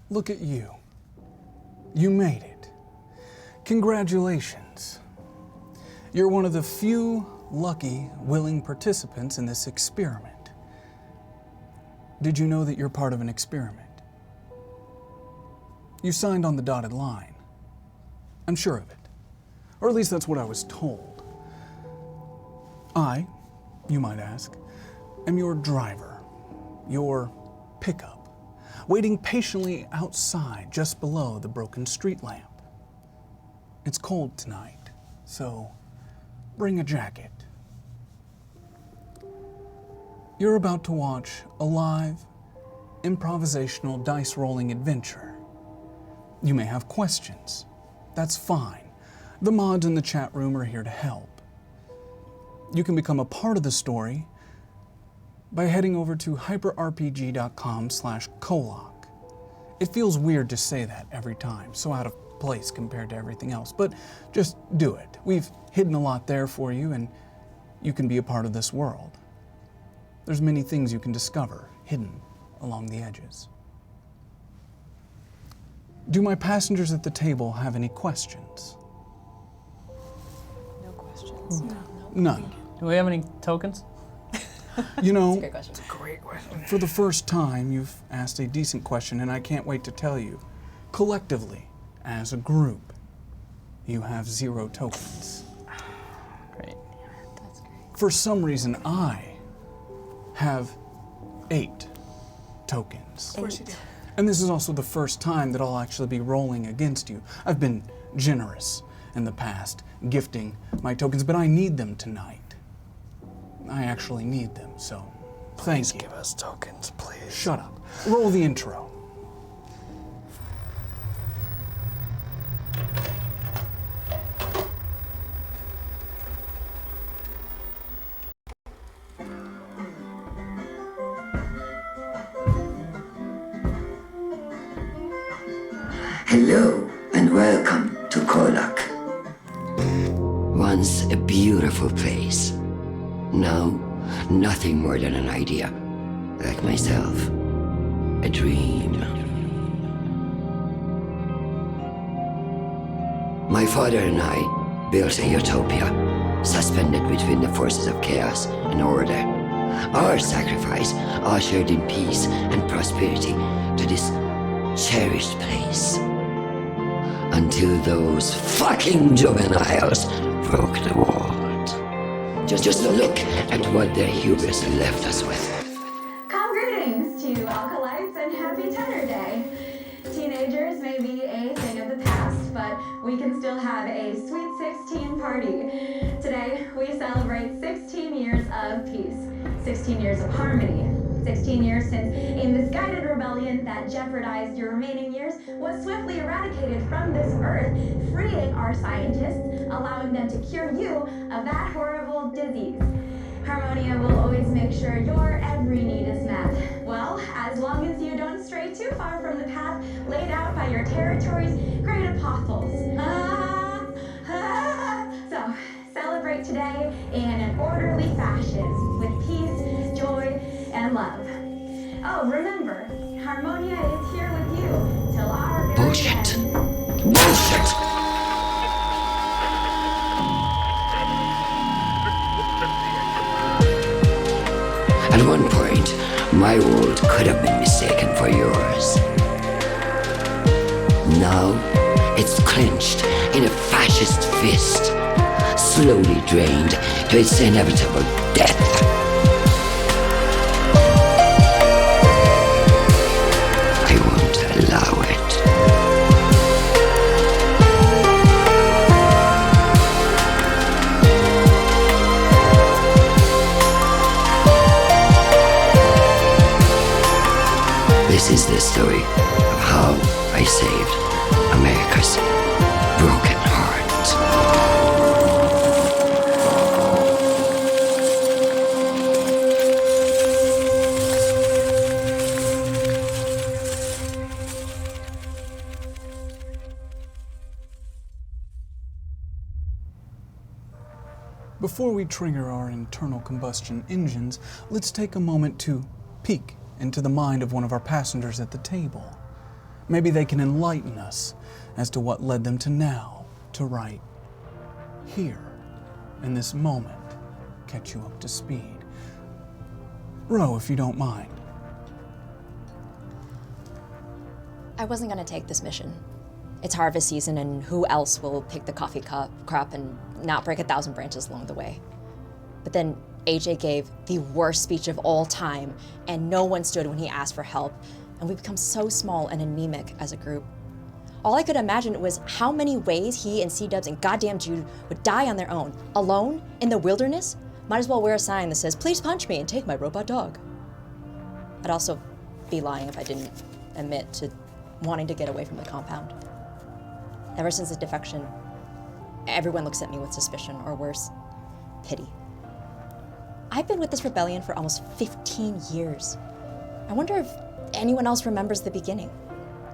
Look at you. You made it. Congratulations. You're one of the few lucky, willing participants in this experiment. Did you know that you're part of an experiment? You signed on the dotted line. I'm sure of it. Or at least that's what I was told. I, you might ask, am your driver, your pickup, waiting patiently outside just below the broken street lamp. It's cold tonight, so bring a jacket. You're about to watch a live, improvisational dice-rolling adventure. You may have questions. That's fine. The mods in the chat room are here to help. You can become a part of the story by heading over to hyperrpg.com/KOllOK. It feels weird to say that every time, so out of place compared to everything else, but just do it. We've hidden a lot there for you, and you can be a part of this world. There's many things you can discover hidden along the edges. Do my passengers at the table have any questions? No questions. No. None. Do we have any tokens? You know, That's a great question. It's a great question. for the first time, you've asked a decent question, and I can't wait to tell you. Collectively, as a group, you have 0 tokens. Great. That's great. For some reason, I have 8 tokens. Of course you do. And this is also the first time that I'll actually be rolling against you. I've been generous in the past, gifting my tokens, but I need them tonight. I actually need them, so thank you. Give us tokens, please. Shut up. Roll the intro. Hello and welcome to KOllOK. Once a beautiful place. Now, nothing more than an idea. Like myself, a dream. My father and I built a utopia, suspended between the forces of chaos and order. Our sacrifice ushered in peace and prosperity to this cherished place. Until those fucking juveniles broke the world. Just look at what their hubris left us with. Calm greetings to alkalites and happy Tenor Day. Teenagers may be a thing of the past, but we can still have a sweet 16 party. Today, we celebrate 16 years of peace, 16 years of harmony, 16 years since a misguided rebellion that jeopardized your remaining years was swiftly eradicated from this earth, freeing our scientists, allowing them to cure you of that horrible disease. Harmonia will always make sure your every need is met. Well, as long as you don't stray too far from the path laid out by your territory's great apostles. So, celebrate today in an orderly fashion, with peace, joy, and love. Oh, remember, Harmonia is here with you till our very Bullshit. end. Bullshit! At one point, my world could have been mistaken for yours. Now, it's clenched in a fascist fist, slowly drained to its inevitable death. I won't allow it. This is the story of how I saved America's broken heart. Before we trigger our internal combustion engines, let's take a moment to peek into the mind of one of our passengers at the table. Maybe they can enlighten us as to what led them to now, to right here, in this moment, catch you up to speed. Ro, if you don't mind. I wasn't gonna take this mission. It's harvest season, and who else will pick the coffee crop and not break 1,000 branches along the way? But then AJ gave the worst speech of all time, and no one stood when he asked for help, and we become so small and anemic as a group. All I could imagine was how many ways he and C-Dubs and goddamn Jude would die on their own, alone, in the wilderness. Might as well wear a sign that says, "Please punch me and take my robot dog." I'd also be lying if I didn't admit to wanting to get away from the compound. Ever since the defection, everyone looks at me with suspicion, or worse, pity. I've been with this rebellion for almost 15 years. I wonder if anyone else remembers the beginning.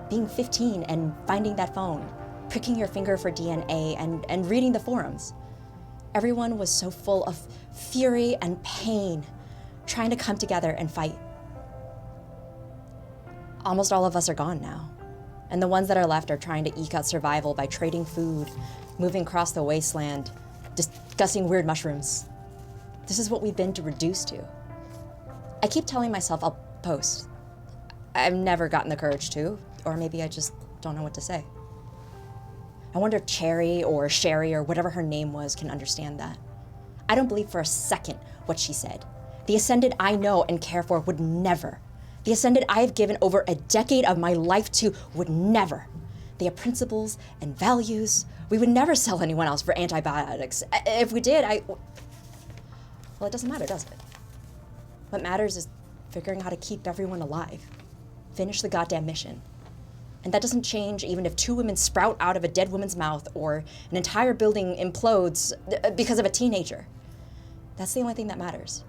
Being 15 and finding that phone, pricking your finger for DNA, and reading the forums. Everyone was so full of fury and pain, trying to come together and fight. Almost all of us are gone now, and the ones that are left are trying to eke out survival by trading food, moving across the wasteland, discussing weird mushrooms. This is what we've been reduced to. I keep telling myself I'll post. I've never gotten the courage to, or maybe I just don't know what to say. I wonder if Cherry or Sherry or whatever her name was can understand that. I don't believe for a second what she said. The Ascended I know and care for would never. The Ascended I have given over a decade of my life to would never. They have principles and values. We would never sell anyone else for antibiotics. If we did, well, it doesn't matter, does it? What matters is figuring how to keep everyone alive. Finish the goddamn mission. And that doesn't change even if 2 women sprout out of a dead woman's mouth or an entire building implodes because of a teenager. That's the only thing that matters.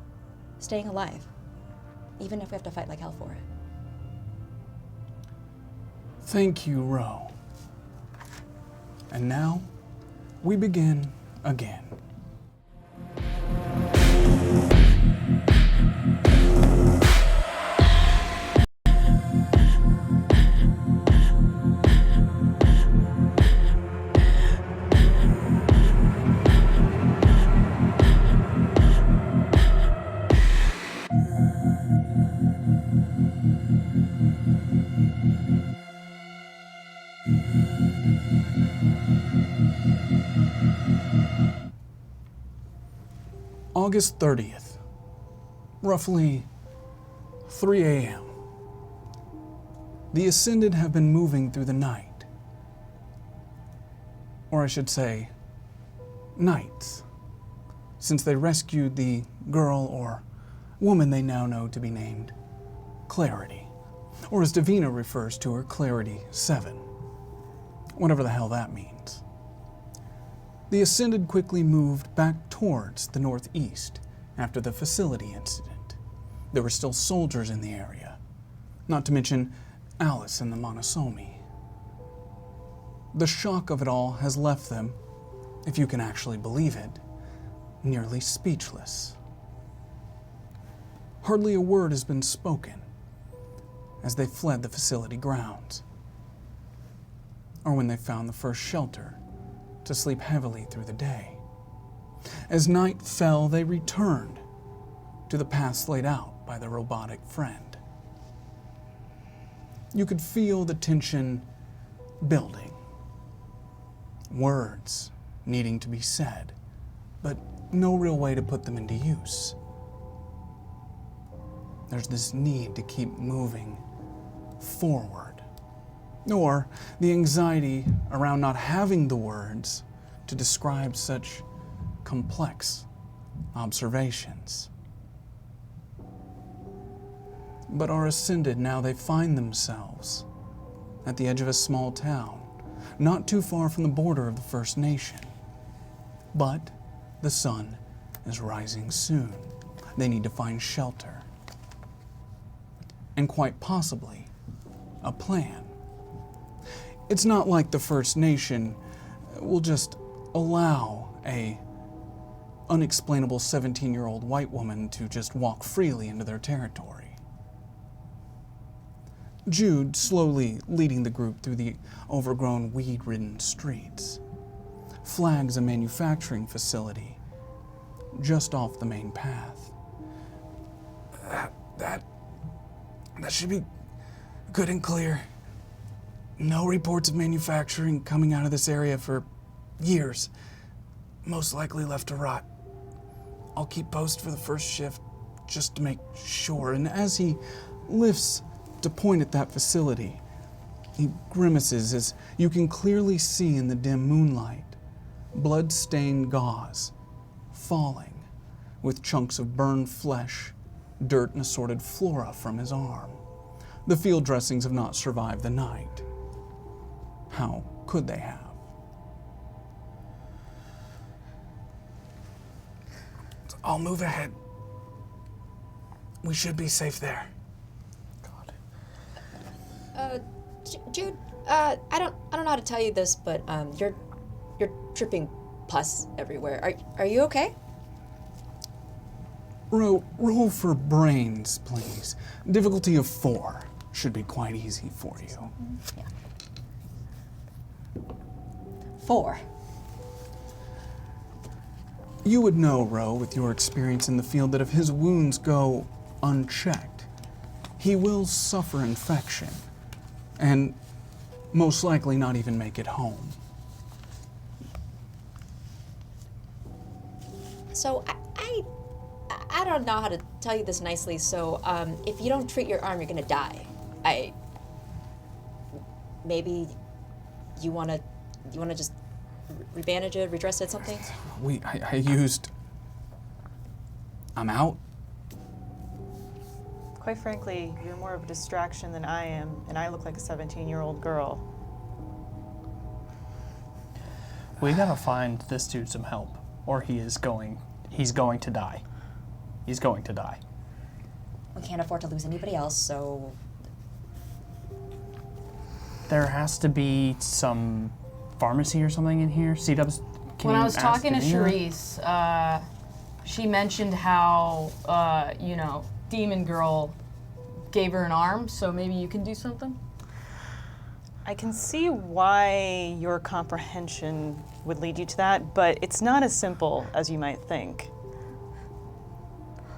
Staying alive. Even if we have to fight like hell for it. Thank you, Ro. And now, we begin again. August 30th, roughly 3 a.m. The Ascended have been moving through the night. Or I should say, nights, since they rescued the girl or woman they now know to be named Clarity, or as Davina refers to her, Clarity 7, whatever the hell that means. The Ascended quickly moved back towards the northeast after the facility incident. There were still soldiers in the area, not to mention Alice and the Monosomi. The shock of it all has left them, if you can actually believe it, nearly speechless. Hardly a word has been spoken as they fled the facility grounds, or when they found the first shelter to sleep heavily through the day. As night fell, they returned to the paths laid out by the robotic friend. You could feel the tension building, words needing to be said, but no real way to put them into use. There's this need to keep moving forward, or the anxiety around not having the words to describe such complex observations. But our Ascended, now they find themselves at the edge of a small town, not too far from the border of the First Nation. But the sun is rising soon. They need to find shelter. And quite possibly, a plan. It's not like the First Nation will just allow a unexplainable 17-year-old white woman to just walk freely into their territory. Jude slowly leading the group through the overgrown, weed-ridden streets, flags a manufacturing facility just off the main path. That should be good and clear. No reports of manufacturing coming out of this area for years. Most likely left to rot. I'll keep post for the first shift just to make sure. And as he lifts to point at that facility, he grimaces as you can clearly see in the dim moonlight, blood-stained gauze falling with chunks of burned flesh, dirt, and assorted flora from his arm. The field dressings have not survived the night. How could they have? I'll move ahead. We should be safe there. Jude, I don't know how to tell you this, but you're dripping pus everywhere. Are you okay? Roll for brains, please. Difficulty of 4 should be quite easy for you. Yeah. 4. You would know, Ro, with your experience in the field, that if his wounds go unchecked, he will suffer infection, and most likely not even make it home. So I don't know how to tell you this nicely. So if you don't treat your arm, you're gonna die. Maybe you wanna just rebandage it, redress it, something. I used. I'm out. Quite frankly, you're more of a distraction than I am, and I look like a 17-year-old girl. We gotta find this dude some help, or he's going to die. He's going to die. We can't afford to lose anybody else, so There has to be some pharmacy or something in here. C-Dubs, When I was talking to Davina? Charisse, she mentioned how, Demon Girl gave her an arm, so maybe you can do something? I can see why your comprehension would lead you to that, but it's not as simple as you might think.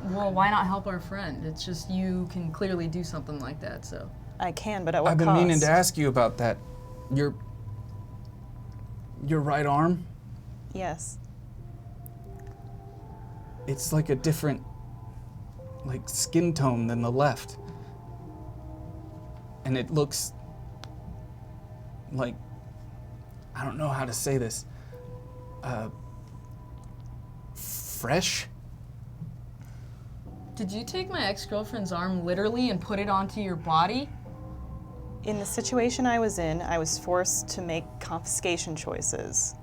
Well, why not help our friend? It's just you can clearly do something like that, so. I can, but at what I've been cost? meaning to ask you about that. Your right arm? Yes. It's like a different, skin tone than the left. And it looks like, I don't know how to say this, fresh? Did you take my ex-girlfriend's arm literally and put it onto your body? In the situation I was in, I was forced to make confiscation choices.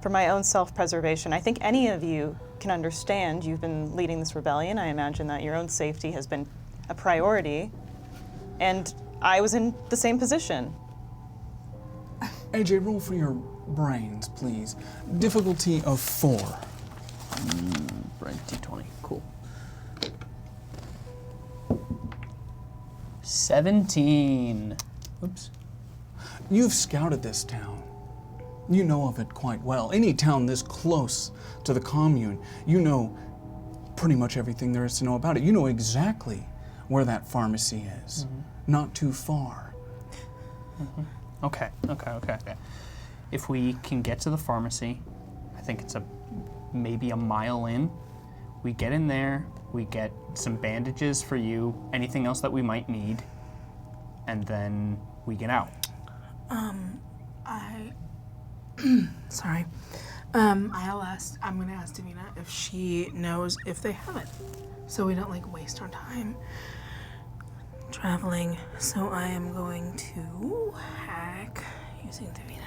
For my own self-preservation, I think any of you can understand you've been leading this rebellion. I imagine that your own safety has been a priority, and I was in the same position. AJ, roll for your brains, please. Difficulty of 4. Brain D20. Cool. 17. Oops. You've scouted this town. You know of it quite well. Any town this close to the commune, you know pretty much everything there is to know about it. You know exactly where that pharmacy is. Not too far. Okay. If we can get to the pharmacy, I think it's maybe a mile in. We get in there, we get some bandages for you, anything else that we might need, and then we get out. Sorry. I'm gonna ask Davina if she knows if they have it, so we don't waste our time traveling. So I am going to hack using Davina.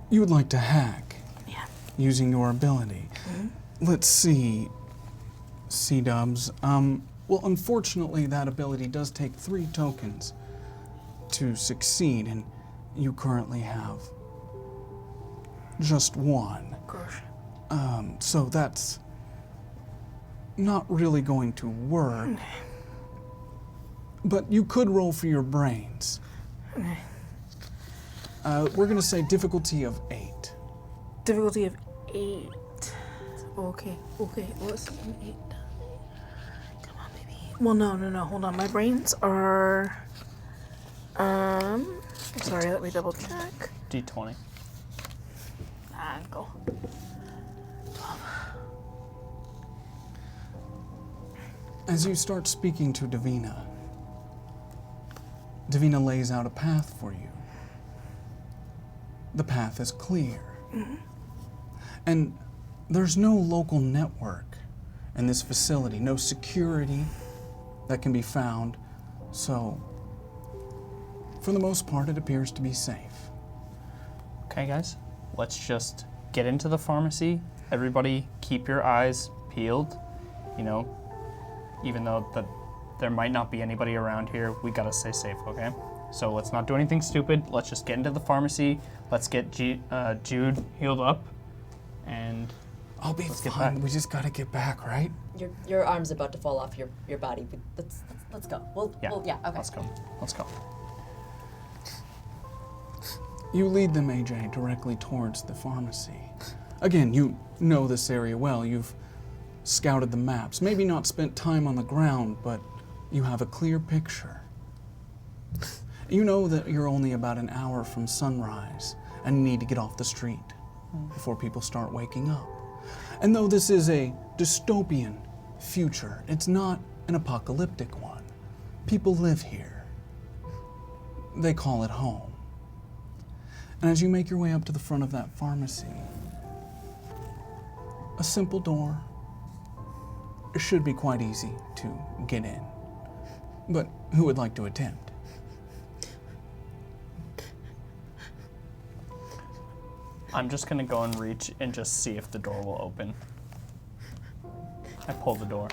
You would like to hack Yeah. using your ability. Let's see, C-Dubs. Well, unfortunately, that ability does take 3 tokens to succeed, and you currently have just 1. Gosh. So that's not really going to work. But you could roll for your brains. Okay. We're going to say difficulty of 8. Difficulty of 8. Okay. Let's see. 8. Come on, baby. Well, no. Hold on. My brains are. Sorry. Let me double check. D20. Go. 12. As you start speaking to Davina, Davina lays out a path for you. The path is clear. And there's no local network in this facility, no security that can be found. So, for the most part, it appears to be safe. Okay, guys, let's just get into the pharmacy. Everybody keep your eyes peeled. You know, even though there might not be anybody around here, we gotta stay safe, okay? So let's not do anything stupid. Let's just get into the pharmacy. Let's get Jude healed up, and I'll be Let's get fine. back. We just gotta get back, right? Your arm's about to fall off your body. Let's go. Okay. Let's go. Let's go. You lead them, AJ, directly towards the pharmacy. Again, you know this area well. You've scouted the maps. Maybe not spent time on the ground, but you have a clear picture. You know that you're only about an hour from sunrise and need to get off the street before people start waking up. And though this is a dystopian future, it's not an apocalyptic one. People live here. They call it home. And as you make your way up to the front of that pharmacy, a simple door. It should be quite easy to get in. But who would like to attempt? I'm just gonna go and reach and just see if the door will open. I pull the door.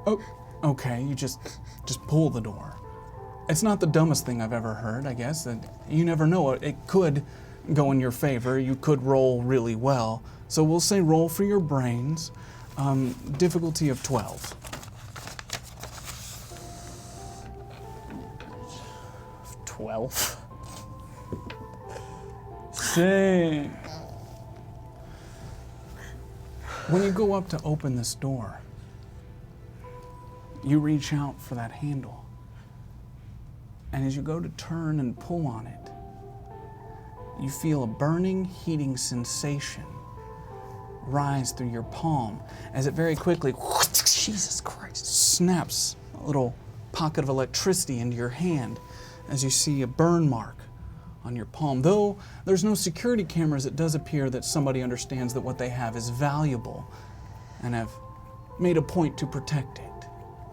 Oh, okay, you just pull the door. It's not the dumbest thing I've ever heard, I guess. That you never know. It could go in your favor. You could roll really well. So we'll say roll for your brains. Difficulty of 12. 12. Sing. When you go up to open this door, you reach out for that handle. And as you go to turn and pull on it, you feel a burning, heating sensation rise through your palm as it very quickly, Jesus Christ, snaps a little pocket of electricity into your hand as you see a burn mark on your palm. Though there's no security cameras, it does appear that somebody understands that what they have is valuable and have made a point to protect it.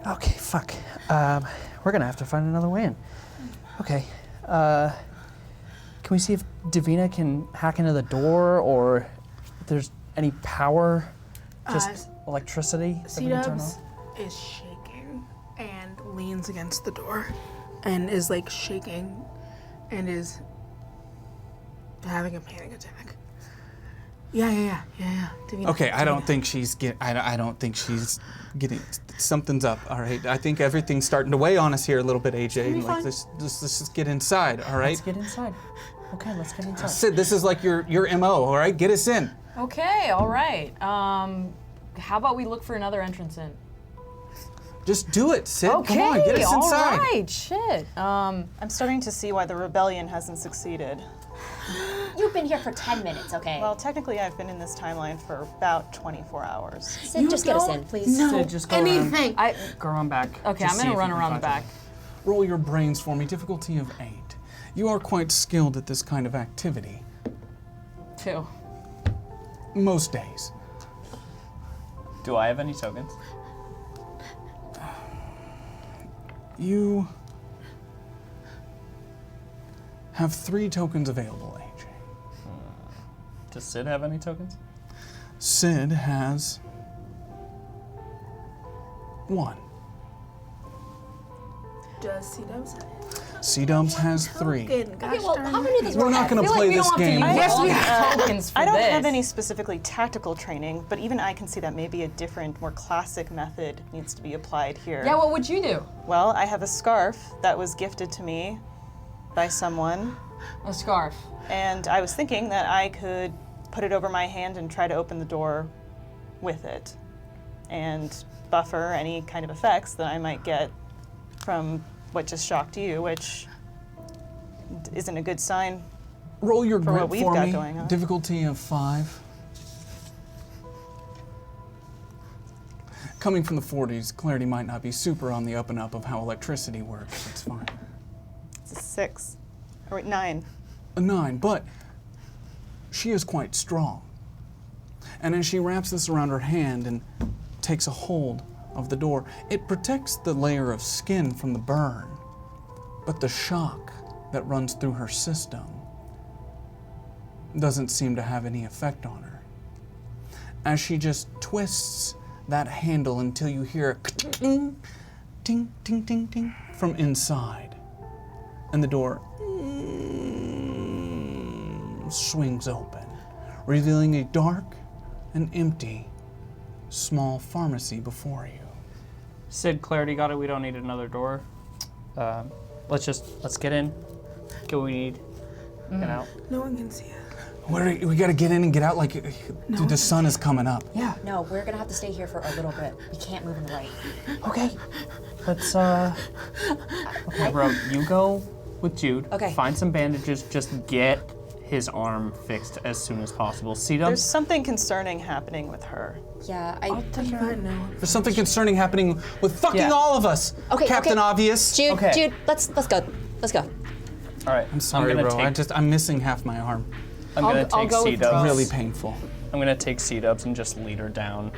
Okay, fuck. We're gonna have to find another way in. Okay. Can we see if Davina can hack into the door, or if there's any power, just electricity that we can turn C-Dubs on? is shaking and leans against the door and is like shaking and is having a panic attack. Yeah. Davina, Okay, I don't Davina. think she's I don't think she's getting. Something's up. All right, I think everything's starting to weigh on us here a little bit, AJ. Like let's just get inside. All right. Let's get inside. Okay, let's get inside. Sid, this is like your MO. All right, get us in. Okay, all right. How about we look for another entrance in? Just do it, Sid. Okay, Come on, get us all inside. right. Shit. I'm starting to see why the rebellion hasn't succeeded. You've been here for 10 minutes, okay? Well, technically, I've been in this timeline for about 24 hours. Sid, just get us in, please. No, Sid, just go anything. Go around back. Okay, Just I'm see gonna if run you can around the find back. something. Roll your brains for me. Difficulty of 8. You are quite skilled at this kind of activity. 2. Most days. Do I have any tokens? You have 3 tokens available, AJ. Does Sid have any tokens? Sid has 1. Does C-Dubs have it? C-Dubs has 3. Okay, well, how many of these We're not going to play this game. Yes, we I- have tokens for I don't this. have any specifically tactical training, but even I can see that maybe a different, more classic method needs to be applied here. Yeah, what would you do? Well, I have a scarf that was gifted to me by someone, A scarf. and I was thinking that I could put it over my hand and try to open the door with it, and buffer any kind of effects that I might get from what just shocked you, which isn't a good sign. Roll your For grit what we've for got me. going on. Difficulty of 5. Coming from the 40s, Clarity might not be super on the up and up of how electricity works. It's fine. It's a 6, or 9. A 9, but she is quite strong. And as she wraps this around her hand and takes a hold of the door, it protects the layer of skin from the burn, but the shock that runs through her system doesn't seem to have any effect on her. As she just twists that handle until you hear a ting, ting, ting, ting, ting from inside, and the door swings open, revealing a dark and empty small pharmacy before you. Sid, Clarity got it. We don't need another door. Let's get in, get what we need, get out. No one can see us. We gotta get in and get out like, dude, the sun is coming up. Yeah. No, we're gonna have to stay here for a little bit. We can't move in the light. Okay. Let's Okay, bro, you go with Jude. Okay. Find some bandages. Just get his arm fixed as soon as possible. There's C-Dubs. something concerning happening with her. Yeah, There's something concerning happening with fucking Yeah. all of us. Okay, Captain okay. Obvious. Jude, Okay. Jude, let's go. Let's go. All right. I'm sorry, gonna bro. I'm missing half my arm. I'm gonna I'll take go with C-Dubs. Really painful. I'm gonna take C-Dubs and just lead her down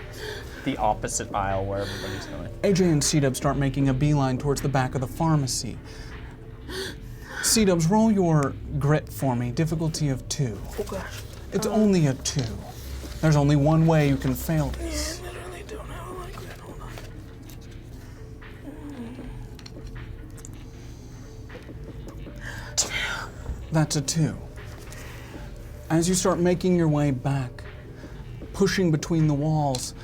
the opposite aisle where everybody's going. AJ and C-Dub start making a beeline towards the back of the pharmacy. C-Dubs, roll your grit for me. Difficulty of 2. Oh gosh. It's only a 2. There's only one way you can fail this. I literally don't know like that. Hold on. That's a 2. As you start making your way back, pushing between the walls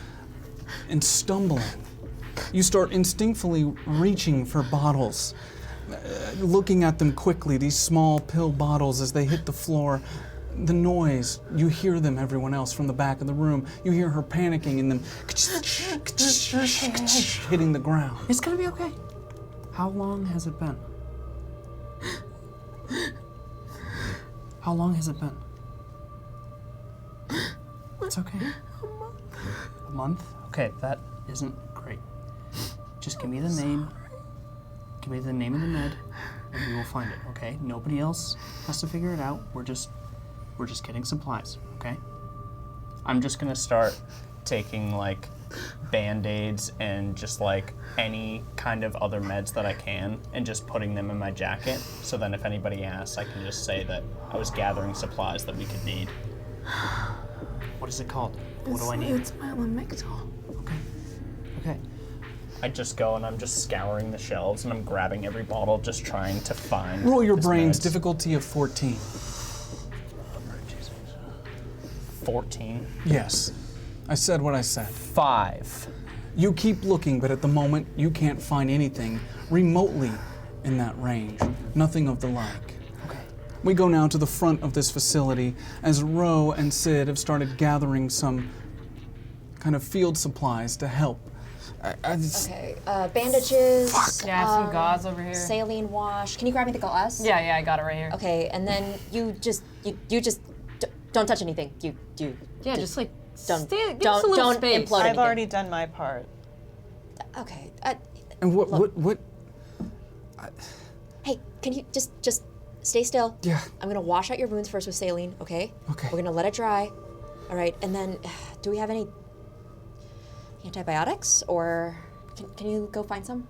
and stumbling, you start instinctively reaching for bottles, looking at them quickly, these small pill bottles as they hit the floor. The noise, you hear them, everyone else from the back of the room. You hear her panicking and them hitting the ground. It's gonna be okay. How long has it been? How long has it been? It's okay. A month? Okay, that isn't great. Just give me the name. Give me the name of the med, and we will find it, okay? Nobody else has to figure it out. We're just getting supplies, okay? I'm just gonna start taking like Band-Aids and just like any kind of other meds that I can and just putting them in my jacket, so then if anybody asks, I can just say that I was gathering supplies that we could need. What is it called? What do I need? It's Mylamictol. Okay. I just go and I'm just scouring the shelves and I'm grabbing every bottle, just trying to find. Roll your this brains. meds. Difficulty of 14. 14. Yes. I said what I said. 5. You keep looking, but at the moment, you can't find anything remotely in that range. Nothing of the like. Okay. We go now to the front of this facility as Ro and Sid have started gathering some kind of field supplies to help. Okay, bandages. Yeah, I have some gauze over here. Saline wash. Can you grab me the gauze? Yeah, I got it right here. Okay, and then you just don't touch anything. You Yeah, just like don't give us a little don't space. implode I've anything. already done my part. Okay. And what? Hey, can you just stay still? Yeah. I'm gonna wash out your wounds first with saline. Okay. Okay. We're gonna let it dry. All right, and then do we have any antibiotics, or can you go find some?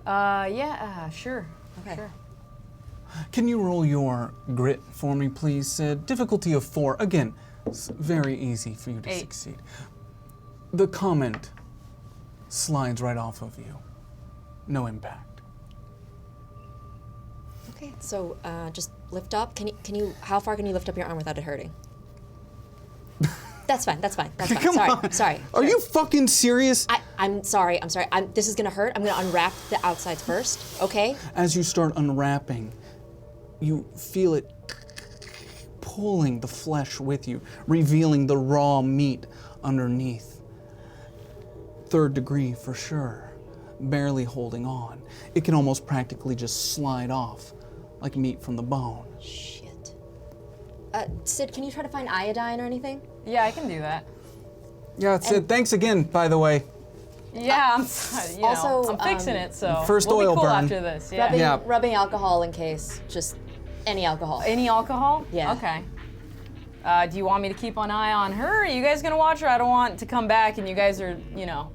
Yeah, sure. Okay. Sure. Can you roll your grit for me, please, Sid? Difficulty of 4. Again, it's very easy for you to 8. succeed. The comment slides right off of you. No impact. Okay, so just lift up. Can you? How far can you lift up your arm without it hurting? That's fine. That's fine. Come sorry. on. Sorry. Are you fucking serious? I'm sorry. This is gonna hurt. I'm gonna unwrap the outsides first. Okay. As you start unwrapping, you feel it pulling the flesh with you, revealing the raw meat underneath. 3rd degree for sure, barely holding on. It can almost practically just slide off like meat from the bone. Shit. Sid, can you try to find iodine or anything? Yeah, I can do that. Yeah, that's it. Thanks again, by the way. Yeah, I'm also, I'm fixing it, so first we'll oil be cool burn. after this. Yeah. Yeah. Rubbing alcohol in case, just any alcohol. Any alcohol? Yeah. Okay. Do you want me to keep an eye on her? Are you guys gonna watch her? I don't want to come back and you guys are, a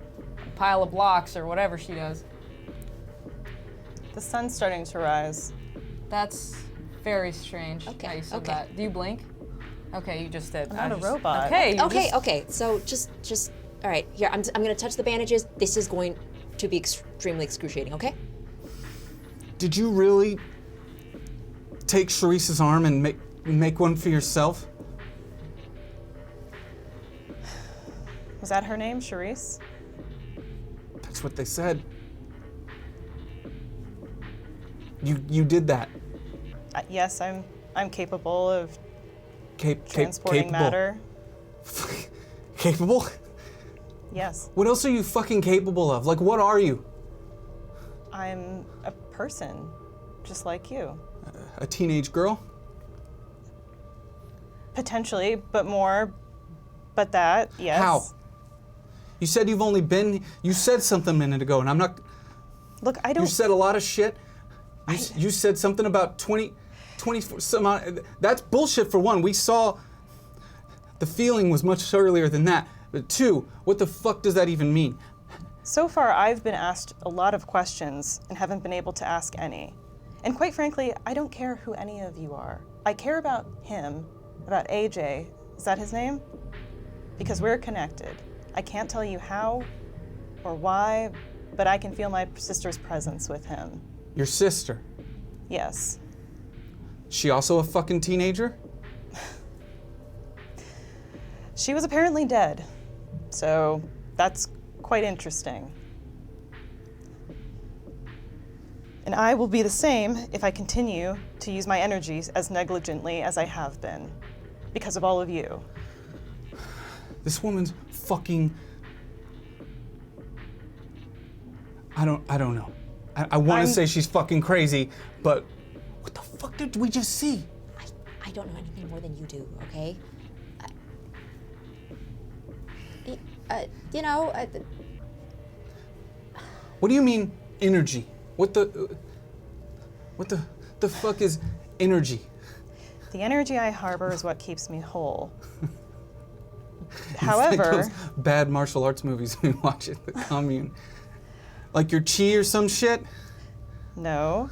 pile of blocks or whatever she does. The sun's starting to rise. That's very strange. Okay, How you said okay. that. Do you blink? Okay, you just did. I'm not a robot. Okay. Okay. So just all right. Here, I'm gonna touch the bandages. This is going to be extremely excruciating. Okay. Did you really take Sharice's arm and make one for yourself? Was that her name, Charisse? That's what they said. You did that. Yes, I'm capable of transporting capable. matter. Capable? Yes, What else are you fucking capable of? Like, what are you? I'm a person, just like you. A teenage girl? Potentially, but that, yes. How? You said you've only been. You said something a minute ago, and I'm not. Look, I You don't. said a lot of shit. You said something about 20 some odd. That's bullshit for one. We saw. The feeling was much earlier than that. But 2, what the fuck does that even mean? So far, I've been asked a lot of questions and haven't been able to ask any. And quite frankly, I don't care who any of you are. I care about him, about AJ. Is that his name? Because we're connected. I can't tell you how or why, but I can feel my sister's presence with him. Your sister. Yes. She also a fucking teenager? She was apparently dead, so that's quite interesting. And I will be the same if I continue to use my energies as negligently as I have been, because of all of you. This woman's fucking. I don't know. I want to say she's fucking crazy, but what the fuck did we just see? I don't know anything more than you do. Okay. What do you mean energy? What the fuck is energy? The energy I harbor is what keeps me whole. It's like However, those bad martial arts movies we watch at the commune. Like your chi or some shit? no,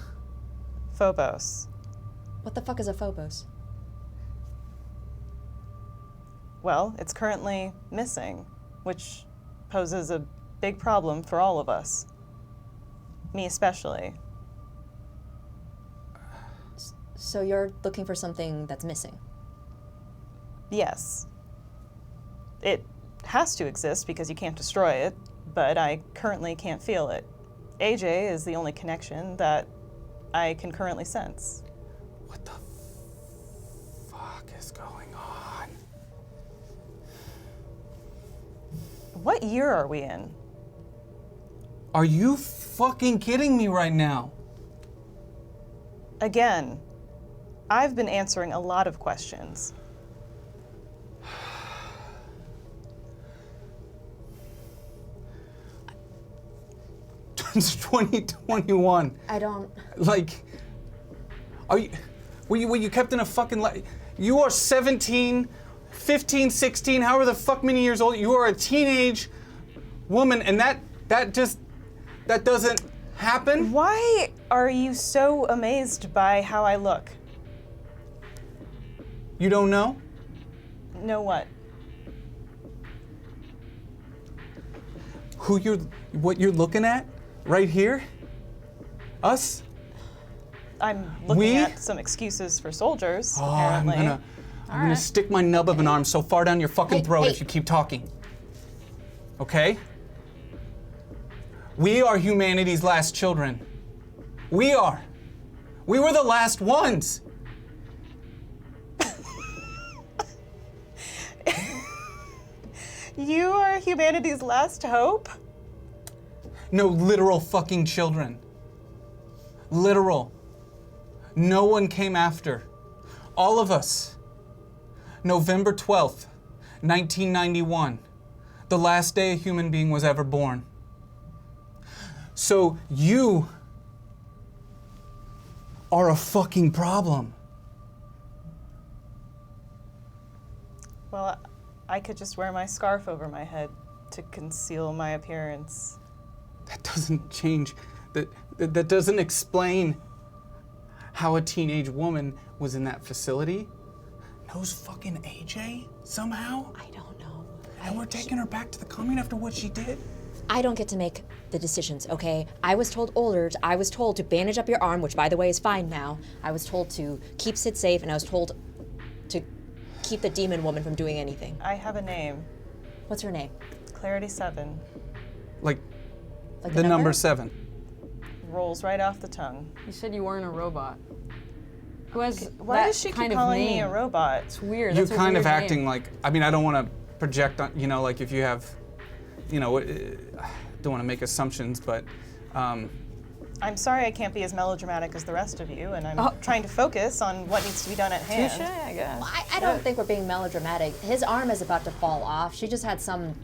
Phobos. What the fuck is a Phobos? Well, it's currently missing, which poses a big problem for all of us. Me especially. So you're looking for something that's missing? Yes. It has to exist because you can't destroy it, but I currently can't feel it. AJ is the only connection that I can currently sense. What the fuck is going on? What year are we in? Are you fucking kidding me right now? Again, I've been answering a lot of questions. It's 2021. I don't. Like, were you kept in a fucking you are 17, 15, 16, however the fuck many years old. You are a teenage woman, and that doesn't happen. Why are you so amazed by how I look? You don't know? Know what? What you're looking at right here? Us? I'm looking at some excuses for soldiers, Oh, I'm apparently. gonna stick my nub of an arm so far down your fucking throat if you keep talking. Okay? We are humanity's last children. We are. We were the last ones. You are humanity's last hope? No, literal fucking children. Literal. No one came after. All of us. November 12th, 1991. The last day a human being was ever born. So you are a fucking problem. Well, I could just wear my scarf over my head to conceal my appearance. That doesn't change. That doesn't explain how a teenage woman was in that facility. Knows fucking AJ somehow? I don't know. And we're taking her back to the commune after what she did? I don't get to make the decisions, okay? I was told orders. I was told to bandage up your arm, which by the way is fine now. I was told to keep Sid safe, and I was told to keep the demon woman from doing anything. I have a name. What's her name? Clarity 7. Like Like the number 7. Rolls right off the tongue. You said you weren't a robot. Who has Why that does she keep kind of calling me name? a robot? It's weird. You're That's a kind of weird acting name. like, I mean, I don't want to project on, you know, like if you have, you know, don't want to make assumptions, but I'm sorry I can't be as melodramatic as the rest of you, and I'm trying to focus on what needs to be done at hand. Touche, I guess. I don't think we're being melodramatic. His arm is about to fall off. She just had some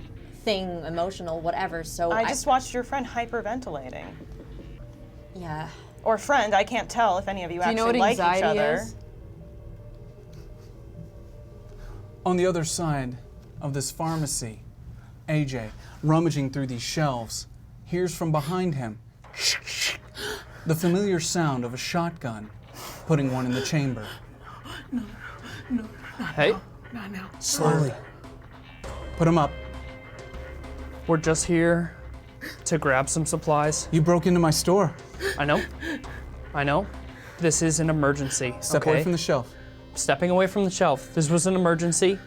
thing, emotional, whatever, so I just watched your friend hyperventilating. Yeah. Or friend, I can't tell if any of you Do you know actually what like each anxiety other. is? on the other side of this pharmacy, AJ, rummaging through these shelves, hears from behind him the familiar sound of a shotgun putting one in the chamber. No, Hey, not now. Slowly. Put him up. we're just here to grab some supplies. You broke into my store. I know. This is an emergency. Step okay? away from the shelf. Stepping away from the shelf. This was an emergency.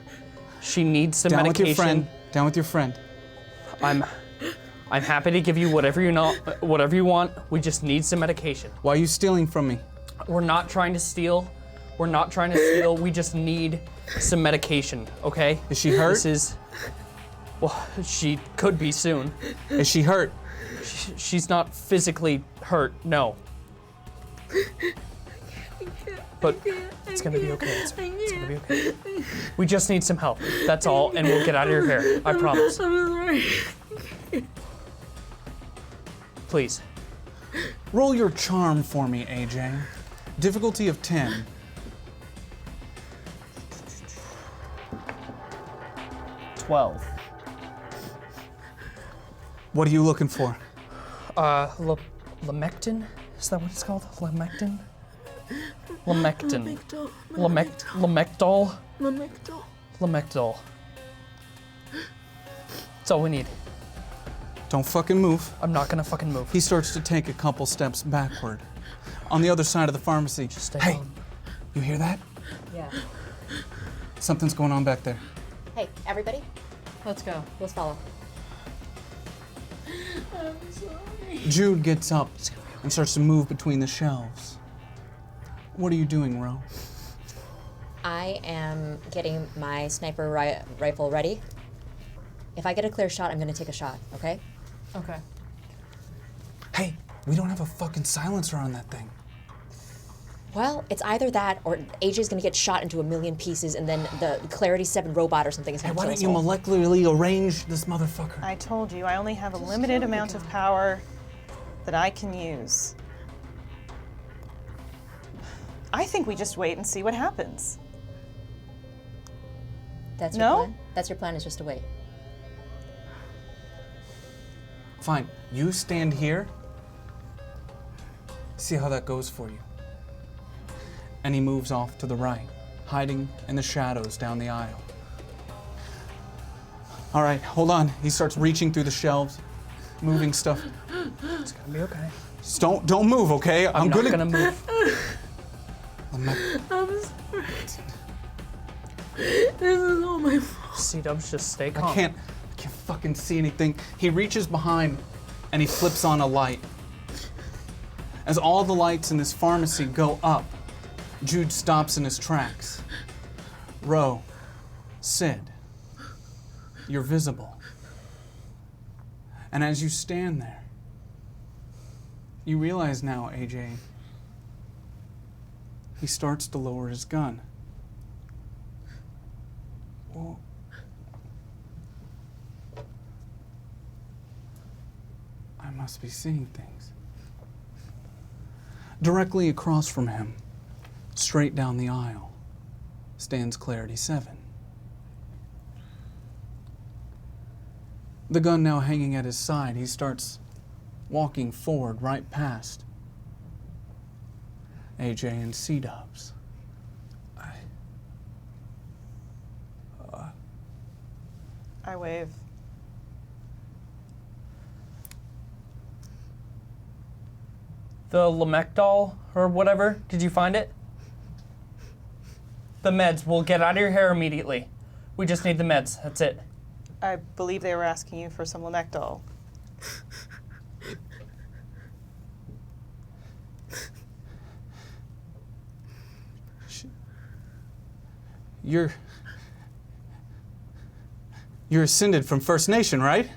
She needs some Down medication. with your friend. Down with your friend. I'm happy to give you whatever you want. We just need some medication. Why are you stealing from me? We're not trying to steal. We just need some medication, okay? Is she hurt? Well, she could be soon. Is she hurt? She's not physically hurt, no. But it's gonna be okay. It's gonna be okay. We just need some help. That's all, and we'll get out of your hair. I promise. Please. Roll your charm for me, AJ. Difficulty of 10. What are you looking for? Lamectin? Is that what it's called? Lamectin? Lamectin. Lamectol? Lamectol. That's all we need. Don't fucking move. I'm not gonna fucking move. He starts to take a couple steps backward. On the other side of the pharmacy. Just stay Hey, home. you hear that? Yeah. Something's going on back there. Hey, everybody, Let's go. let's follow. Jude gets up and starts to move between the shelves. What are you doing, Ro? I am getting my sniper rifle ready. If I get a clear shot, I'm gonna take a shot, okay? Okay. Hey, we don't have a fucking silencer on that thing. Well, it's either that or AJ's gonna get shot into a million pieces and then the Clarity 7 robot or something is Hey, gonna why kill don't us you all. molecularly arrange this motherfucker? I told you, I only have a limited amount of power that I can use. I think we just wait and see what happens. That's your No? plan? That's your plan, is just to wait. Fine, you stand here. See how that goes for you. And he moves off to the right, hiding in the shadows down the aisle. All right, hold on. He starts reaching through the shelves, moving stuff. It's gonna be okay. Just don't move, okay? I'm not gonna move. I'm sorry. This is all my fault. C-Dubs, just stay calm. I can't fucking see anything. He reaches behind and he flips on a light. As all the lights in this pharmacy go up, Jude stops in his tracks. Ro, Sid, you're visible. And as you stand there, you realize now, AJ, he starts to lower his gun. Whoa. I must be seeing things. Directly across from him, straight down the aisle, stands Clarity 7. The gun now hanging at his side, he starts walking forward right past AJ and C-Dubs. I wave. The Lamectal or whatever, did you find it? The meds. We'll get out of your hair immediately. We just need the meds. That's it. I believe they were asking you for some Lamectal. You're ascended from First Nation, right?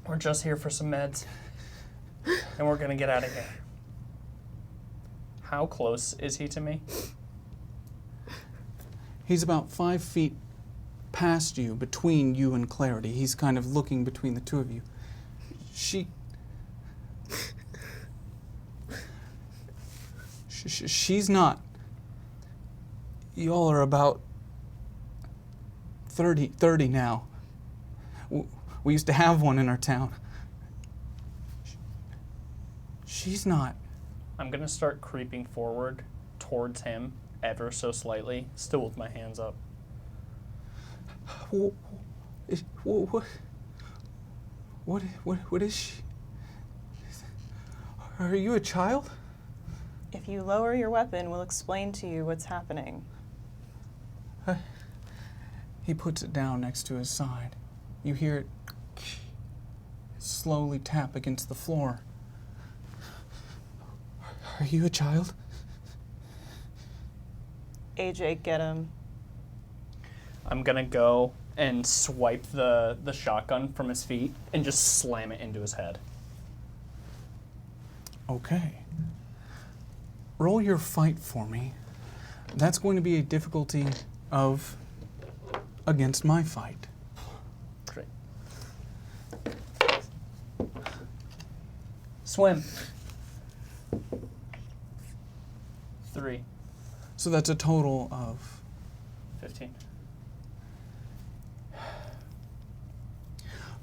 We're just here for some meds. And we're gonna get out of here. How close is he to me? He's about 5 feet past you, between you and Clarity. He's kind of looking between the two of you. She's not. Y'all are about 30 now. We used to have one in our town. She's not. I'm gonna start creeping forward towards him ever so slightly, still with my hands up. What is she? Are you a child? If you lower your weapon, we'll explain to you what's happening. He puts it down next to his side. You hear it slowly tap against the floor. Are you a child? AJ, get him. I'm gonna go and swipe the shotgun from his feet and just slam it into his head. Okay. Roll your fight for me. That's going to be a difficulty of against my fight. Great. Swim. 3. So that's a total of 15.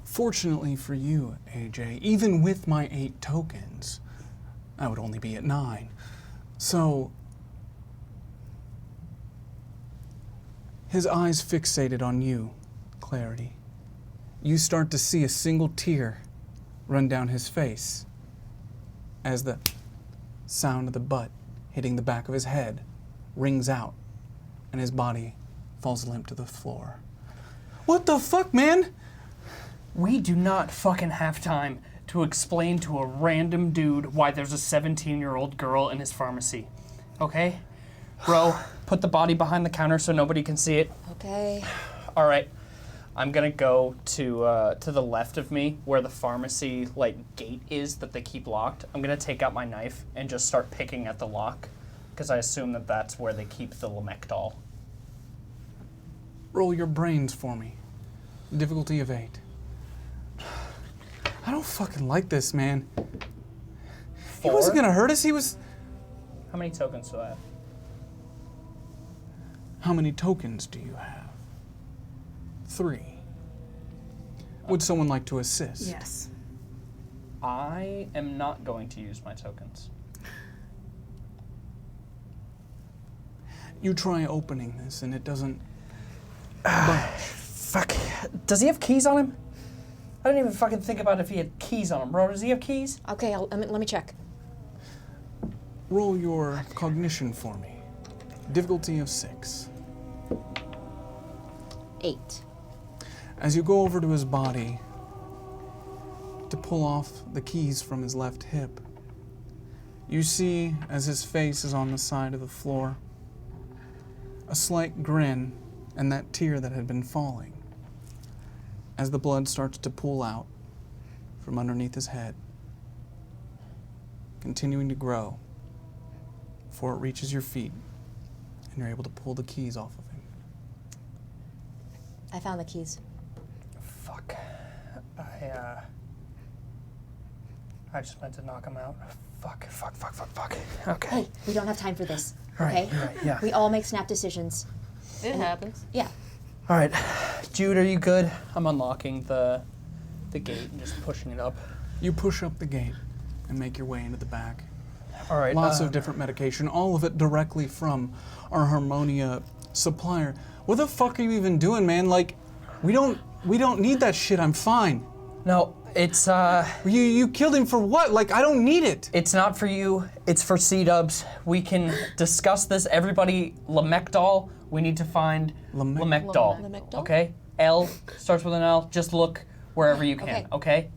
Fortunately for you, AJ, even with my 8 tokens, I would only be at 9. So, his eyes fixated on you, Clarity. You start to see a single tear run down his face as the sound of the butt hitting the back of his head rings out and his body falls limp to the floor. What the fuck, man? We do not fucking have time to explain to a random dude why there's a 17-year-old girl in his pharmacy. Okay? Bro, put the body behind the counter so nobody can see it. Okay. All right. I'm gonna go to the left of me where the pharmacy gate is that they keep locked. I'm gonna take out my knife and just start picking at the lock because I assume that that's where they keep the Lamectal. Roll your brains for me. Difficulty of 8. I don't fucking like this, man. 4? He wasn't gonna hurt us, he was... How many tokens do I have? How many tokens do you have? 3. Would someone like to assist? Yes. I am not going to use my tokens. You try opening this and it doesn't budge. Fuck. Does he have keys on him? I didn't even fucking think about if he had keys on him, bro. Does he have keys? Okay, let me check. Roll your cognition for me. Difficulty of 6. 8. As you go over to his body to pull off the keys from his left hip, you see, as his face is on the side of the floor, a slight grin and that tear that had been falling as the blood starts to pool out from underneath his head, continuing to grow before it reaches your feet and you're able to pull the keys off of him. I found the keys. Fuck. I just meant to knock him out. Fuck. Okay. Hey, we don't have time for this, Right, okay? right, yeah. We all make snap decisions. It happens. Yeah. All right, Jude, are you good? I'm unlocking the gate and just pushing it up. You push up the gate and make your way into the back. All right. Lots of different medication, all of it directly from our Harmonia supplier. What the fuck are you even doing, man? Like, we don't need that shit. I'm fine. No, it's You killed him for what? Like, I don't need it. It's not for you. It's for C-dubs. We can discuss this. Everybody, Lamectol. We need to find Lamectol. Lamectol? Okay? L starts with an L. Just look wherever you can. Okay?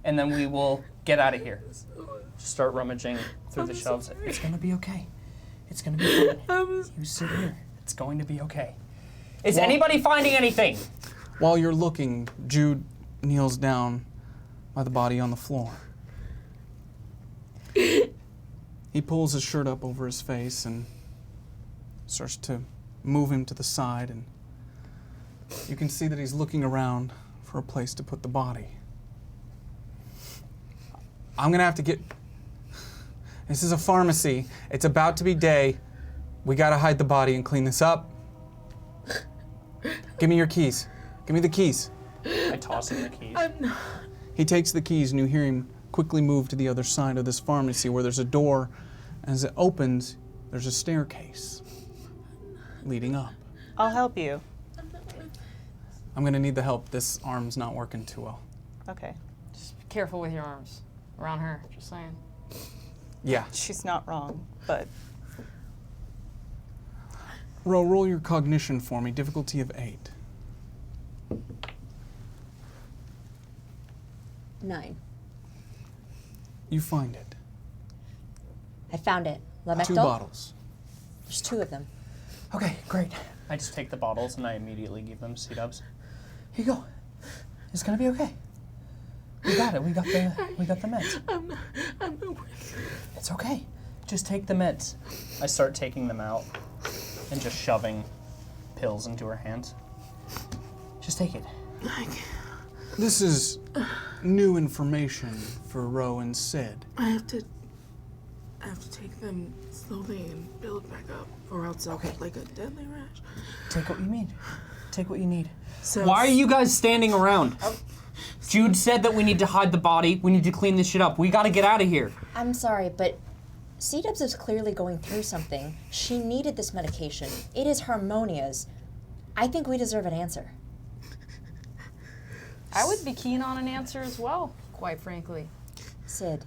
And then we will get out of here. Just start rummaging through the shelves. It's gonna be okay. It's gonna be fine. You sit here. It's going to be okay. Is anybody finding anything? While you're looking, Jude kneels down by the body on the floor. He pulls his shirt up over his face and starts to move him to the side, and you can see that he's looking around for a place to put the body. I'm gonna have to get... This is a pharmacy. It's about to be day. We gotta hide the body and clean this up. Give me your keys. Give me the keys. I toss him the keys. He takes the keys and you hear him quickly move to the other side of this pharmacy where there's a door. As it opens, there's a staircase leading up. I'll help you. I'm gonna need the help. This arm's not working too well. Okay. Just be careful with your arms around her. Just saying. Yeah. She's not wrong, but Roll your cognition for me. Difficulty of 8. 9. You find it. I found it. Lamectol? 2 bottles. There's 2 of them. Okay, great. I just take the bottles and I immediately give them C-dubs. Here you go. It's gonna be okay. We got it. We got the meds. I'm not. It's okay. Just take the meds. I start taking them out and just shoving pills into her hands. Just take it. This is new information for Ro and Sid. I have to take them slowly and build back up, or else I'll get like a deadly rash. Take what you need. Take what you need. So Why are you guys standing around? Jude said that we need to hide the body. We need to clean this shit up. We gotta get out of here. I'm sorry, but C-Dubs is clearly going through something. She needed this medication. It is Harmonia's. I think we deserve an answer. I would be keen on an answer as well, quite frankly. Sid.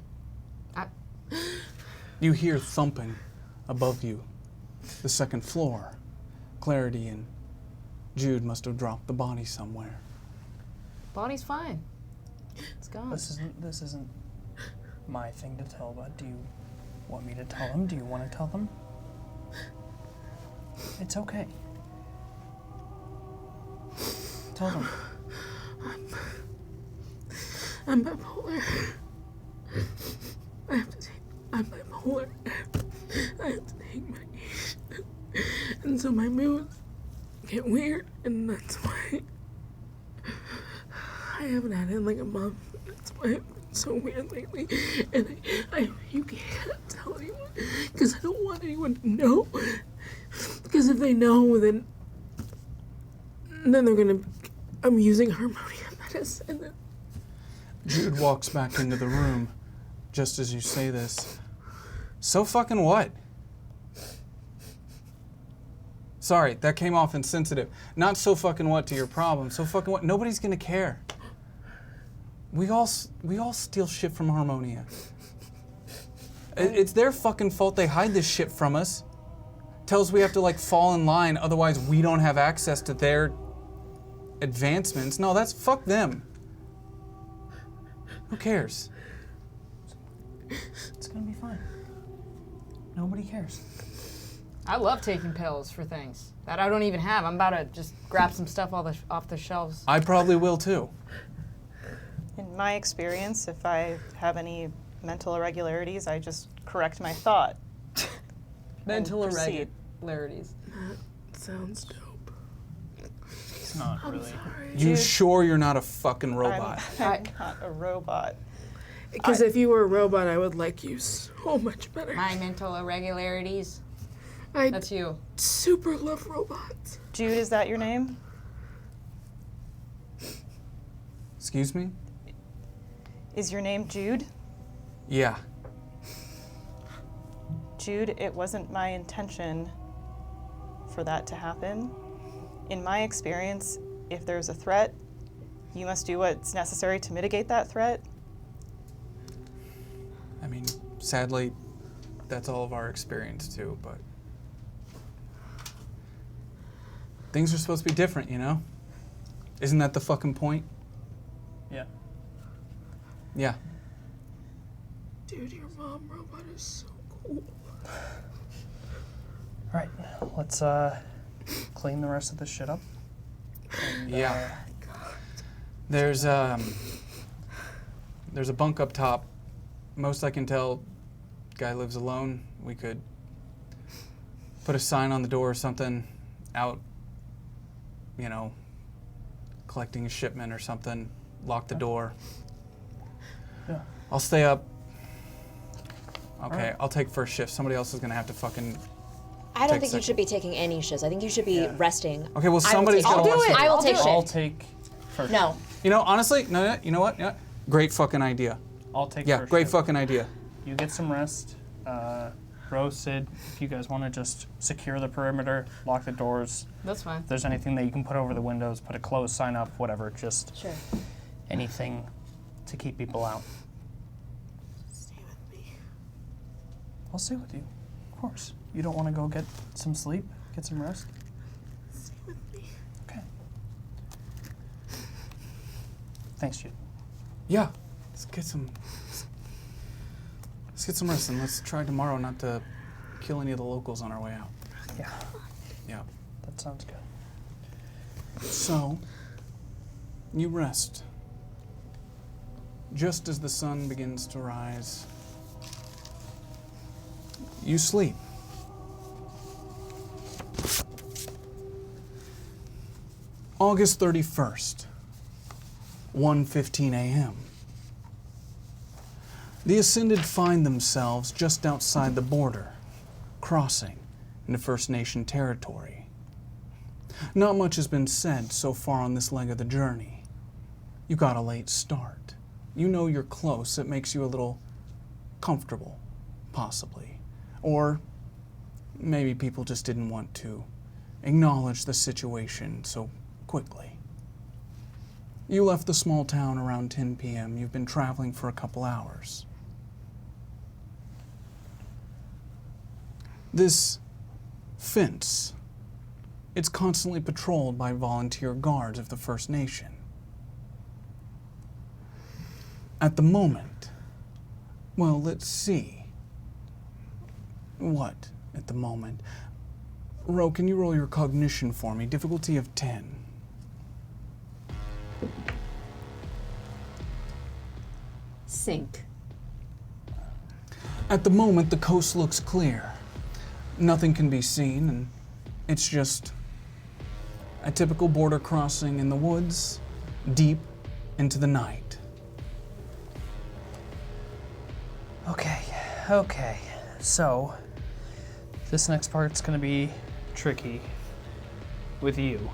You hear thumping above you, the second floor. Clarity and Jude must have dropped the body somewhere. Body's fine. It's gone. This isn't my thing to tell, but do you want me to tell them? Do you want to tell them? It's okay. Tell them. I'm bipolar. I'm bipolar. I have to take medication. And so my moods get weird, and that's why I haven't had it in like a month. That's why I've been so weird lately. And you can't tell anyone, because I don't want anyone to know. Because if they know, then they're gonna, I'm using Harmonia medicine. Jude walks back into the room just as you say this. So fucking what? Sorry, that came off insensitive. Not so fucking what to your problem. So fucking what? Nobody's gonna care. We all steal shit from Harmonia. It's their fucking fault they hide this shit from us. Tell us we have to like fall in line, otherwise we don't have access to their advancements. No, that's fuck them. Who cares? It's gonna be fine. Nobody cares. I love taking pills for things that I don't even have. I'm about to just grab some stuff off the shelves. I probably will too. In my experience, if I have any mental irregularities, I just correct my thought. Mental proceed. irregularities. Sounds dope. It's not really. You Jude, sure you're not a fucking robot? I'm not a robot. Because if you were a robot, I would like you so much better. My mental irregularities. I That's you. super love robots. Jude, is that your name? Excuse me? Is your name Jude? Yeah. Jude, it wasn't my intention for that to happen. In my experience, if there's a threat, you must do what's necessary to mitigate that threat. I mean, sadly, that's all of our experience too, but things are supposed to be different, you know? Isn't that the fucking point? Yeah. Yeah. Dude, your mom robot is so cool. All right, let's clean the rest of this shit up. And, Yeah. There's a bunk up top. Most I can tell, guy lives alone. We could put a sign on the door or something out, you know, collecting a shipment or something. Lock the door. Yeah. I'll stay up. Okay, Alright. I'll take first shift. Somebody else is gonna have to fucking. I don't Take think you second. should be taking any shifts. I think you should be Yeah. resting. Okay, well I will somebody's take gonna shift. watch the- I will I'll take do it. I'll shift. take first. No. You know, honestly, no, you know what? Yeah, great fucking idea. I'll take Yeah, first. great shift. fucking idea. You get some rest. Rose, Sid, if you guys want to just secure the perimeter, lock the doors. That's fine. If there's anything that you can put over the windows, put a closed sign up, whatever. Just Sure. anything to keep people out. Stay with me. I'll stay with you, of course. You don't want to go get some sleep, get some rest? Stay with me. Okay. Thanks, Jude. Yeah, let's get some rest and let's try tomorrow not to kill any of the locals on our way out. Yeah, Yeah. that sounds good. So, you rest. Just as the sun begins to rise, you sleep. August 31st, 1:15 a.m. The Ascended find themselves just outside the border, crossing into First Nation territory. Not much has been said so far on this leg of the journey. You got a late start. You know you're close. It makes you a little comfortable, possibly. Or maybe people just didn't want to acknowledge the situation so quickly. You left the small town around 10 p.m. You've been traveling for a couple hours. This fence, it's constantly patrolled by volunteer guards of the First Nation. At the moment, well, let's see. What at the moment? Ro, can you roll your cognition for me? Difficulty of 10. Sink. At the moment, the coast looks clear. Nothing can be seen, and it's just a typical border crossing in the woods, deep into the night. Okay. So, this next part's gonna be tricky with you.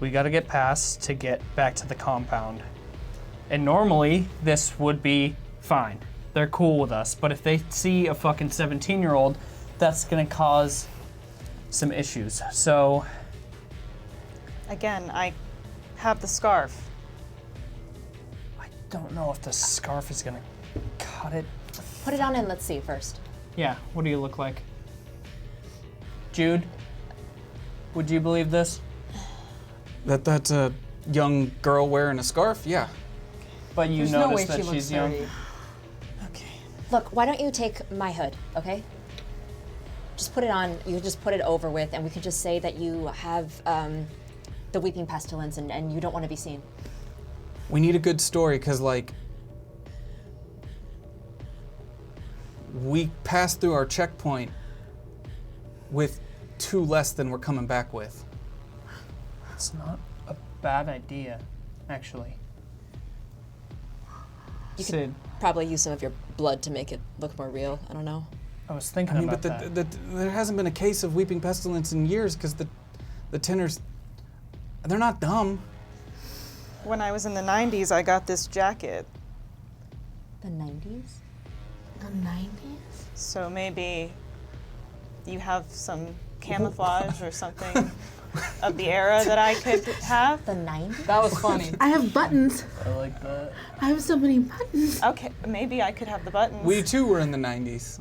We gotta get past to get back to the compound. And normally, this would be fine. They're cool with us, but if they see a fucking 17-year-old, that's gonna cause some issues. So, Again, I have the scarf. I don't know if the scarf is gonna cut it. Put it on and let's see first. Yeah, what do you look like? Jude, would you believe this? That's a young girl wearing a scarf? Yeah. But you There's no way notice that she looks she's young. 30. Okay. Look, why don't you take my hood, okay? Just put it on. You just put it over with, and we could just say that you have the weeping pestilence, and you don't want to be seen. We need a good story, because, like, we passed through our checkpoint with 2 less than we're coming back with. It's not a bad idea, actually. You Sid, could probably use some of your blood to make it look more real. I don't know. I was thinking I mean, about but that. there hasn't been a case of weeping pestilence in years, because the Tinners, they're not dumb. When I was in the 90s, I got this jacket. The 90s? The 90s? So maybe you have some camouflage or something of the era that I could have. The 90s? That was funny. I have buttons. I like that. I have so many buttons. Okay, maybe I could have the buttons. We too were in the 90s.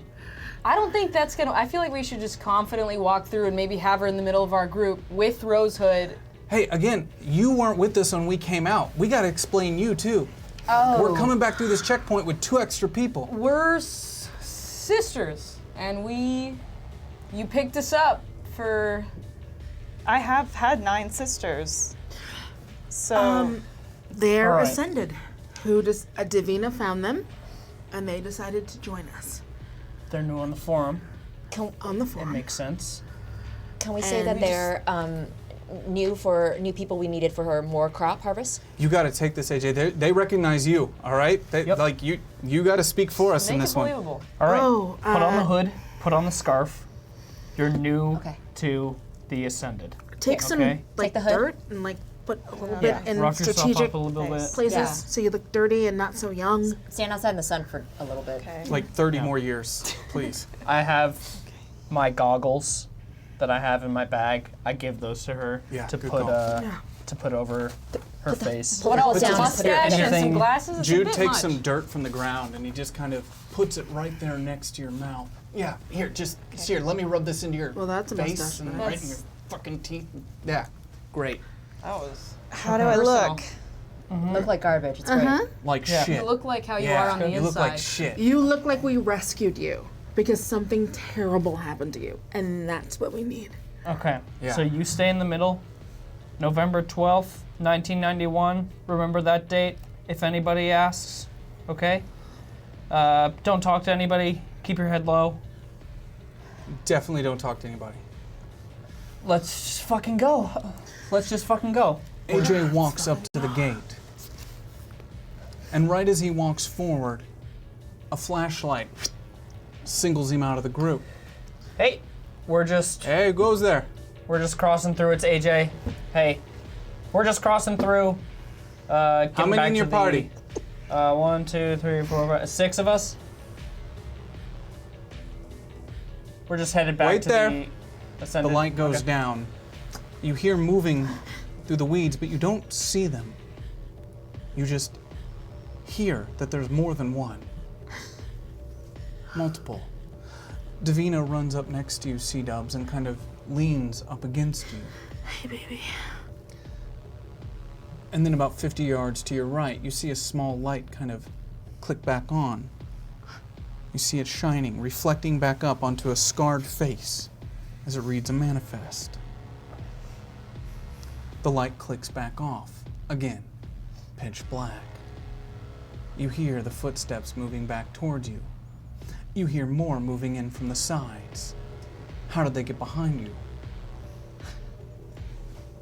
I don't think that's gonna. I feel like we should just confidently walk through and maybe have her in the middle of our group with Rose Hood. Hey, again, you weren't with us when we came out. We gotta explain you too. Oh. We're coming back through this checkpoint with 2 extra people. We're sisters, and you picked us up for. I have had 9 sisters. So They're All right. ascended. Davina found them, and they decided to join us They're new on the forum. on the It forum. makes sense. Can we say And that we they're new people we needed for her more crop harvest? You gotta take this, AJ. They recognize you, all right? Yep. Like, you gotta speak for us in Make this it one. believable. All right. Oh, put on the hood. Put on the scarf. You're new Okay. to the Ascended. Take some Okay. like Take the hood. dirt and like put a little Yeah. bit in Rough yourself strategic up a little bit. places Yeah. so you look dirty and not so young. Stand outside in the sun for a little bit. okay. Like 30 Yeah. more years, please. I have my goggles that I have in my bag. I give those to her Yeah, to good put call. Yeah. to put over her face. Pull it all Put down. some and put it Mustache and some anything- glasses. It's a Jude bit takes much. some dirt from the ground and he just kind of puts it right there next to your mouth. Yeah, here, here, let me rub this into your Well, that's a face mustache, and then. right in your fucking teeth. Yeah, great. That was. How do I Personal. look? Look like garbage. It's great. Like Yeah. shit. You look like how you yeah, are on the you inside. look like shit. You look like we rescued you because something terrible happened to you, and that's what we need. Okay. Yeah. So you stay in the middle. November 12th, 1991. Remember that date if anybody asks. Okay? Don't talk to anybody. Keep your head low. Definitely don't talk to anybody. Let's just fucking go. Let's just fucking go. AJ walks up to the gate. And right as he walks forward, a flashlight singles him out of the group. Hey, we're just Hey, who goes there? crossing through. It's AJ. Hey, we're just crossing through. How many in your party? 1, 2, 3, 4, 5, 6 of us. We're just headed back Wait to there. the Ascended. The light goes Okay. down. You hear moving through the weeds, but you don't see them. You just hear that there's more than one. Multiple. Davina runs up next to you, C-Dubs, and kind of leans up against you. Hey, baby. And then about 50 yards to your right, you see a small light kind of click back on. You see it shining, reflecting back up onto a scarred face as it reads a manifest. The light clicks back off. Again, pitch black. You hear the footsteps moving back towards you. You hear more moving in from the sides. How did they get behind you?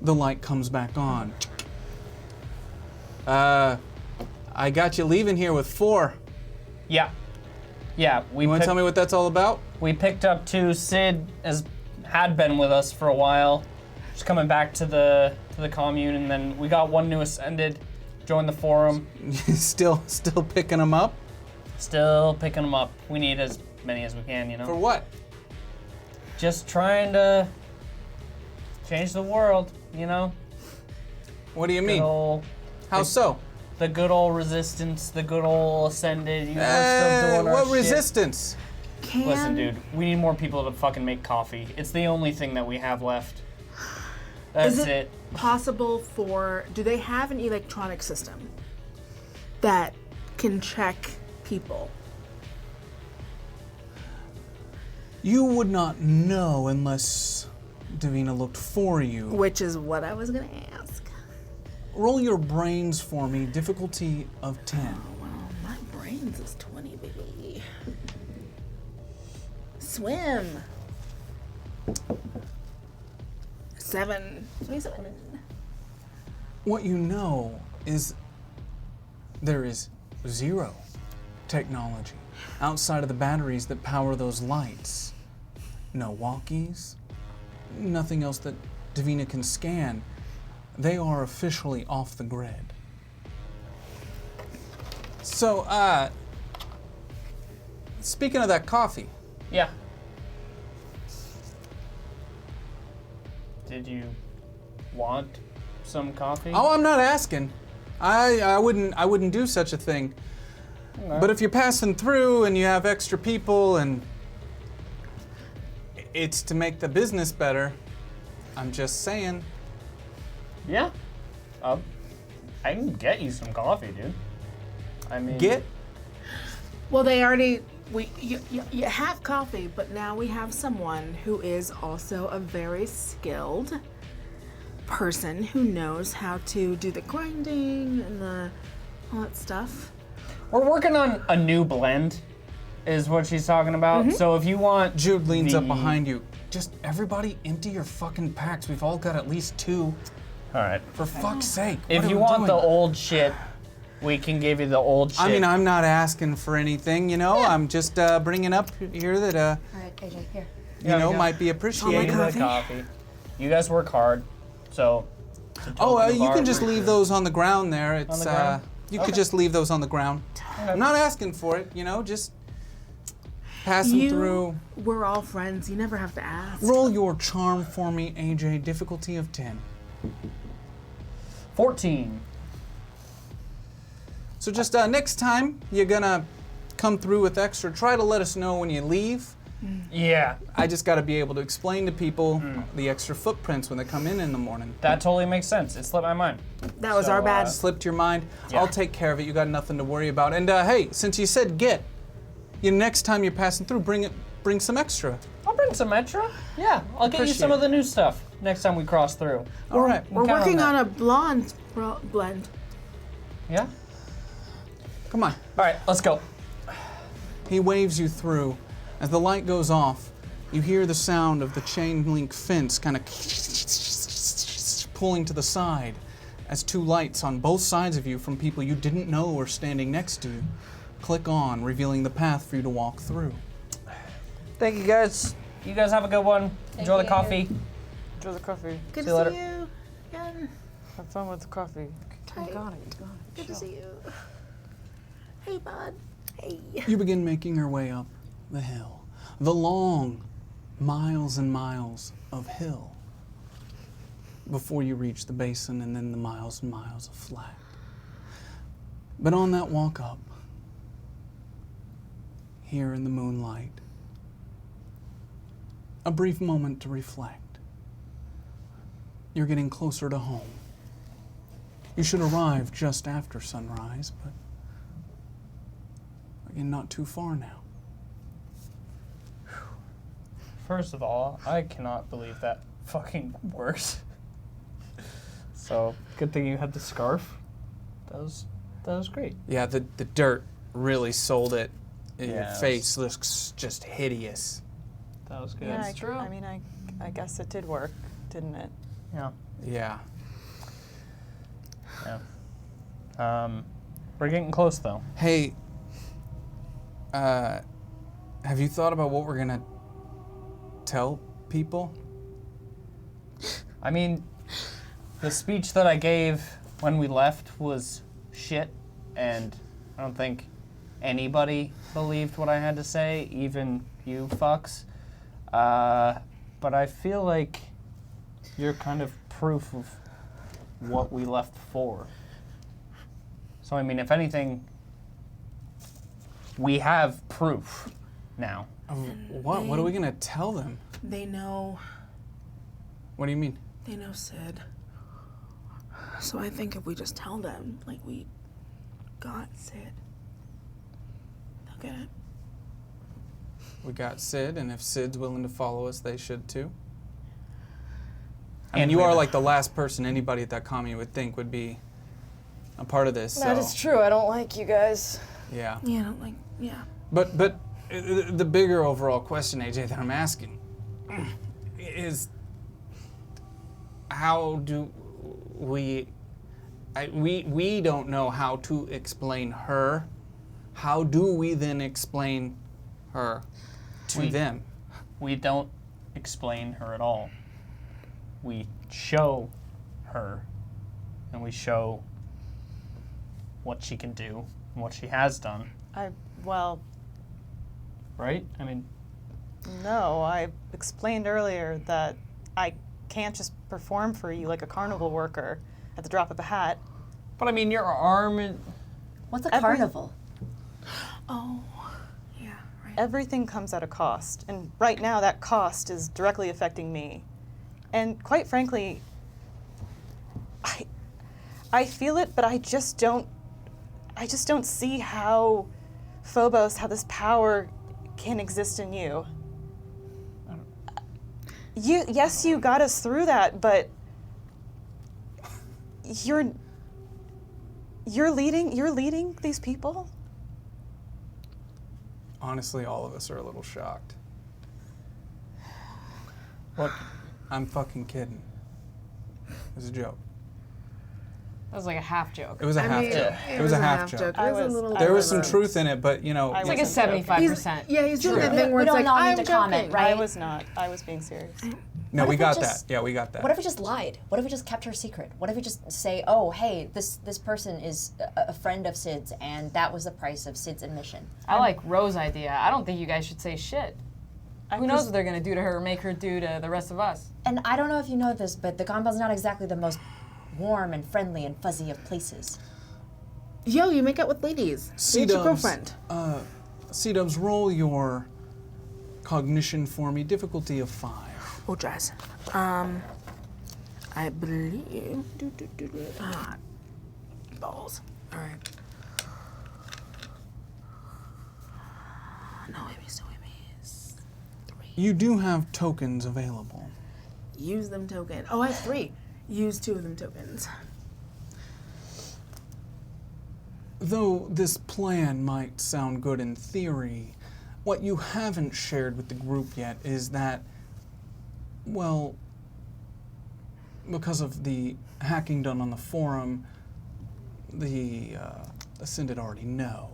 The light comes back on. I got you leaving here with 4. Yeah. Yeah, You want to tell me what that's all about? we picked up 2. Sid had been with us for a while, just coming back to the commune, and then we got 1 new Ascended, joined the forum, still picking them up? still picking them up. We need as many as we can, you know. For what? Just trying to change the world, you know. What do you Good mean? old, How so? the good old resistance, the good old Ascended. You know, we're still doing our What shit. resistance? can. Listen, dude, we need more people to fucking make coffee. It's the only thing that we have left. That's Is it. possible for? Do they have an electronic system that can check people? You would not know unless Davina looked for you. Which is what I was gonna ask. Roll your brains for me, difficulty of 10. Well, my brains is 20, baby. Swim. 27. What you know is there is zero technology outside of the batteries that power those lights. No walkies, nothing else that Davina can scan. They are officially off the grid. So, speaking of that coffee, Yeah. Did you want some coffee? oh, I'm not asking. I wouldn't do such a thing. But if you're passing through and you have extra people and it's to make the business better, I'm just saying. Yeah. I can get you some coffee, dude. I mean, Get Well, they already. You have coffee, but now we have someone who is also a very skilled person who knows how to do the grinding and all that stuff. We're working on a new blend, is what she's talking about. So if you want, Jude leans up the- behind you. Just everybody empty your fucking packs. We've all got at least 2. All right. For fuck's sake. If what you are we want doing? the old shit, we can give you the old shit. I mean, I'm not asking for anything, you know. I'm just bringing up here that All right, AJ, here. you know yeah. might be Give appreciated. you the coffee. You guys work hard, so. it's a Oh, token of you our can just leave appreciation. those on the ground there. It's the ground? you Okay. could just leave those on the ground. I'm not asking for it, you know. Just passing through. We're all friends. You never have to ask. Roll your charm for me, AJ. Difficulty of 10. 14. So just next time you're gonna come through with extra, try to let us know when you leave. Yeah, I just got to be able to explain to people the extra footprints when they come in the morning. that totally makes sense. It slipped my mind. That was So, our bad. Slipped your mind. Yeah. I'll take care of it. You got nothing to worry about. And hey, since you said get, next time you're passing through, bring some extra. I'll bring some extra. Yeah, I'll get you Appreciate some of it. the new stuff next time we cross through. All right. We're count on working that. on a blonde blend. Yeah? Come on. All right, let's go. He waves you through. As the light goes off, you hear the sound of the chain link fence kind of pulling to the side as 2 lights on both sides of you from people you didn't know were standing next to you click on, revealing the path for you to walk through. Thank you, guys. You guys have a good one. Enjoy the coffee. Enjoy the coffee. Good See you to later. see you. Again. Have fun with the coffee. You got it. Good to see you. Hey, bud. Hey. You begin making your way up the hill. The long miles and miles of hill before you reach the basin and then the miles and miles of flat. But on that walk up, here in the moonlight, a brief moment to reflect. You're getting closer to home. You should arrive just after sunrise, but again, not too far now. First of all, I cannot believe that fucking works. So, good thing you had the scarf. That was great. Yeah, the dirt really sold it. Yeah, Your it was- face looks just hideous. That was good. Yeah, It's true. I mean, I guess it did work, didn't it? Yeah. Yeah. We're getting close though. Hey, have you thought about what we're gonna tell people? I mean, the speech that I gave when we left was shit, and I don't think anybody believed what I had to say, even you fucks. But I feel like you're kind of proof of what we left for. So, I mean, if anything, we have proof now. What? What are we gonna tell them? They know. What do you mean? They know Sid. So I think if we just tell them, like, we got Sid, they'll get it. We got Sid, and if Sid's willing to follow us, they should too. I mean, you are like the last person anybody at that commune would think would be a part of this. That is true. I don't like you guys. Yeah. Yeah, I don't like, yeah. But the bigger overall question, AJ, that I'm asking is how do we don't know how to explain her. How do we then explain her to them? We don't explain her at all. We show her, and we show what she can do and what she has done. Well, right? I mean, no, I explained earlier that I can't just perform for you like a carnival worker at the drop of a hat. but I mean, your arm. What's a carnival? Oh, yeah, right. Everything comes at a cost, and right now that cost is directly affecting me. And quite frankly, I feel it, but I just don't see how Phobos, how this power can exist in you. Yes, you got us through that, but you're leading these people? Honestly, all of us are a little shocked. What? I'm fucking kidding. It was a joke. That was like a half joke. It was a half joke. It was a half joke. It was a little There was some truth in it, but you know. It's like a 75%. Yeah, he's doing that thing We where it's don't like, all I'm need to comment, joking. right? I was not. I was being serious. No, What we if we got just- that. Yeah, we got that. What if we just lied? What if we just kept her secret? What if we just say, oh, hey, this person is a friend of Sid's, and that was the price of Sid's admission? I like Rose's idea. I don't think you guys should say shit. Who knows what they're gonna do to her or make her do to the rest of us? And I don't know if you know this, but the compound's not exactly the most warm and friendly and fuzzy of places. Yo, you make out with ladies. Meet your girlfriend. C-Dubs, roll your cognition for me. Difficulty of 5. Oh, Jazz. I believe. Balls. All right. No, Amy's. You do have tokens available. Use them token. Oh, I have 3. Use 2 of them tokens. Though this plan might sound good in theory, what you haven't shared with the group yet is that, well, because of the hacking done on the forum, the Ascended already know.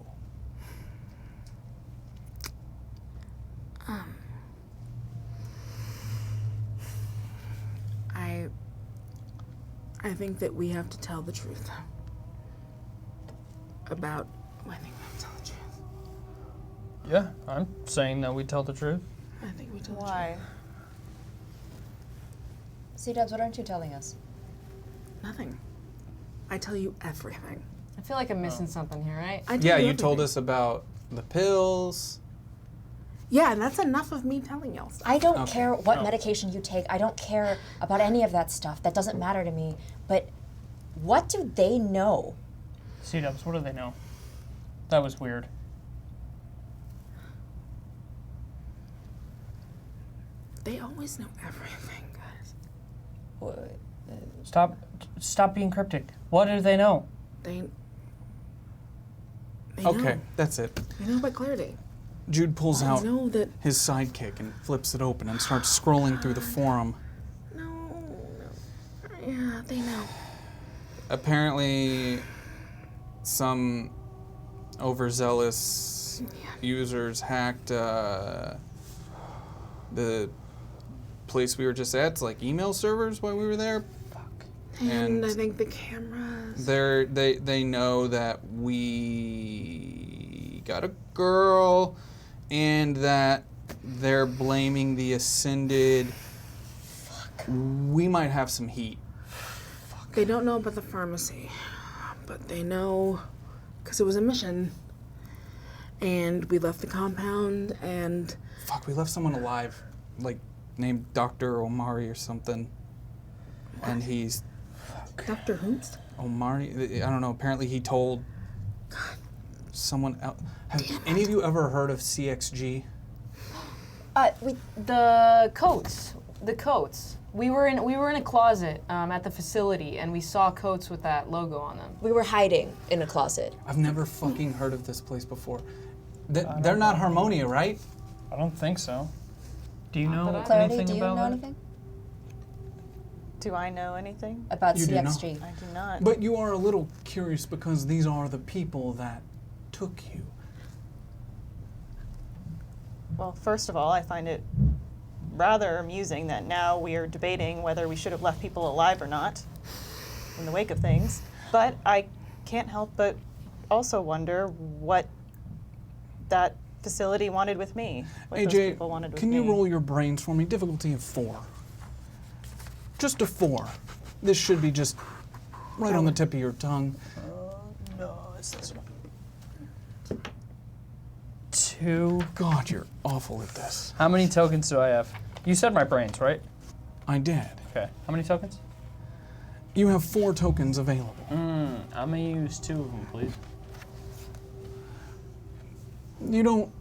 I think that we have to tell the truth about. I think we have to tell the truth. Yeah, I'm saying that we tell the truth. I think we tell Why? C-Dubs, what aren't you telling us? the truth. Nothing. I tell you everything. I feel like I'm missing something here, right? I tell Yeah, you you told everything. us about the pills. Yeah, and that's enough of me telling y'all stuff. I don't Okay. care what medication you take. I don't care about any of that stuff. That doesn't matter to me. But what do they know? C-Dubs, what do they know? That was weird. They always know everything, guys. Stop being cryptic. What do they know? They Okay, know. that's it. They know about clarity. Jude pulls I out know that. his sidekick and flips it open and starts scrolling through the forum. No. Yeah, they know. Apparently, some overzealous users hacked the place we were just at, like email servers while we were there. And I And think the cameras. they know that we got a girl, and that they're blaming the Ascended. We might have some heat. They don't know about the pharmacy, but they know because it was a mission. And we left the compound, and Fuck, we left someone alive, like, named Dr. Omari or something. And he's... Dr. Hoops? Omari, I don't know, apparently he told someone else. Have any of you ever heard of CXG? The coats. The coats. We were in a closet at the facility, and we saw coats with that logo on them. We were hiding in a closet. I've never fucking heard of this place before. They're not Harmonia, right? I don't think so. Do you know Clarity, anything do you about know that? anything Do I know anything? about You do not. CXG? I do not. But you are a little curious because these are the people that took you. Well, first of all, I find it rather amusing that now we are debating whether we should have left people alive or not in the wake of things. But I can't help but also wonder what that facility wanted with me. What those people wanted AJ, with can me. you roll your brains for me? Difficulty of 4. Just a 4. This should be just right on the tip of your tongue. No, it's this one. 2. God, you're awful at this. How many tokens do I have? You said my brains, right? I did. Okay. How many tokens? You have 4 tokens available. I'm gonna use 2 of them, please. You don't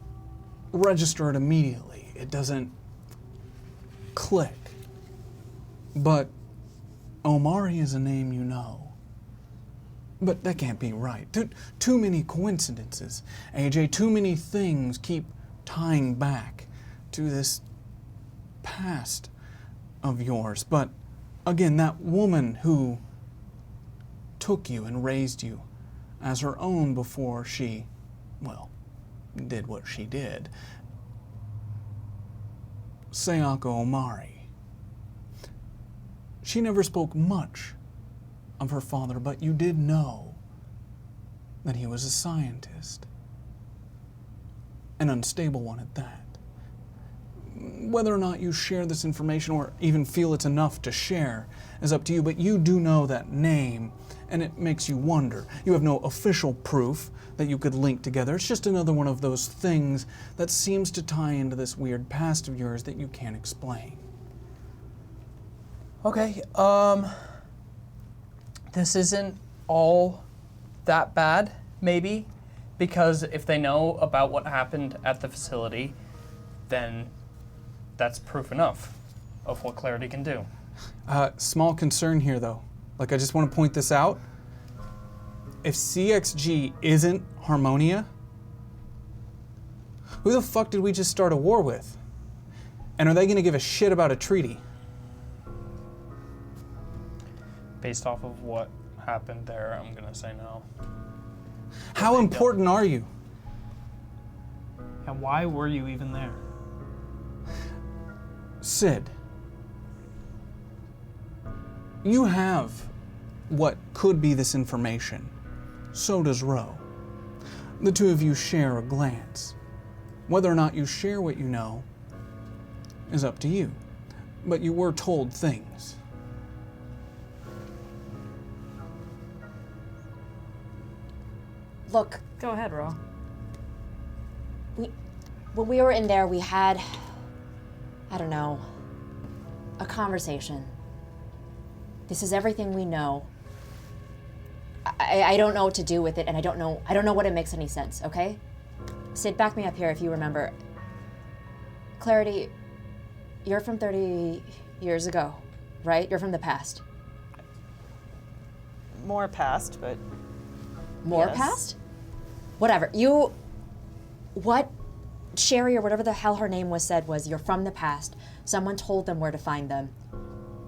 register it immediately. It doesn't click. But Omari is a name you know. But that can't be right. Too many coincidences. AJ, too many things keep tying back to this past of yours. But again, that woman who took you and raised you as her own before she, well, did what she did. Sayako Omari. She never spoke much of her father, but you did know that he was a scientist. An unstable one at that. Whether or not you share this information or even feel it's enough to share is up to you, but you do know that name, and it makes you wonder. You have no official proof that you could link together. It's just another one of those things that seems to tie into this weird past of yours that you can't explain. Okay, this isn't all that bad, maybe, because if they know about what happened at the facility, then that's proof enough of what Clarity can do. Small concern here, though. Like, I just want to point this out. If CXG isn't Harmonia, who the fuck did we just start a war with? And are they going to give a shit about a treaty? Based off of what happened there, I'm gonna say no. How important are you? And why were you even there? Sid, you have what could be this information. So does Ro. The two of you share a glance. Whether or not you share what you know is up to you. But you were told things. Look, Go ahead, Ro. when we were in there, we had, I don't know, a conversation. This is everything we know. I don't know what to do with it, and I don't know what it makes any sense, okay? Sid, back me up here if you remember. Clarity, you're from 30 years ago, right? You're from the past. More past, but More Yes. past? Whatever. What Sherry or whatever the hell her name was said was, you're from the past. Someone told them where to find them.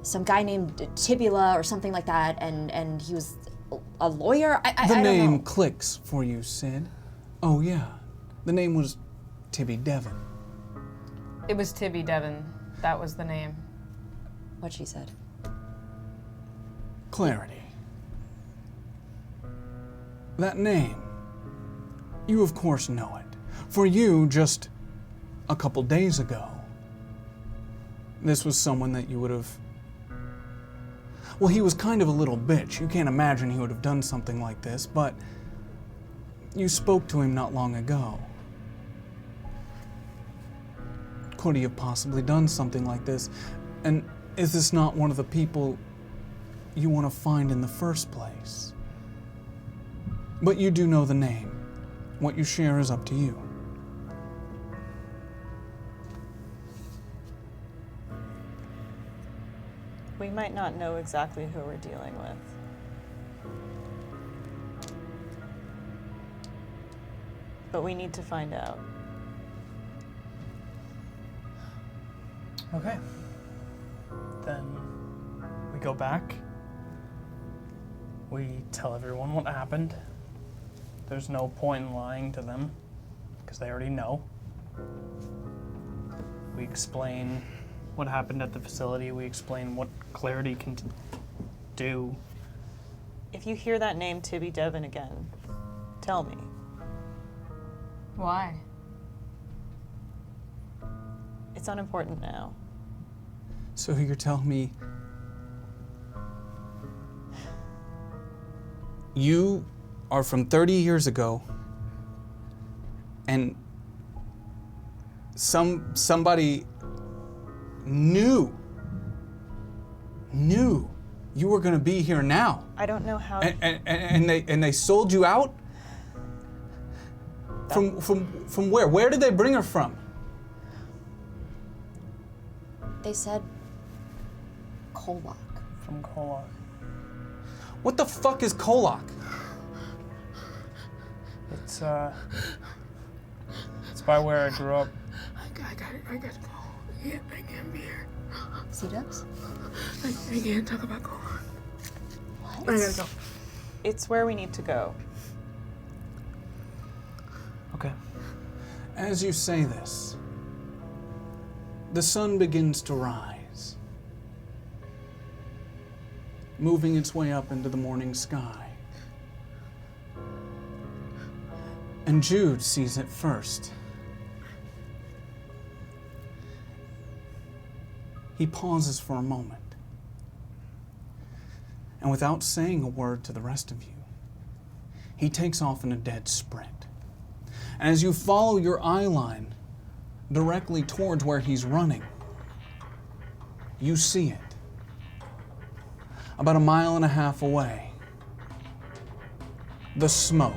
Some guy named Tibula or something like that, and he was a lawyer? I The don't name know. clicks for you, Sid. Oh yeah, the name was Tibby Devon. It was Tibby Devon. That was the name. What she said. Clarity. That name, you of course know it. For you, just a couple days ago, this was someone that you would have... Well, he was kind of a little bitch. You can't imagine he would have done something like this, but you spoke to him not long ago. could he have possibly done something like this? And is this not one of the people you want to find in the first place? But you do know the name. What you share is up to you. We might not know exactly who we're dealing with. But we need to find out. Okay. Then we go back. We tell everyone what happened. There's no point in lying to them, because they already know. We explain what happened at the facility. We explain what Clarity can do. If you hear that name, Tibby Devon, again, tell me. Why? It's unimportant now. So you're telling me you are from 30 years ago and somebody knew you were going to be here now. I don't know how. And they sold you out? From where? Where did they bring her from? They said KOllOK. From KOllOK. What the fuck is KOllOK? It's by where I grew up. I got to go. I can't be here. C-dubs? I can't talk about KOllOK. What? I gotta go. It's where we need to go. Okay. As you say this, the sun begins to rise, moving its way up into the morning sky. And Jude sees it first. He pauses for a moment, and without saying a word to the rest of you, he takes off in a dead sprint. And as you follow your eye line directly towards where he's running, you see it. About 1.5 miles away, the smoke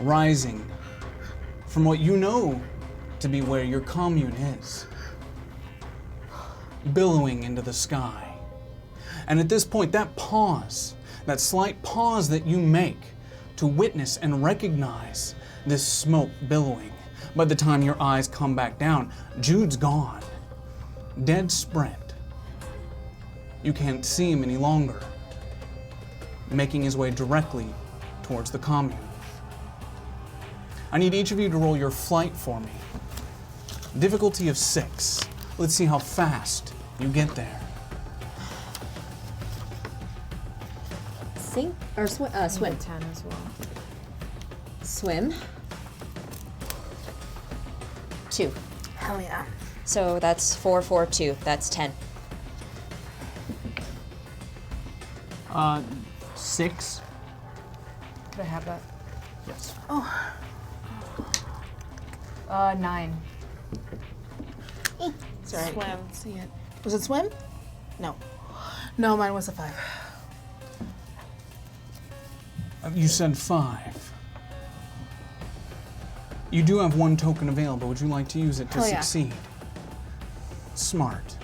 rising from what you know to be where your commune is, billowing into the sky. And at this point, that pause, that slight pause that you make to witness and recognize this smoke billowing, by the time your eyes come back down, Jude's gone. Dead sprint. You can't see him any longer, making his way directly towards the commune. I need each of you to roll your flight for me. Difficulty of 6. Let's see how fast you get there. Sink or swim? Swim. 10 as well. Swim. 2. Hell yeah. So that's 4, 4, 2. That's 10. 6. Could I have that? Yes. 9. Sorry. Swim. Can't see it. Was it swim? No. No, mine was a 5. You said 5. You do have 1 token available. Would you like to use it to Hell yeah. succeed? Smart.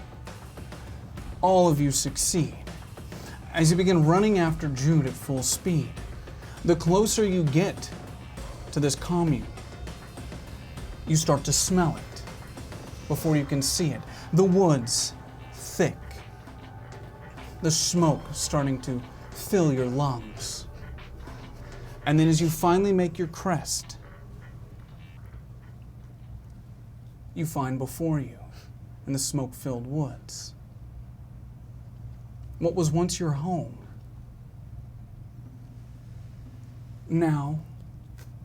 All of you succeed. As you begin running after Jude at full speed, the closer you get to this commune, you start to smell it before you can see it. The woods, thick. The smoke starting to fill your lungs. And then as you finally make your crest, you find before you, in the smoke-filled woods, what was once your home, now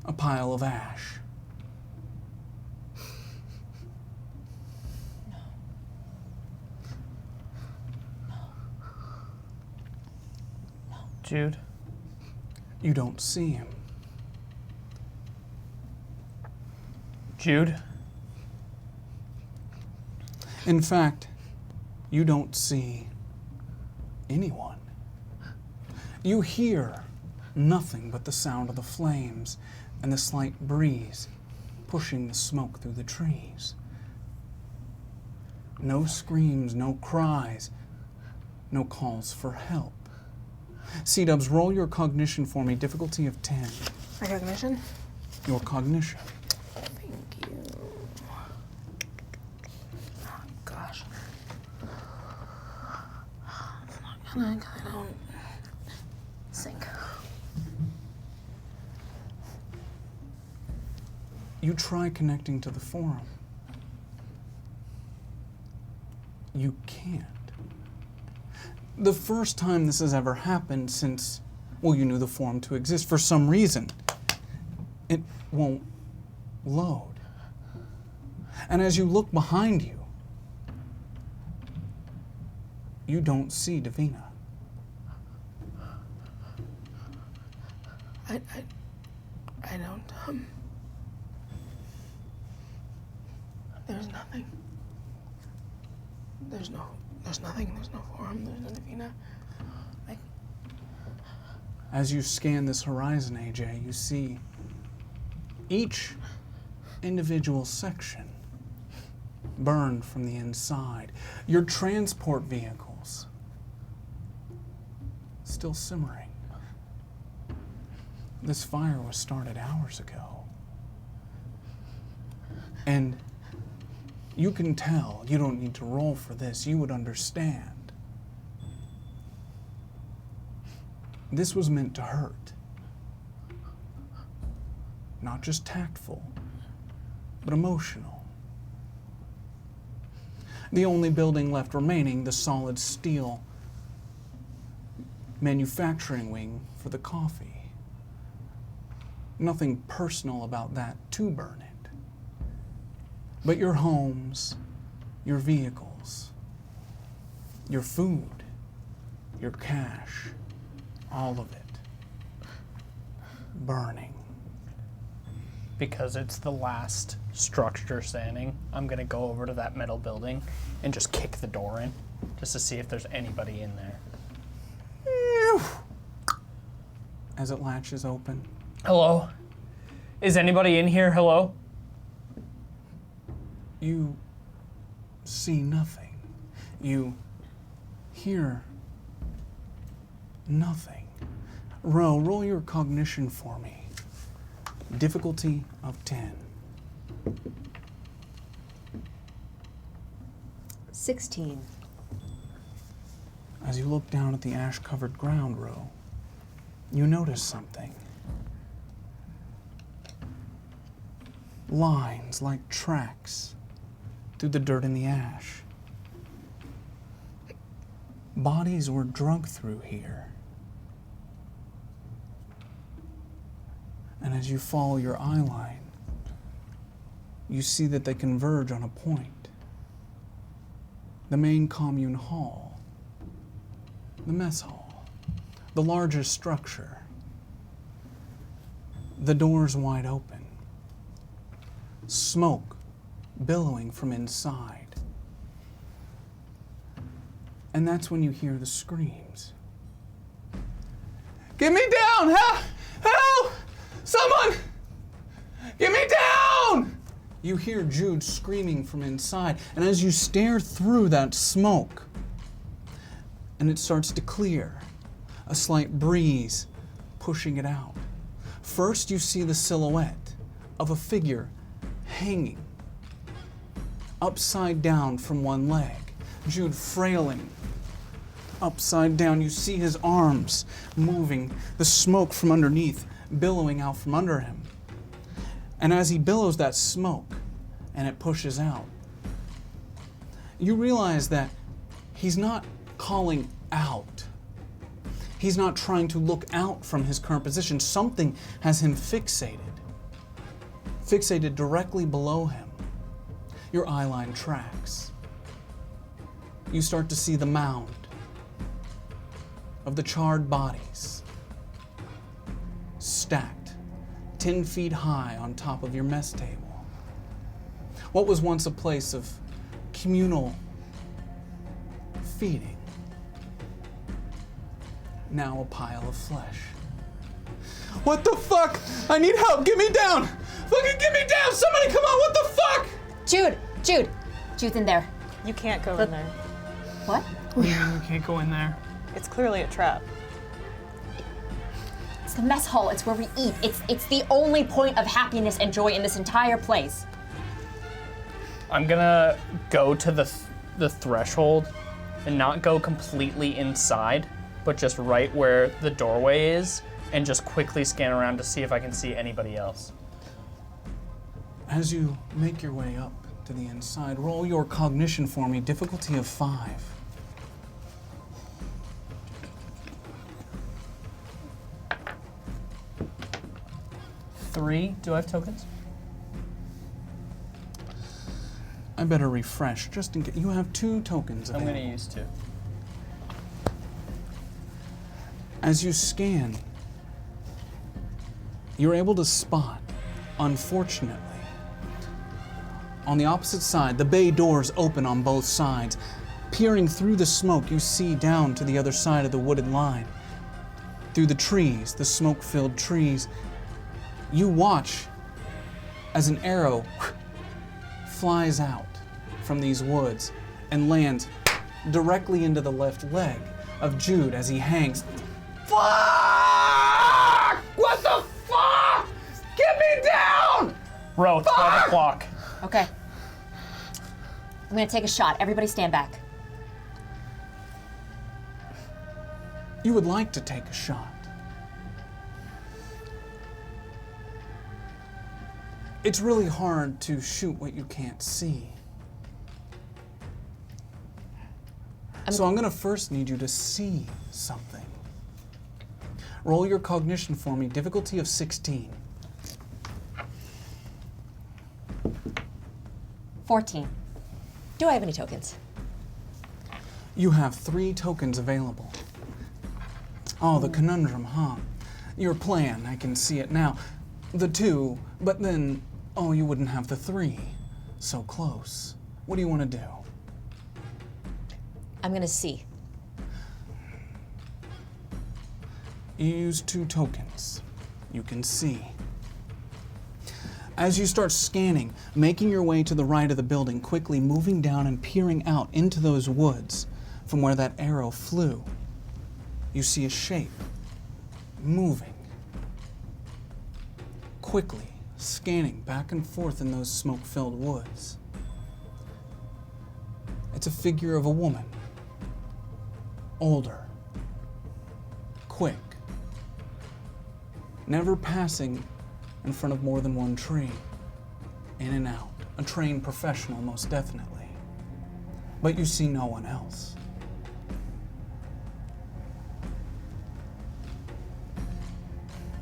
a pile of ash. Jude. You don't see him. Jude. In fact, you don't see anyone. You hear nothing but the sound of the flames and the slight breeze pushing the smoke through the trees. No screams, no cries, no calls for help. C-dubs, roll your cognition for me, difficulty of 10. My cognition? Your cognition. Thank you. Oh, gosh. It's not gonna, 'cause I don't sink. You try connecting to the forum. You can't. The first time this has ever happened since, well, you knew the forum to exist, for some reason, it won't load. And as you look behind you, you don't see Davina. I don't, there's nothing. There's nothing, there's no forum, there's no Davina. As you scan this horizon, AJ, you see each individual section burned from the inside. Your transport vehicles still simmering. This fire was started hours ago. And you can tell, you don't need to roll for this, you would understand. This was meant to hurt. Not just tactful, but emotional. The only building left remaining, the solid steel manufacturing wing for the coffee. Nothing personal about that to burn it. But your homes, your vehicles, your food, your cash, all of it burning. Because it's the last structure standing, I'm gonna go over to that metal building and just kick the door in, just to see if there's anybody in there. As it latches open, Hello? Is anybody in here? Hello? you see nothing. You hear nothing. Roll your cognition for me. Difficulty of 10. 16. As you look down at the ash-covered ground, Ro, you notice something. Lines like tracks through the dirt and the ash. Bodies were drug through here. And as you follow your eye line, you see that they converge on a point. The main commune hall, the mess hall, the largest structure. The doors wide open. Smoke billowing from inside. And that's when you hear the screams. Get me down! Help! Help! Someone! Get me down! You hear Jude screaming from inside, and as you stare through that smoke, and it starts to clear, a slight breeze pushing it out. First, you see the silhouette of a figure hanging upside down from one leg. Jude frailing upside down. You see his arms moving, the smoke from underneath billowing out from under him. And as he billows that smoke and it pushes out, you realize that he's not calling out. He's not trying to look out from his current position. Something has him fixated directly below him. Your eye line tracks. You start to see the mound of the charred bodies stacked 10 feet high on top of your mess table. What was once a place of communal feeding. Now a pile of flesh. What the fuck? I need help. Get me down. Fucking get me down. Somebody come on. What the fuck? Jude's in there. You can't go in there. What? Yeah, we can't go in there. It's clearly a trap. It's the mess hall. It's where we eat. It's the only point of happiness and joy in this entire place. I'm gonna go to the threshold and not go completely inside, but just right where the doorway is, and just quickly scan around to see if I can see anybody else. As you make your way up to the inside, roll your cognition for me, difficulty of 5. Three. Do I have tokens? I better refresh, just in case. You have 2 tokens I'm available. gonna use 2. As you scan, you're able to spot, unfortunately, on the opposite side, the bay doors open on both sides. Peering through the smoke, you see down to the other side of the wooded line. Through the trees, the smoke-filled trees, you watch as an arrow flies out from these woods and lands directly into the left leg of Jude as he hangs. Fuck! What the fuck? Get me down! Bro, 12 o'clock. Okay. I'm gonna take a shot. Everybody stand back. You would like to take a shot. It's really hard to shoot what you can't see. So I'm gonna first need you to see something. Roll your cognition for me, difficulty of 16. 14. Do I have any tokens? You have 3 tokens available. Oh, the conundrum, huh? Your plan, I can see it now. The 2, but then, oh, you wouldn't have the 3. So close. What do you want to do? I'm gonna see. You use 2 tokens. You can see. As you start scanning, making your way to the right of the building, quickly moving down and peering out into those woods from where that arrow flew, you see a shape moving. Quickly scanning back and forth in those smoke-filled woods. It's a figure of a woman. Older. Quick. Never passing in front of more than one tree. In and out. A trained professional, most definitely. But you see no one else.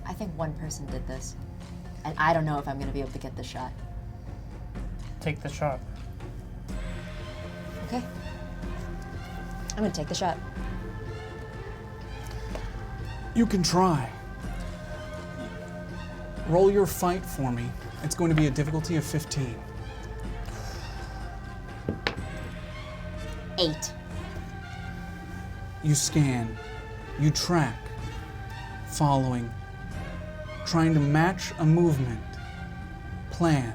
I think one person did this. And I don't know if I'm gonna be able to get this shot. Take the shot. Okay. I'm gonna take the shot. You can try. Roll your fight for me. It's going to be a difficulty of 15. 8. You scan, you track, following, trying to match a movement, plan,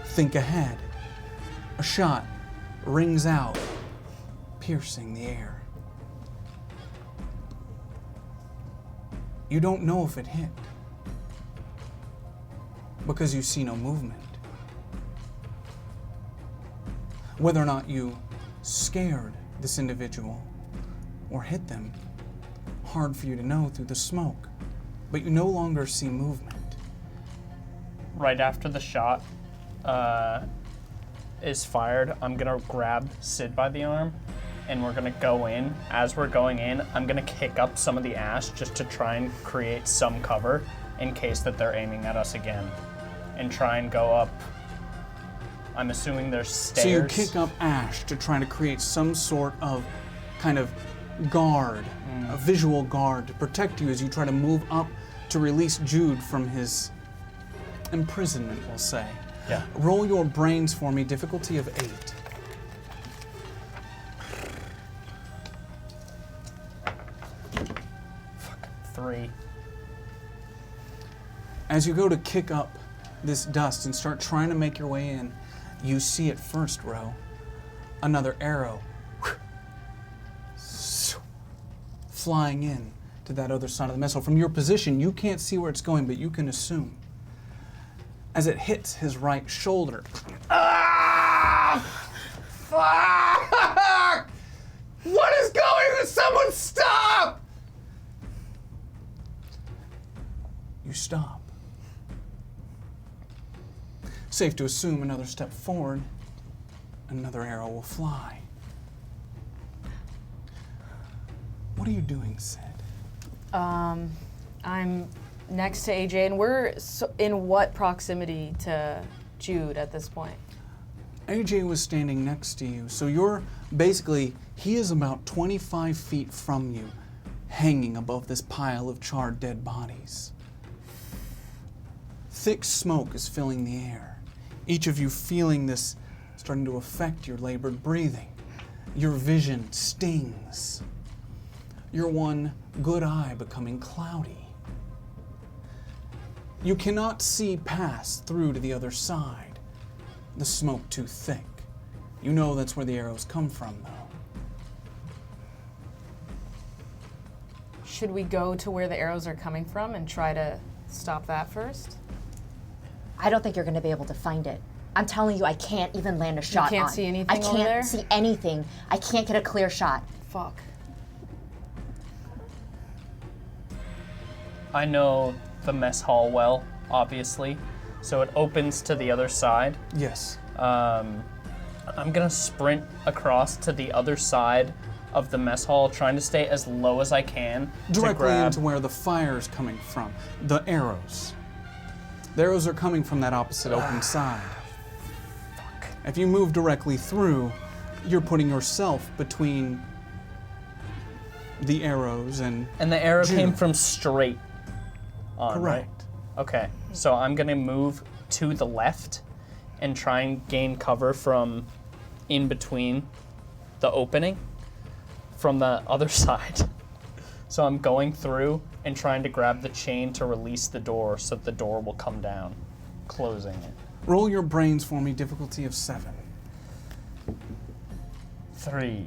think ahead. A shot rings out, piercing the air. You don't know if it hit, because you see no movement. Whether or not you scared this individual or hit them, hard for you to know through the smoke, but you no longer see movement. Right after the shot is fired, I'm gonna grab Sid by the arm and we're gonna go in. As we're going in, I'm gonna kick up some of the ash just to try and create some cover in case that they're aiming at us again. And try and go up. I'm assuming there's stairs. So you kick up ash to try to create some sort of kind of guard, a visual guard to protect you as you try to move up to release Jude from his imprisonment, we'll say. Yeah. Roll your brains for me, difficulty of 8. 3. As you go to kick up this dust and start trying to make your way in, you see it first, Ro. Another arrow flying in to that other side of the missile. From your position, you can't see where it's going, but you can assume. As it hits his right shoulder. Ah! Fuck! What is going on? Someone stop! You stop. Safe to assume another step forward, another arrow will fly. What are you doing, Sid? I'm next to AJ, and we're in what proximity to Jude at this point? AJ was standing next to you, so you're basically, he is about 25 feet from you, hanging above this pile of charred dead bodies. Thick smoke is filling the air. Each of you feeling this starting to affect your labored breathing. Your vision stings. Your one good eye becoming cloudy. You cannot see past through to the other side. The smoke too thick. You know that's where the arrows come from, though. Should we go to where the arrows are coming from and try to stop that first? I don't think you're going to be able to find it. I'm telling you, I can't even land a shot can't on. see anything I over there? can't see anything. I can't get a clear shot. Fuck. I know the mess hall well, obviously, so it opens to the other side. Yes. I'm gonna sprint across to the other side of the mess hall, trying to stay as low as I can Directly to grab. into where the fire's coming from. The arrows. The arrows are coming from that opposite open side. Fuck. If you move directly through, you're putting yourself between the arrows and And the arrow Jude. came from straight on, Correct. right? Okay, so I'm gonna move to the left and try and gain cover from in between the opening from the other side. So I'm going through and trying to grab the chain to release the door so the door will come down, closing it. Roll your brains for me, difficulty of 7. 3.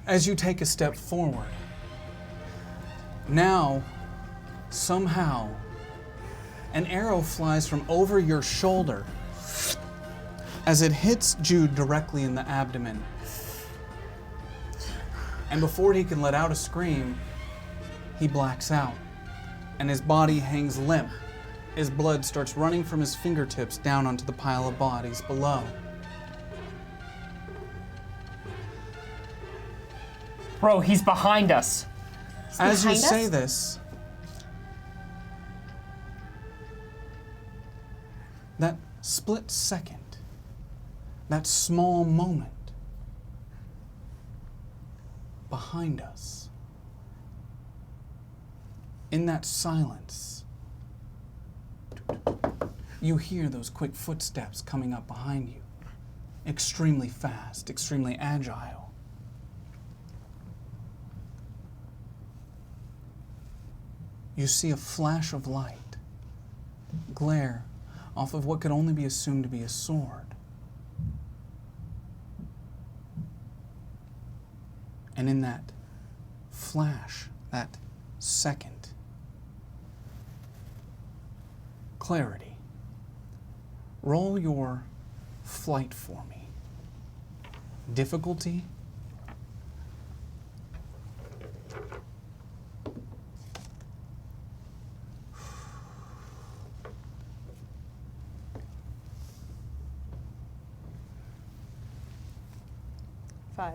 As you take a step forward, now, somehow, an arrow flies from over your shoulder as it hits Jude directly in the abdomen. And before he can let out a scream, he blacks out, and his body hangs limp. His blood starts running from his fingertips down onto the pile of bodies below. Bro, he's behind us. As you behind say us? this, that split second, that small moment behind us, in that silence, you hear those quick footsteps coming up behind you, extremely fast, extremely agile. You see a flash of light glare off of what could only be assumed to be a sword. And in that flash, that second, clarity. Roll your flight for me. Difficulty, 5.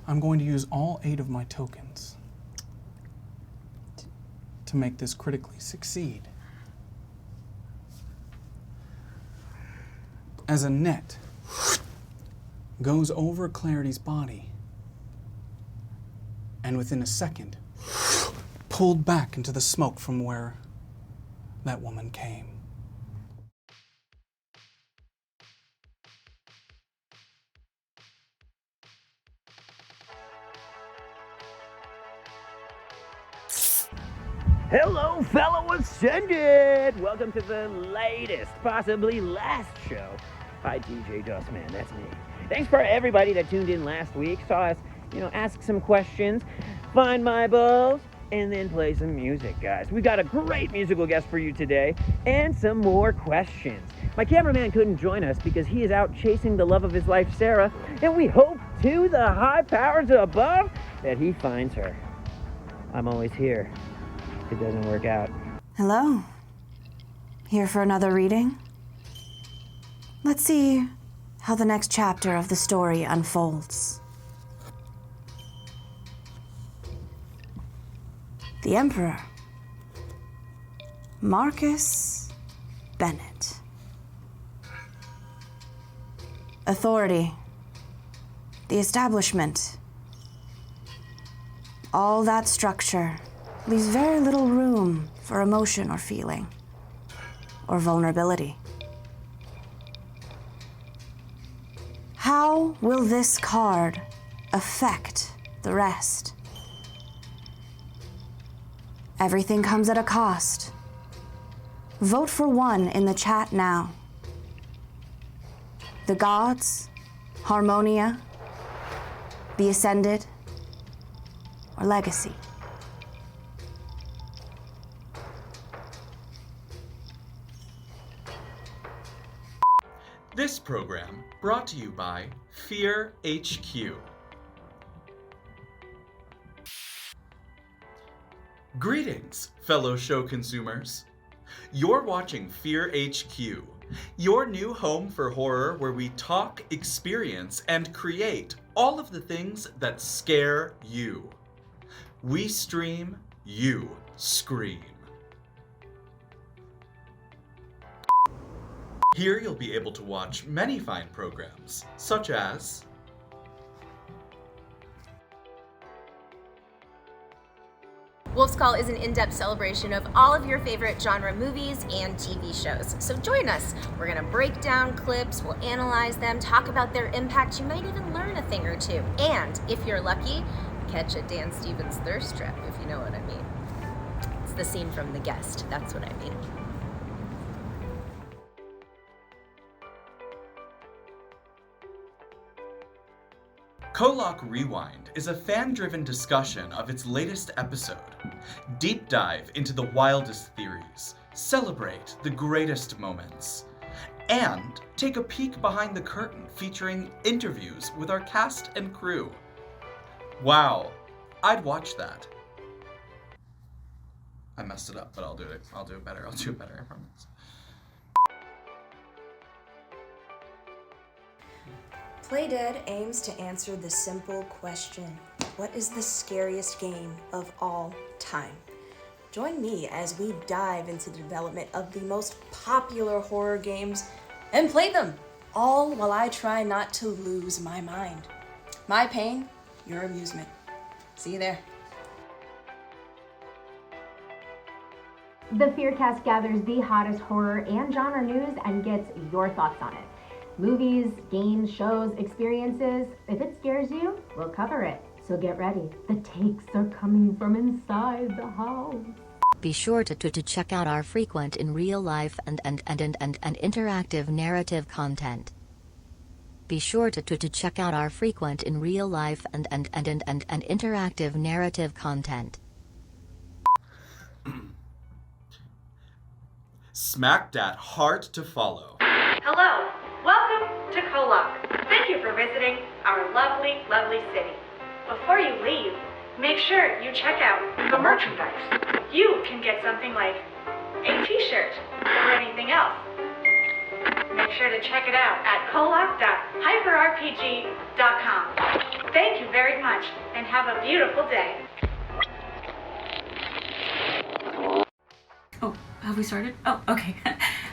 I'm going to use all 8 of my tokens to make this critically succeed. As a net goes over Clarity's body, and within a second, pulled back into the smoke from where that woman came. Hello, fellow Ascended! Welcome to the latest, possibly last show. Hi, DJ Dustman, that's me. Thanks for everybody that tuned in last week, saw us, ask some questions, find my balls, and then play some music, guys. We got a great musical guest for you today, and some more questions. My cameraman couldn't join us because he is out chasing the love of his life, Sarah, and we hope to the high powers above that he finds her. I'm always here. It doesn't work out. Hello. Here for another reading? Let's see how the next chapter of the story unfolds. The Emperor, Marcus Bennett. Authority, the establishment, all that structure leaves very little room for emotion or feeling, or vulnerability. How will this card affect the rest? Everything comes at a cost. Vote for one in the chat now. The gods, harmonia, the ascended, or legacy. This program brought to you by Fear HQ. Greetings, fellow show consumers. You're watching Fear HQ, your new home for horror where we talk, experience, and create all of the things that scare you. We stream, you scream. Here you'll be able to watch many fine programs, such as Wolf's Call is an in-depth celebration of all of your favorite genre movies and TV shows. So join us. We're gonna break down clips, we'll analyze them, talk about their impact. You might even learn a thing or two. And if you're lucky, catch a Dan Stevens thirst trap, if you know what I mean. It's the scene from The Guest, that's what I mean. KOllOK Rewind is a fan-driven discussion of its latest episode. Deep dive into the wildest theories, celebrate the greatest moments, and take a peek behind the curtain featuring interviews with our cast and crew. Wow, I'd watch that. I messed it up, but I'll do it better, I promise. Playdead aims to answer the simple question, what is the scariest game of all time? Join me as we dive into the development of the most popular horror games and play them, all while I try not to lose my mind. My pain, your amusement. See you there. The Fearcast gathers the hottest horror and genre news and gets your thoughts on it. Movies, games, shows, experiences. If it scares you, we'll cover it. So get ready. The takes are coming from inside the house. Be sure to check out our frequent in real life and interactive narrative content. Be sure to check out our frequent in real life and interactive narrative content. Smack dat heart to follow. Hello, welcome to KOllOK. Thank you for visiting our lovely, lovely city. Before you leave, make sure you check out the merchandise. You can get something like a t-shirt or anything else. Make sure to check it out at KOllOK.hyperrpg.com. Thank you very much and have a beautiful day. Oh, have we started? Oh, okay.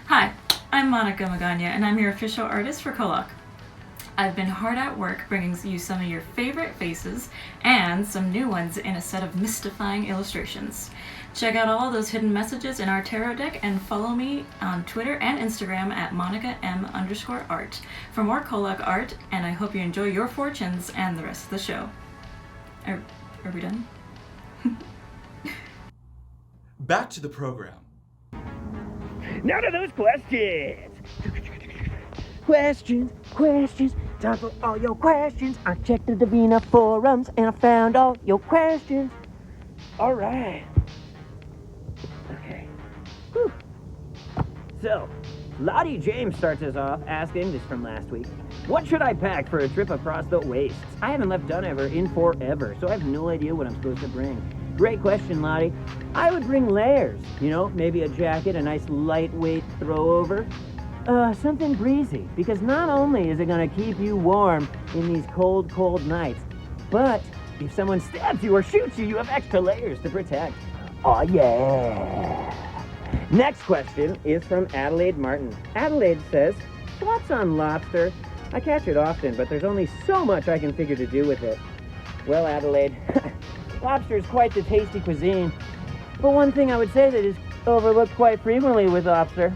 Hi, I'm Monica Magana and I'm your official artist for KOllOK. I've been hard at work bringing you some of your favorite faces and some new ones in a set of mystifying illustrations. Check out all those hidden messages in our tarot deck and follow me on Twitter and Instagram at MonicaM_art for more KOllOK art, and I hope you enjoy your fortunes and the rest of the show. Are we done? back to the program. Now to those questions. Questions. Time for all your questions. I checked the Davina forums and I found all your questions. All right. Okay. Whew. So, Lottie James starts us off asking, this from last week, what should I pack for a trip across the wastes? I haven't left Dunever in forever, so I have no idea what I'm supposed to bring. Great question, Lottie. I would bring layers. You know, maybe a jacket, a nice lightweight throw-over. Something breezy, because not only is it going to keep you warm in these cold, cold nights, but if someone stabs you or shoots you, you have extra layers to protect. Oh, yeah. Next question is from Adelaide Martin. Adelaide says, thoughts on lobster? I catch it often, but there's only so much I can figure to do with it. Well, Adelaide, lobster is quite the tasty cuisine. But one thing I would say that is overlooked quite frequently with lobster,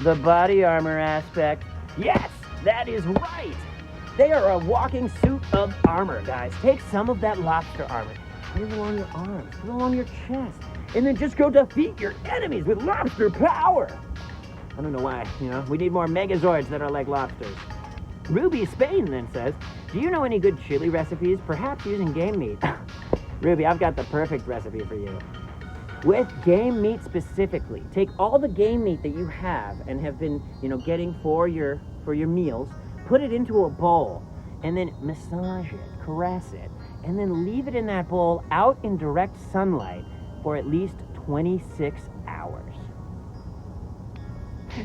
the body armor aspect. Yes, that is right. They are a walking suit of armor, guys. Take some of that lobster armor, put it along your arms, put it along your chest, and then just go defeat your enemies with lobster power. I don't know why, we need more megazords that are like lobsters. Ruby Spain then says, do you know any good chili recipes, perhaps using game meat? Ruby, I've got the perfect recipe for you. With game meat specifically, take all the game meat that you have and have been, getting for your meals, put it into a bowl, and then massage it, caress it, and then leave it in that bowl out in direct sunlight for at least 26 hours.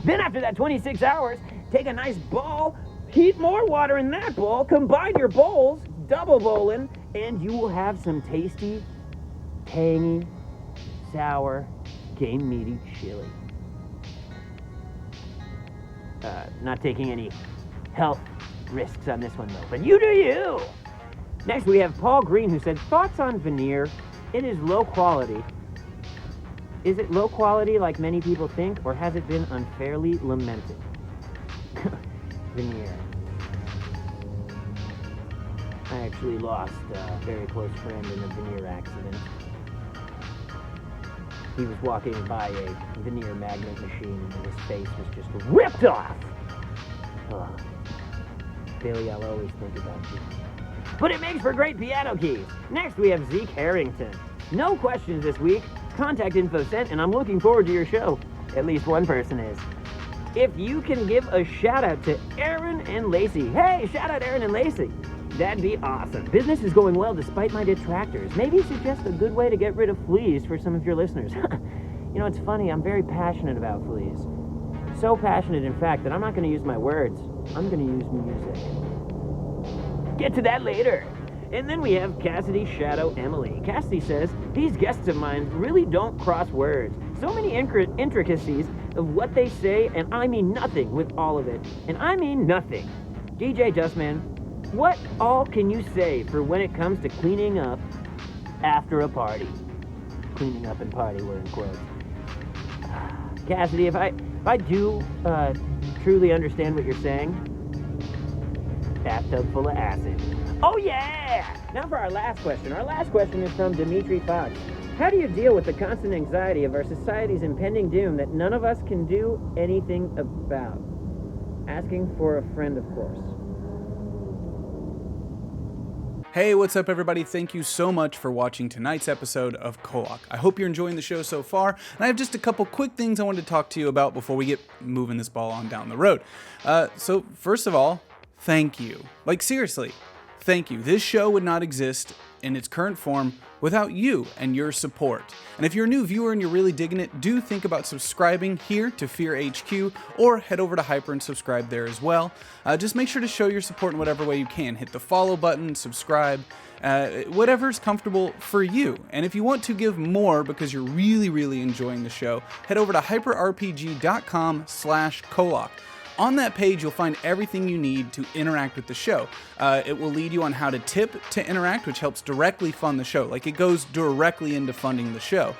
Then after that 26 hours, take a nice bowl, heat more water in that bowl, combine your bowls, double bowling, and you will have some tasty, tangy, sour, game meaty chili. Not taking any health risks on this one though, but you do you! Next we have Paul Green who said, thoughts on veneer? It is low quality. Is it low quality like many people think, or has it been unfairly lamented? Veneer. I actually lost a very close friend in a veneer accident. He was walking by a veneer magnet machine and his face was just ripped off. Oh. Bailey, I'll always think about you. But it makes for great piano keys. Next we have Zeke Harrington. No questions this week. Contact info sent, and I'm looking forward to your show. At least one person is. If you can give a shout out to Aaron and Lacey. Hey, shout out Aaron and Lacey. That'd be awesome. Business is going well despite my detractors. Maybe suggest a good way to get rid of fleas for some of your listeners. It's funny, I'm very passionate about fleas. So passionate, in fact, that I'm not going to use my words. I'm going to use music. Get to that later. And then we have Cassidy Shadow Emily. Cassidy says, these guests of mine really don't cross words. So many intricacies of what they say, and I mean nothing with all of it. And I mean nothing. DJ Dustman, what all can you say for when it comes to cleaning up after a party? Cleaning up and party were in quotes. Cassidy, if I do truly understand what you're saying, bathtub full of acid. Oh yeah! Now for our last question. Our last question is from Dimitri Fox. How do you deal with the constant anxiety of our society's impending doom that none of us can do anything about? Asking for a friend, of course. Hey, what's up everybody? Thank you so much for watching tonight's episode of KOllOK. I hope you're enjoying the show so far, and I have just a couple quick things I wanted to talk to you about before we get moving this ball on down the road. So first of all, thank you. Like seriously, thank you. This show would not exist in its current form without you and your support. And if you're a new viewer and you're really digging it, do think about subscribing here to Fear HQ, or head over to Hyper and subscribe there as well. Just make sure to show your support in whatever way you can. Hit the follow button, subscribe, whatever's comfortable for you. And if you want to give more because you're really, really enjoying the show, head over to hyperrpg.com/KOllOK. On that page, you'll find everything you need to interact with the show. It will lead you on how to tip to interact, which helps directly fund the show. Like, it goes directly into funding the show.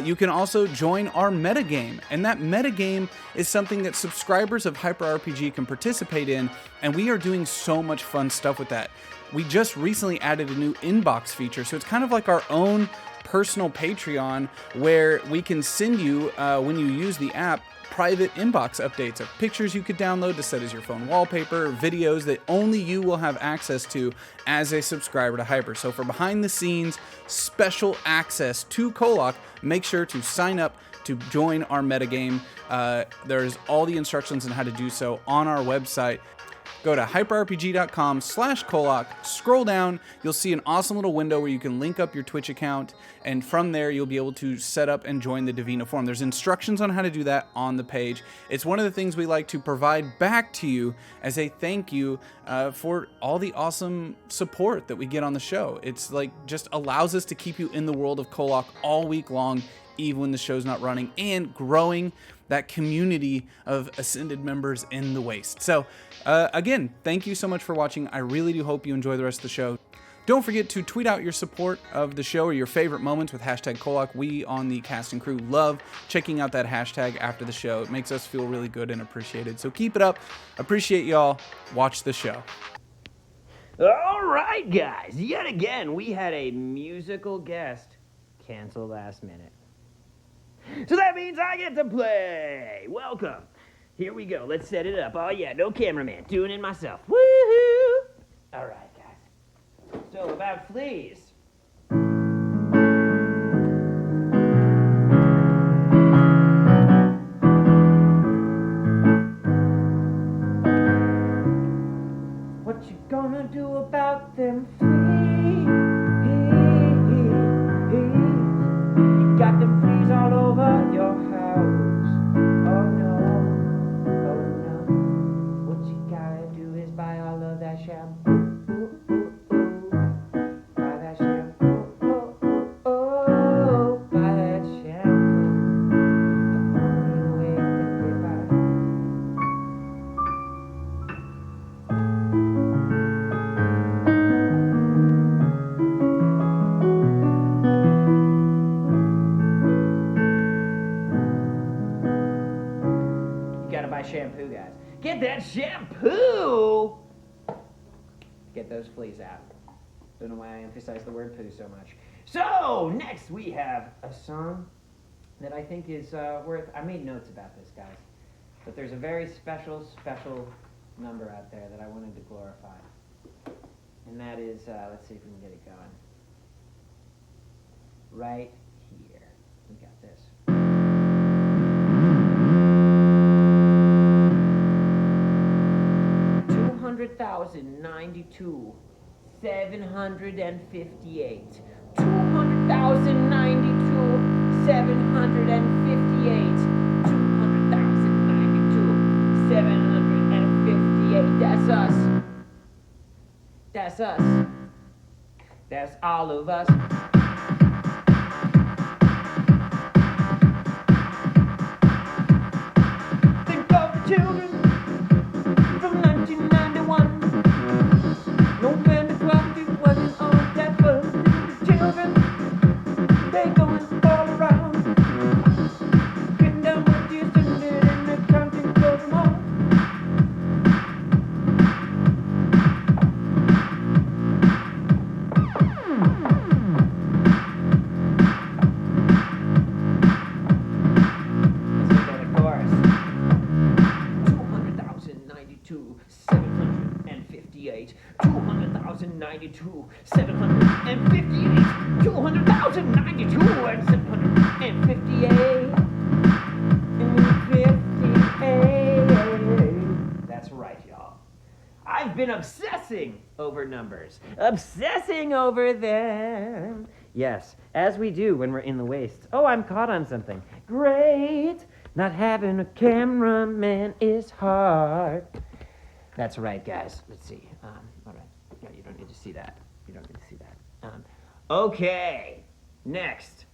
You can also join our metagame, and that metagame is something that subscribers of HyperRPG can participate in, and we are doing so much fun stuff with that. We just recently added a new inbox feature, so it's kind of like our own personal Patreon where we can send you, when you use the app, private inbox updates of pictures you could download to set as your phone wallpaper, videos that only you will have access to as a subscriber to Hyper. So for behind the scenes, special access to KOllOK, make sure to sign up to join our metagame. There's all the instructions on how to do so on our website. Go to hyperrpg.com/KOllOK, scroll down, you'll see an awesome little window where you can link up your Twitch account, and from there you'll be able to set up and join the Divina Forum. There's instructions on how to do that on the page. It's one of the things we like to provide back to you as a thank you for all the awesome support that we get on the show. It's like just allows us to keep you in the world of KOllOK all week long, even when the show's not running, and growing that community of Ascended members in the Waste. So again, thank you so much for watching. I really do hope you enjoy the rest of the show. Don't forget to tweet out your support of the show or your favorite moments with hashtag KOllOK. We on the cast and crew love checking out that hashtag after the show. It makes us feel really good and appreciated. So keep it up. Appreciate y'all. Watch the show. All right, guys. Yet again, we had a musical guest cancel last minute. So that means I get to play. Welcome. Here we go. Let's set it up. Oh, yeah, no cameraman. Doing it myself. Woohoo! All right, guys. So, about fleas. What you gonna do about them fleas? You got them fleas all over your house. Oh no, oh no. What you gotta do is buy all of that shampoo. Buy that shampoo. Buy that shampoo. The only way to get by. Shampoo, guys. Get that shampoo! Get those fleas out. Don't know why I emphasize the word poo so much. So, next we have a song that I think is worth... I made notes about this, guys. But there's a very special number out there that I wanted to glorify. And that is, let's see if we can get it going. Right here. We got this. 200,092, 758. 200,092, 758. 200,092, 758. That's us. That's us. That's all of us. Think of the children. Obsessing over them. Yes, as we do when we're in the wastes. Oh, I'm caught on something. Great. Not having a cameraman is hard. That's right, guys. Let's see. All right. Yeah, you don't need to see that. You don't need to see that. Okay. Next.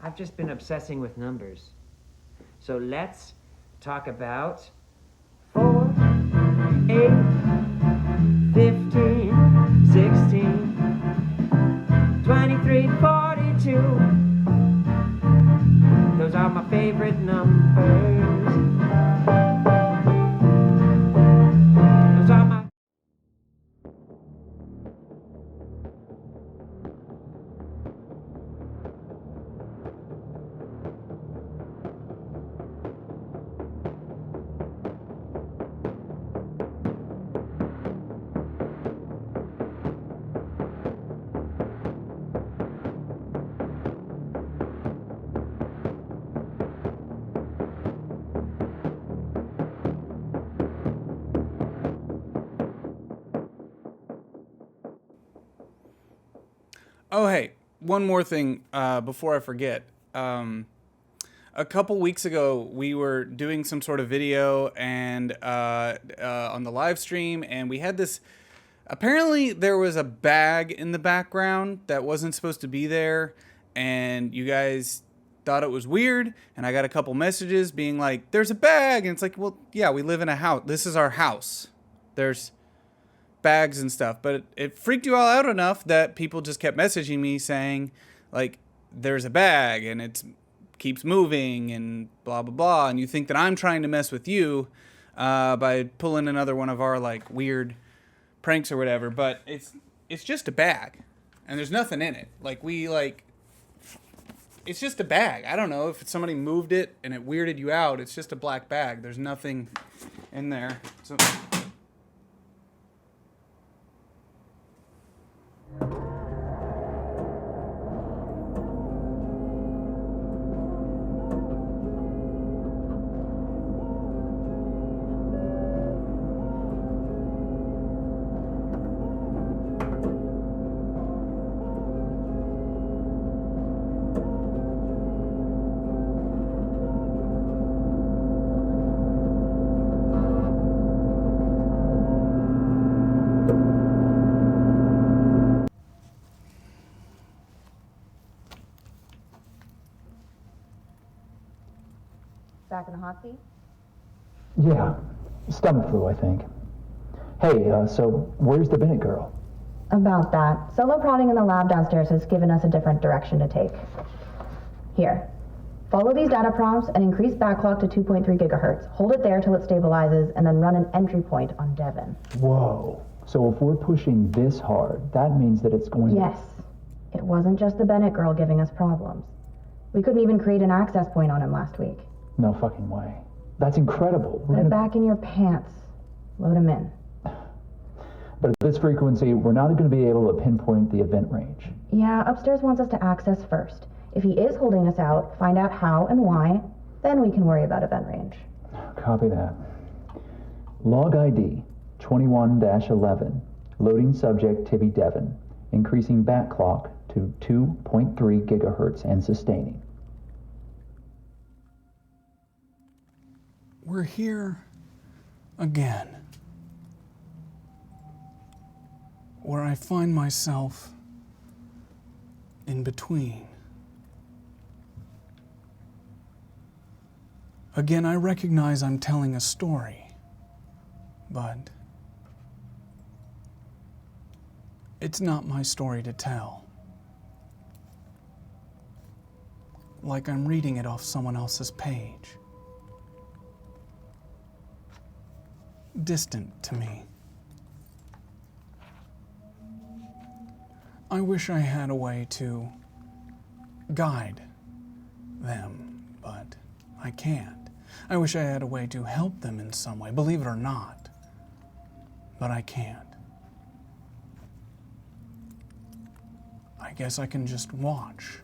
I've just been obsessing with numbers. So let's talk about 4, 8, 15, 16, 23, 42. Those are my favorite numbers. Those are my... Oh, hey, one more thing before I forget. A couple weeks ago, we were doing some sort of video and on the live stream, and we had this. Apparently, there was a bag in the background that wasn't supposed to be there, and you guys thought it was weird. And I got a couple messages being like, "There's a bag," and it's like, well, yeah, we live in a house. This is our house. There's bags and stuff, but it freaked you all out enough that people just kept messaging me saying, like, "There's a bag and it's." Keeps moving and blah blah blah, and you think that I'm trying to mess with you by pulling another one of our like weird pranks or whatever, but it's just a bag and there's nothing in it. It's just a bag. I don't know if somebody moved it and it weirded you out. It's just a black bag. There's nothing in there. So Back in the hot seat? Yeah, stomach flu, I think. Hey, so where's the Bennett girl? About that, solo prodding in the lab downstairs has given us a different direction to take. Here, follow these data prompts and increase backlog to 2.3 gigahertz. Hold it there till it stabilizes, and then run an entry point on Devon. Whoa. So if we're pushing this hard, that means that it's going Yes. It wasn't just the Bennett girl giving us problems. We couldn't even create an access point on him last week. No fucking way. That's incredible. Put it back in your pants. Load him in. But at this frequency, we're not going to be able to pinpoint the event range. Yeah, upstairs wants us to access first. If he is holding us out, find out how and why, then we can worry about event range. Copy that. Log ID 21-11. Loading subject Tibby Devon. Increasing back clock to 2.3 gigahertz and sustaining. we're here again, where I find myself in between. Again, I recognize I'm telling a story, but it's not my story to tell. Like I'm reading it off someone else's page. Distant to me. I wish I had a way to guide them, but I can't. I wish I had a way to help them in some way, believe it or not, but I can't. I guess I can just watch,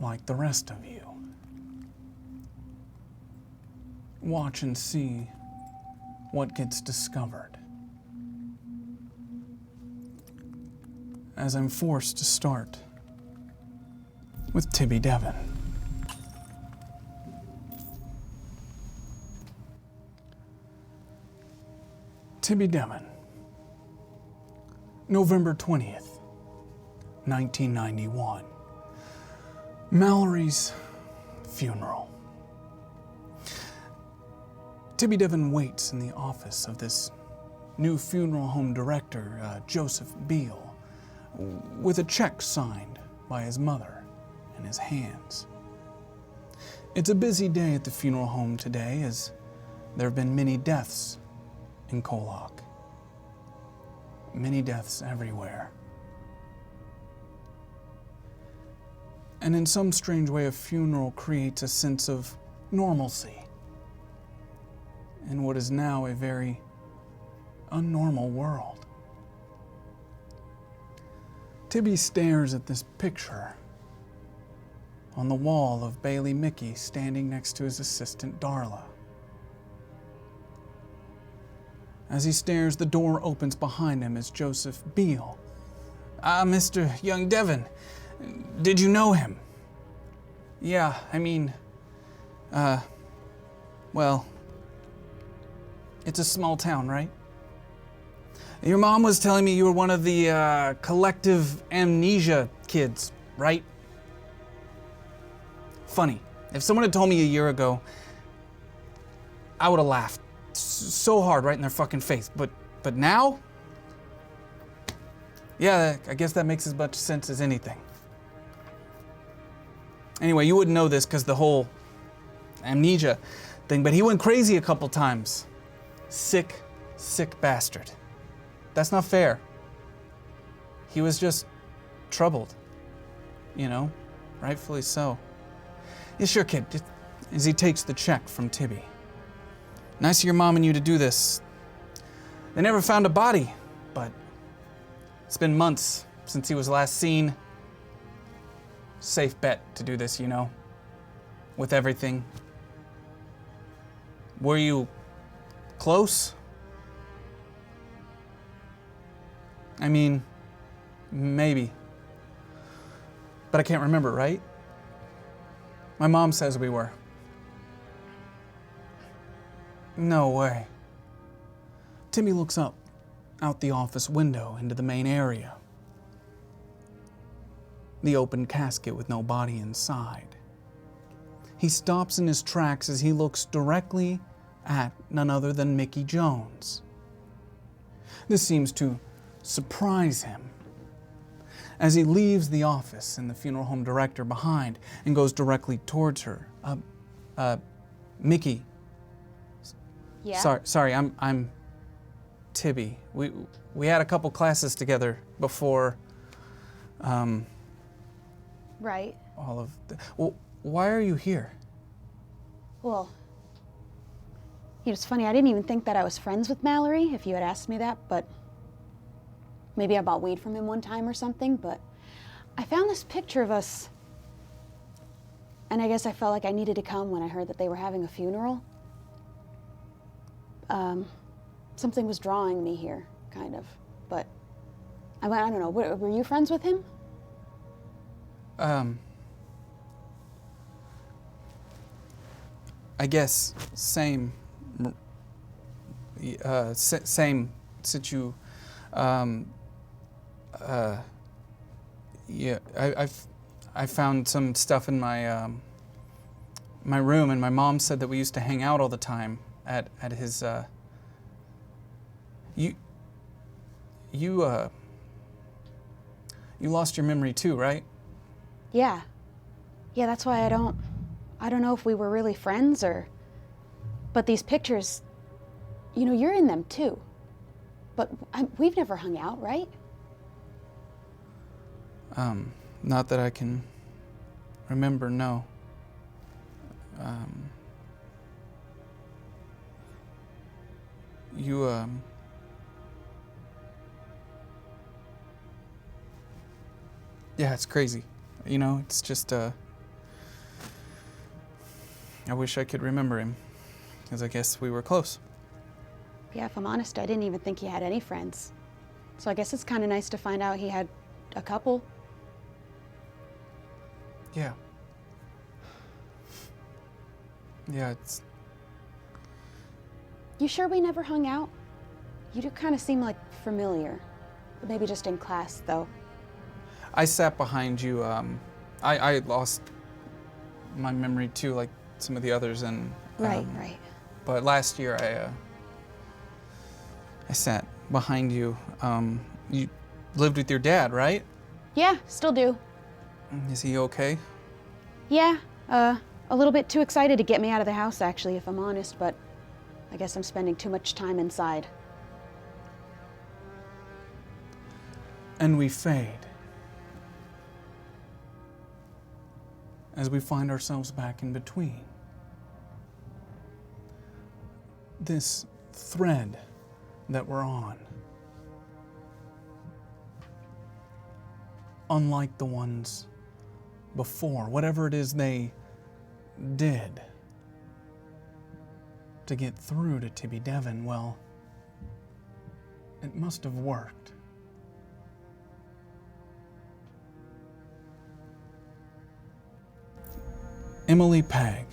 like the rest of you. Watch and see what gets discovered. As I'm forced to start with Tibby Devon. Tibby Devon, November 20th, 1991. Mallory's funeral. Tibby Devon waits in the office of this new funeral home director, Joseph Beale, with a check signed by his mother in his hands. It's a busy day at the funeral home today, as there have been many deaths in KOllOK. Many deaths everywhere. And in some strange way, a funeral creates a sense of normalcy in what is now a very unnormal world. Tibby stares at this picture on the wall of Bailey Mickey standing next to his assistant Darla. As he stares, the door opens behind him as Joseph Beale, Mr. Young Devon, did you know him? Yeah, I mean, well, it's a small town, right? Your mom was telling me you were one of the collective amnesia kids, right? Funny. If someone had told me a year ago, I would have laughed so hard right in their fucking face. But now, yeah, I guess that makes as much sense as anything. Anyway, you wouldn't know this because the whole amnesia thing, but he went crazy a couple times. Sick bastard. That's not fair. He was just troubled, you know, rightfully so. Yeah, sure, kid, as he takes the check from Tibby. Nice of your mom and you to do this. They never found a body, but it's been months since he was last seen. Safe bet to do this, you know, with everything. Were you close? I mean, maybe. But I can't remember, right? My mom says we were. No way. Timmy looks up, out the office window into the main area. The open casket with no body inside. He stops in his tracks as he looks directly at none other than Mickey Jones. This seems to surprise him as he leaves the office and the funeral home director behind and goes directly towards her. Mickey. Yeah? Sorry, I'm Tibby. We had a couple classes together before Right. all of the... Well, why are you here? Well, it's funny, I didn't even think that I was friends with Mallory, if you had asked me that, but maybe I bought weed from him one time or something, but I found this picture of us, and I guess I felt like I needed to come when I heard that they were having a funeral. Something was drawing me here, kind of, but I don't know, were you friends with him? I guess same situ. Yeah, I found some stuff in my my room, and my mom said that we used to hang out all the time at his. You lost your memory too, right? Yeah. Yeah, that's why I don't know if we were really friends but these pictures, you know, you're in them too. But we've never hung out, right? Not that I can remember, no. Yeah, it's crazy. You know, it's just, I wish I could remember him, because I guess we were close. Yeah, if I'm honest, I didn't even think he had any friends. So I guess it's kind of nice to find out he had a couple. Yeah. Yeah, it's... You sure we never hung out? You do kind of seem like familiar. Maybe just in class, though. I sat behind you. I lost my memory too, like some of the others, and Right. But last year I sat behind you. You lived with your dad, right? Yeah, still do. Is he okay? Yeah, a little bit too excited to get me out of the house, actually, if I'm honest, but I guess I'm spending too much time inside. And we fade as we find ourselves back in between. This thread that we're on, unlike the ones before, whatever it is they did to get through to Tibby Devon, well, it must have worked. Emily Pegg.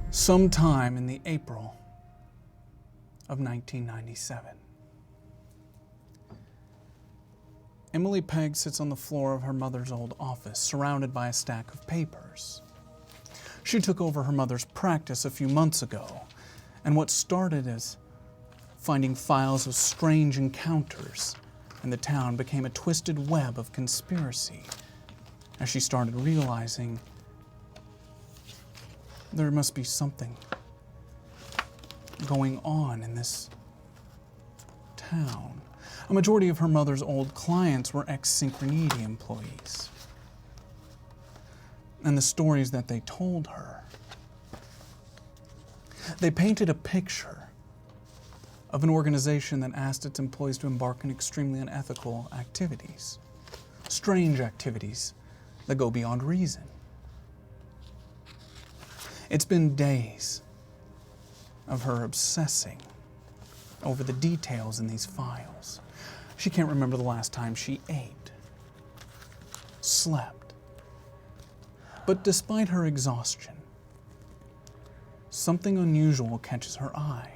Sometime in the April of 1997. Emily Pegg sits on the floor of her mother's old office, surrounded by a stack of papers. She took over her mother's practice a few months ago, and what started as finding files of strange encounters in the town became a twisted web of conspiracy as she started realizing there must be something going on in this town. A majority of her mother's old clients were ex-Synchronity employees. And the stories that they told her, they painted a picture of an organization that asked its employees to embark in extremely unethical activities, strange activities that go beyond reason. It's been days of her obsessing over the details in these files. She can't remember the last time she ate, slept. But despite her exhaustion, something unusual catches her eye.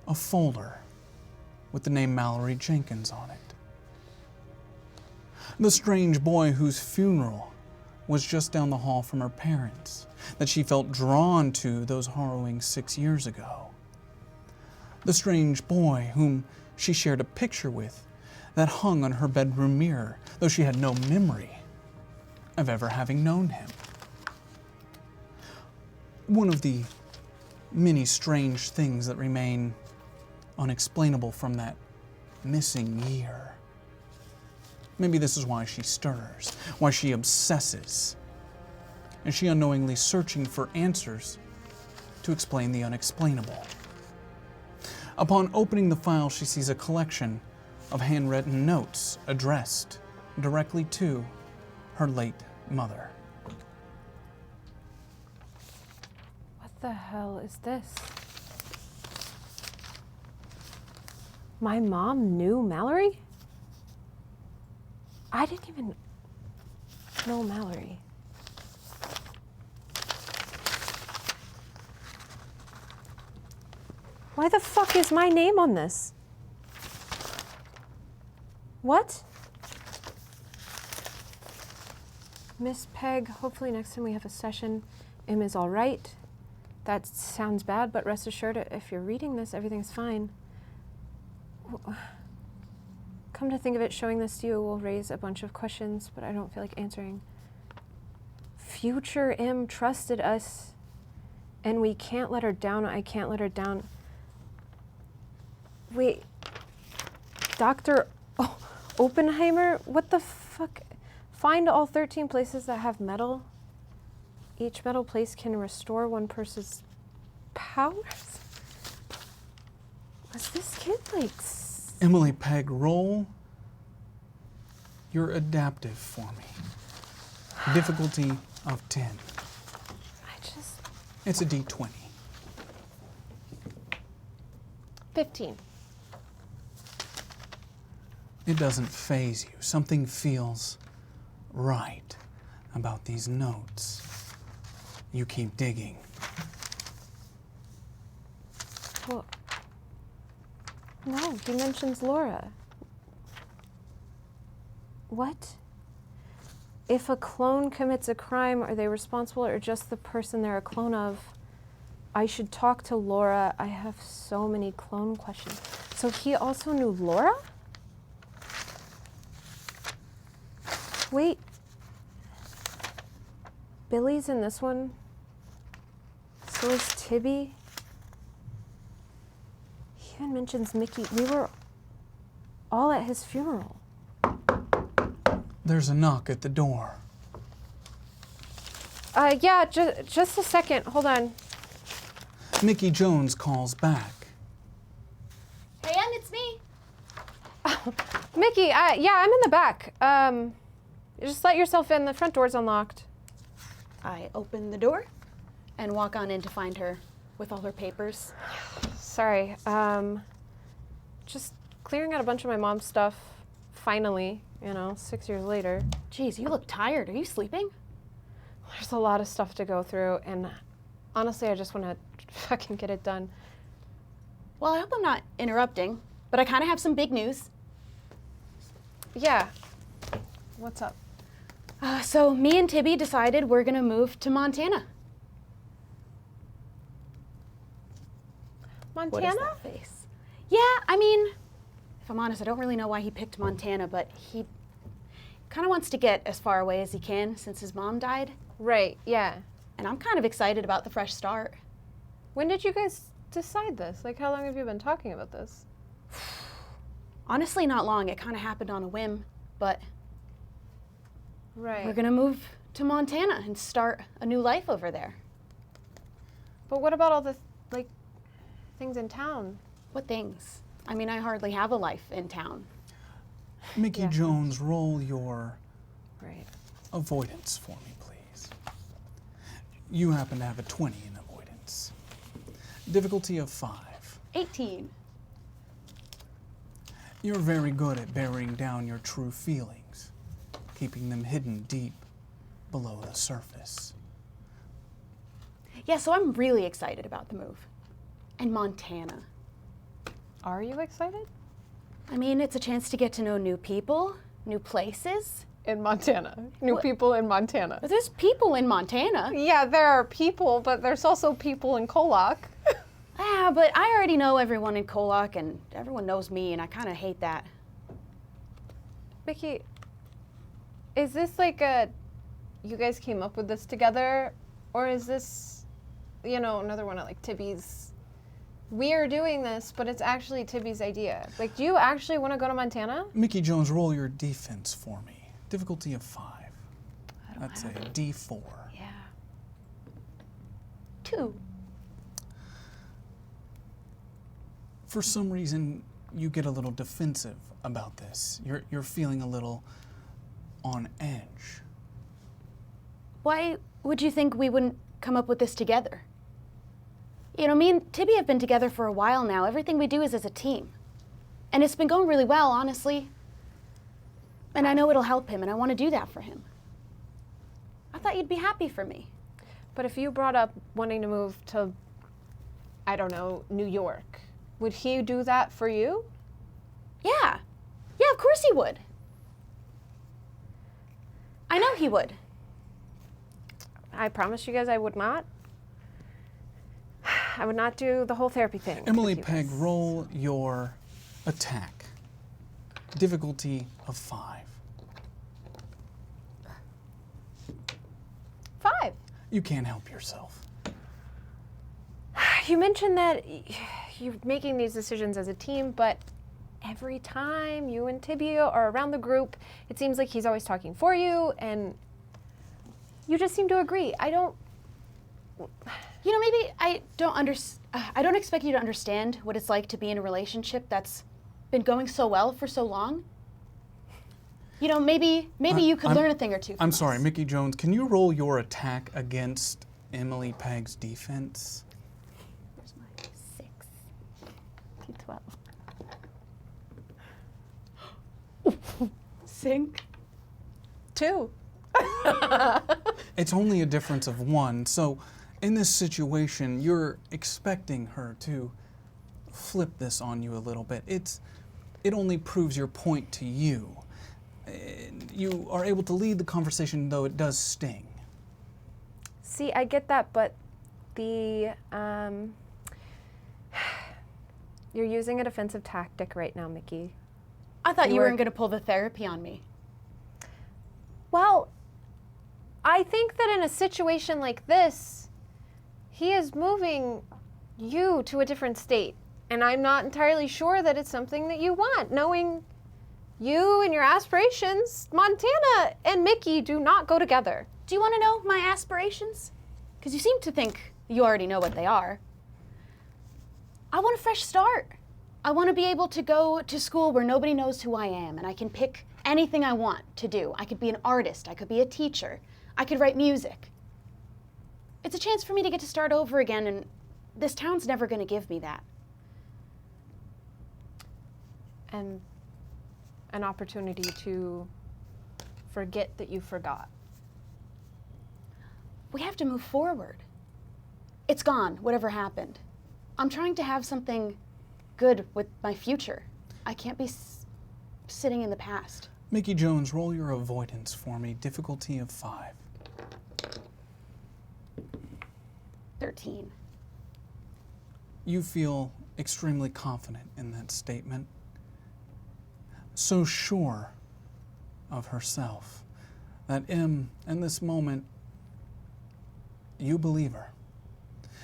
A folder with the name Mallory Jenkins on it. The strange boy whose funeral was just down the hall from her parents, that she felt drawn to those harrowing 6 years ago. The strange boy whom she shared a picture with that hung on her bedroom mirror, though she had no memory of ever having known him. One of the many strange things that remain unexplainable from that missing year. Maybe this is why she stirs, why she obsesses. Is she unknowingly searching for answers to explain the unexplainable? Upon opening the file, she sees a collection of handwritten notes addressed directly to her late mother. What the hell is this? My mom knew Mallory? I didn't even know Mallory. Why the fuck is my name on this? What? Miss Pegg, hopefully next time we have a session, Im is all right. That sounds bad, but rest assured, if you're reading this, everything's fine. Come to think of it, showing this to you will raise a bunch of questions, but I don't feel like answering. Future Im trusted us, and we can't let her down. I can't let her down. Wait, Dr. Oppenheimer? What the fuck? Find all 13 places that have metal. Each metal place can restore one person's powers? Was this kid like... Emily Pegg, roll your adaptive for me. Difficulty of 10. It's a D20. 15. It doesn't faze you. Something feels right about these notes. You keep digging. Well, no, he mentions Laura. What? If a clone commits a crime, are they responsible or just the person they're a clone of? I should talk to Laura. I have so many clone questions. So he also knew Laura? Wait. Billy's in this one. So is Tibby. He even mentions Mickey. We were all at his funeral. There's a knock at the door. Yeah, just a second. Hold on. Mickey Jones calls back. Hey, Em, it's me. Mickey, yeah, I'm in the back. Just let yourself in. The front door's unlocked. I open the door and walk on in to find her with all her papers. Sorry. Just clearing out a bunch of my mom's stuff, finally. you know, 6 years later. Geez, you look tired. Are you sleeping? There's a lot of stuff to go through, and honestly, I just want to fucking get it done. Well, I hope I'm not interrupting, but I kind of have some big news. Yeah. What's up? So me and Tibby decided we're gonna move to Montana. Montana? What is that face? Yeah, I mean, if I'm honest, I don't really know why he picked Montana, but he kind of wants to get as far away as he can since his mom died. Right, yeah. And I'm kind of excited about the fresh start. When did you guys decide this? Like, how long have you been talking about this? Honestly, not long. It kind of happened on a whim, but right. We're gonna move to Montana and start a new life over there. But what about all the, like, things in town? What things? I mean, I hardly have a life in town. Mickey Jones, roll your right. avoidance for me, please. You happen to have a 20 in avoidance. Difficulty of 5. 18. You're very good at burying down your true feelings, keeping them hidden deep below the surface. Yeah, so I'm really excited about the move. And Montana. Are you excited? I mean, it's a chance to get to know new people, new places. In Montana. New people in Montana. But there's people in Montana. Yeah, there are people, but there's also people in KOllOK. Yeah, but I already know everyone in KOllOK, and everyone knows me, and I kind of hate that. Mickey, is this like you guys came up with this together, or is this, you know, another one of like Tibby's, we're doing this, but it's actually Tibby's idea? Like, do you actually want to go to Montana? Mickey Jones, roll your defense for me. Difficulty of 5. That's a D4. Yeah. 2. For some reason, you get a little defensive about this. You're feeling a little on edge. Why would you think we wouldn't come up with this together? You know, me and Tibby have been together for a while now. Everything we do is as a team. And it's been going really well, honestly. And I know it'll help him, and I want to do that for him. I thought you'd be happy for me. But if you brought up wanting to move to, I don't know, New York, would he do that for you? Yeah. Yeah, of course he would. I know he would. I promise you guys I would not. I would not do the whole therapy thing. Emily Pegg, roll your attack. Difficulty of 5. 5. You can't help yourself. You mentioned that you're making these decisions as a team, but every time you and Tibby are around the group, it seems like he's always talking for you, and you just seem to agree. I don't... You know, maybe I don't expect you to understand what it's like to be in a relationship that's been going so well for so long. You know, maybe you could learn a thing or two from I'm us. sorry, Mickey Jones, can you roll your attack against Emily Pegg's defense? Where's my 6? D12. Sink. 2. It's only a difference of 1, so in this situation, you're expecting her to flip this on you a little bit. It only proves your point to you. You are able to lead the conversation, though it does sting. See, I get that, but the, you're using a defensive tactic right now, Mickey. I thought you weren't going to pull the therapy on me. Well, I think that in a situation like this, he is moving you to a different state. And I'm not entirely sure that it's something that you want. Knowing you and your aspirations, Montana and Mickey do not go together. Do you want to know my aspirations? Because you seem to think you already know what they are. I want a fresh start. I want to be able to go to school where nobody knows who I am, and I can pick anything I want to do. I could be an artist. I could be a teacher. I could write music. It's a chance for me to get to start over again, and this town's never going to give me that. And an opportunity to forget that you forgot. We have to move forward. It's gone, whatever happened. I'm trying to have something good with my future. I can't be sitting in the past. Mickey Jones, roll your avoidance for me. Difficulty of 5. 13. You feel extremely confident in that statement. So sure of herself that in this moment, you believe her.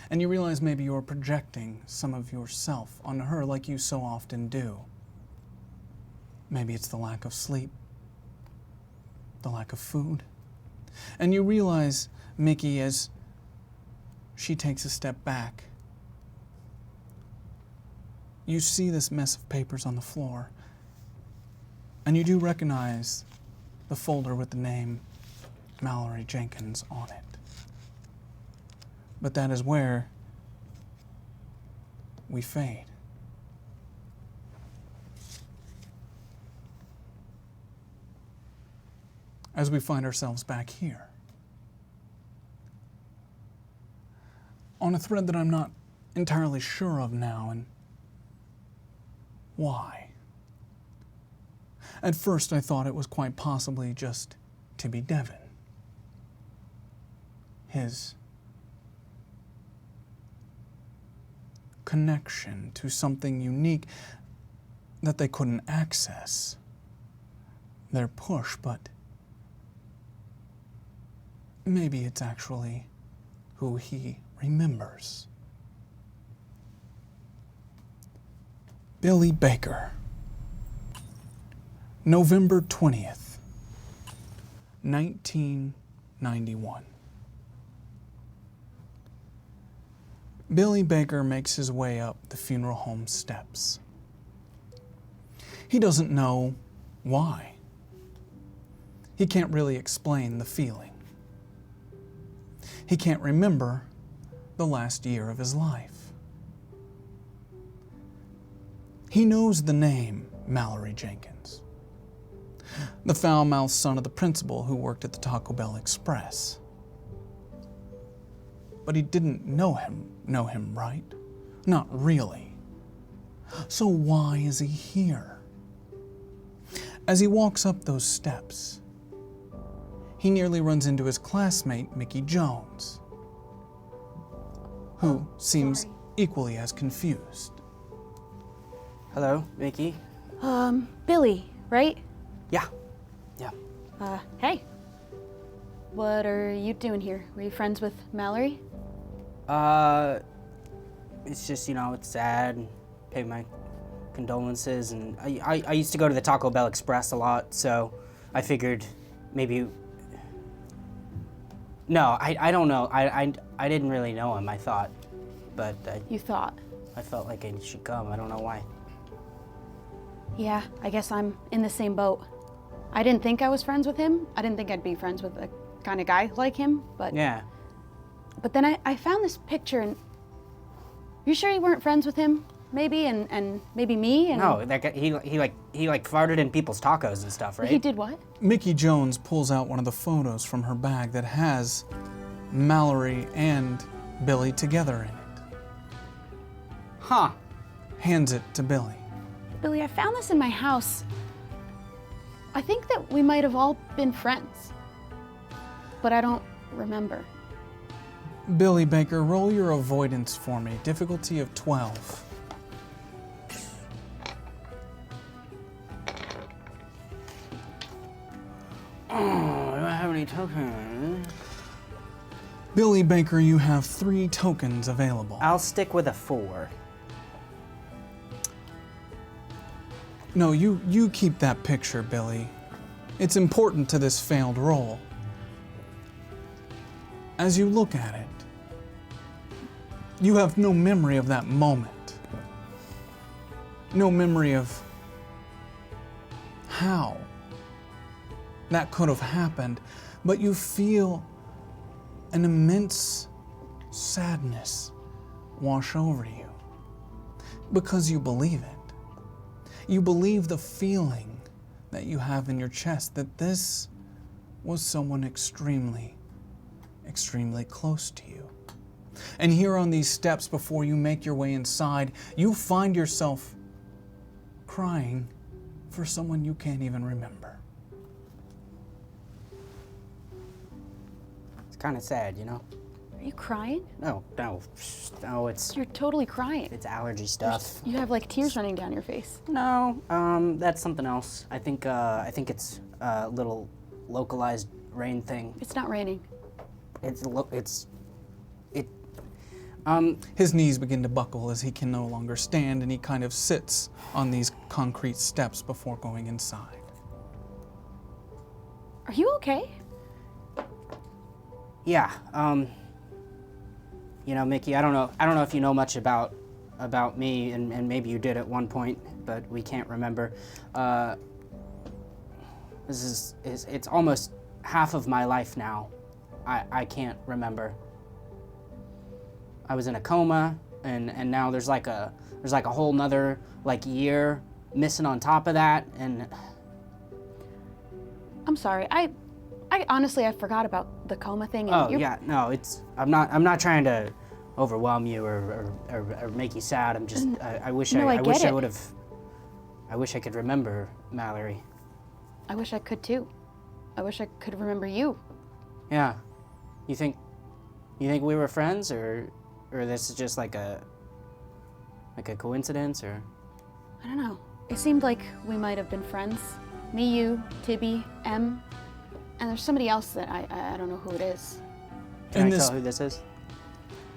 And you realize maybe you're projecting some of yourself on her like you so often do. Maybe it's the lack of sleep, the lack of food. And you realize, Mickey, as she takes a step back, you see this mess of papers on the floor, and you do recognize the folder with the name Mallory Jenkins on it. But that is where we fade. As we find ourselves back here, on a thread that I'm not entirely sure of now, and why. At first I thought it was quite possibly just to be Devin. His connection to something unique that they couldn't access. Their push, but maybe it's actually who he remembers. Billy Baker. November 20th, 1991. Billy Baker makes his way up the funeral home steps. He doesn't know why. He can't really explain the feeling. He can't remember the last year of his life. He knows the name Mallory Jenkins, the foul-mouthed son of the principal who worked at the Taco Bell Express. But he didn't know him, right? Not really. So why is he here? As he walks up those steps, he nearly runs into his classmate, Mickey Jones, who seems equally as confused. Hello, Mickey. Billy, right? Yeah. Hey. What are you doing here? Were you friends with Mallory? It's just, it's sad. Pay my condolences, and I used to go to the Taco Bell Express a lot, so I figured maybe. No, I don't know. I didn't really know him, I thought. But You thought? I felt like I should come. I don't know why. Yeah, I guess I'm in the same boat. I didn't think I was friends with him. I didn't think I'd be friends with a kind of guy like him, but... Yeah. But then I found this picture, and... You sure you weren't friends with him? Maybe, and maybe me, and... No, that guy, he farted in people's tacos and stuff, right? He did what? Mickey Jones pulls out one of the photos from her bag that has Mallory and Billy together in it. Huh. Hands it to Billy. Billy, I found this in my house. I think that we might have all been friends, but I don't remember. Billy Baker, roll your avoidance for me. Difficulty of 12. Oh, I don't have any tokens. Billy Baker, you have 3 tokens available. I'll stick with a 4. No, you keep that picture, Billy. It's important to this failed roll. As you look at it, you have no memory of that moment. No memory of how that could have happened, but you feel an immense sadness wash over you because you believe it. You believe the feeling that you have in your chest that this was someone extremely close to you. And here on these steps before you make your way inside, you find yourself crying for someone you can't even remember. It's kind of sad, you know? Are you crying? No, it's... You're totally crying. It's allergy stuff. You have like tears running down your face. No, that's something else. I think it's a little localized rain thing. It's not raining. His knees begin to buckle as he can no longer stand, and he kind of sits on these concrete steps before going inside. Are you okay? Yeah, you know, Mickey, I don't know if you know much about me, and maybe you did at one point, but we can't remember. It's almost half of my life now. I can't remember. I was in a coma, and now there's like a whole nother like year missing on top of that, and I'm sorry. I honestly I forgot about the coma thing. And yeah, no, I'm not trying to overwhelm you or make you sad. I'm just I wish I could remember Mallory. I wish I could too. I wish I could remember you. Yeah. You think we were friends, or this is just like a coincidence, or? I don't know. It seemed like we might have been friends. Me, you, Tibby, Em, and there's somebody else that I don't know who it is. Can I tell who this is?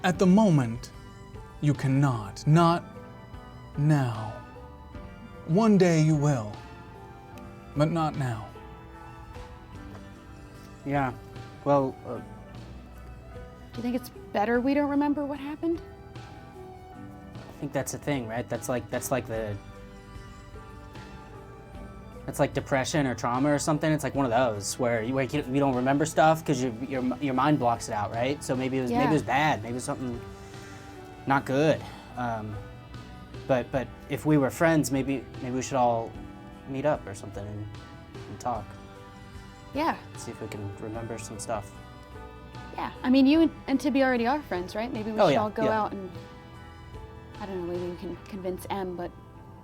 At the moment, you cannot. Not now. One day you will, but not now. Yeah. Well. Do you think it's better we don't remember what happened? I think that's the thing, right? That's like depression or trauma or something. It's like one of those where you don't remember stuff because your mind blocks it out, right? So maybe it was bad. Maybe it was something not good. But if we were friends, maybe we should all meet up or something and talk. Yeah. See if we can remember some stuff. Yeah. I mean, you and Tibby already are friends, right? Maybe we should all go out and, I don't know, maybe we can convince Em, but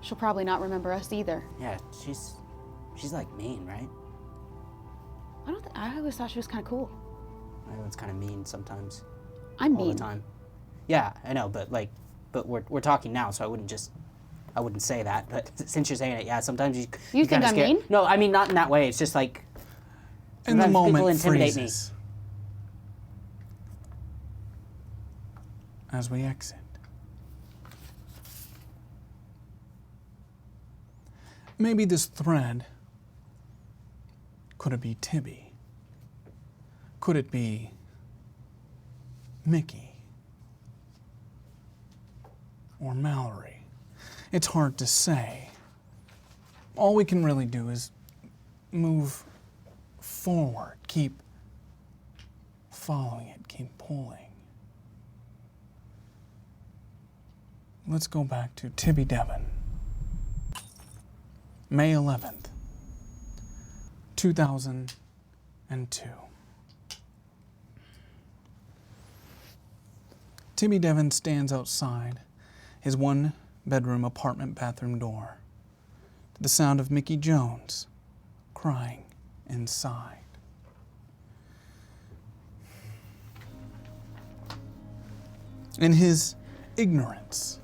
she'll probably not remember us either. Yeah, she's like mean, right? I always thought she was kind of cool. Everyone's kind of mean sometimes. I'm all mean. the time. Yeah, I know, but we're talking now, so I wouldn't say that. But since you're saying it, yeah, sometimes you think kinda I'm scare- mean? No, I mean not in that way. It's just like And the sometimes people moment intimidate freezes as we exit. Maybe this thread, could it be Tibby? Could it be Mickey? Or Mallory? It's hard to say. All we can really do is move forward, keep following it, keep pulling. Let's go back to Tibby Devon. May 11th, 2002. Tibby Devon stands outside his one-bedroom apartment bathroom door to the sound of Mickey Jones crying inside. In his ignorance,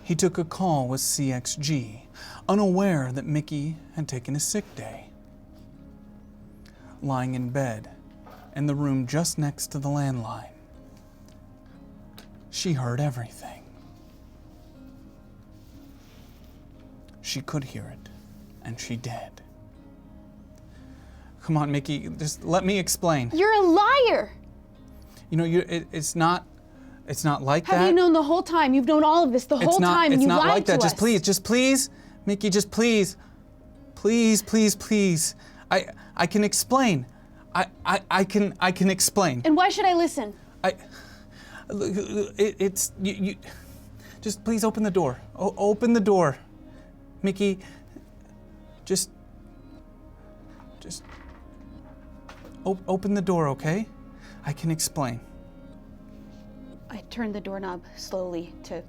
he took a call with CXG, unaware that Mickey had taken a sick day. Lying in bed in the room just next to the landline, she heard everything. She could hear it, and she did. Come on, Mickey, just let me explain. You're a liar! You know, it's not like that. Have you known the whole time? You've known all of this the whole time, and you lied to us. It's not like that. Just please, Mickey, just please. Please. I can explain. I can explain. And why should I listen? You just please open the door. Open the door. Mickey, just Just open the door, okay? I can explain. I turned the doorknob slowly to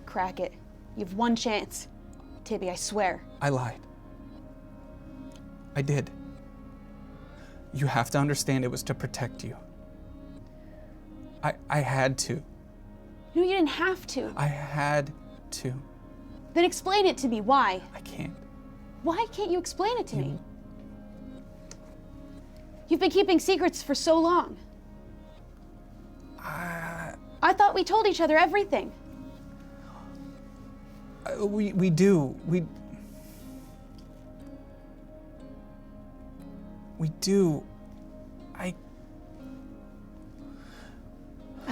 crack it. You've one chance. Tibby, I swear. I lied. I did. You have to understand it was to protect you. I had to. No, you didn't have to. I had to. Then explain it to me. Why? I can't. Why can't you explain it to me? You've been keeping secrets for so long. I thought we told each other everything. We do. We do. I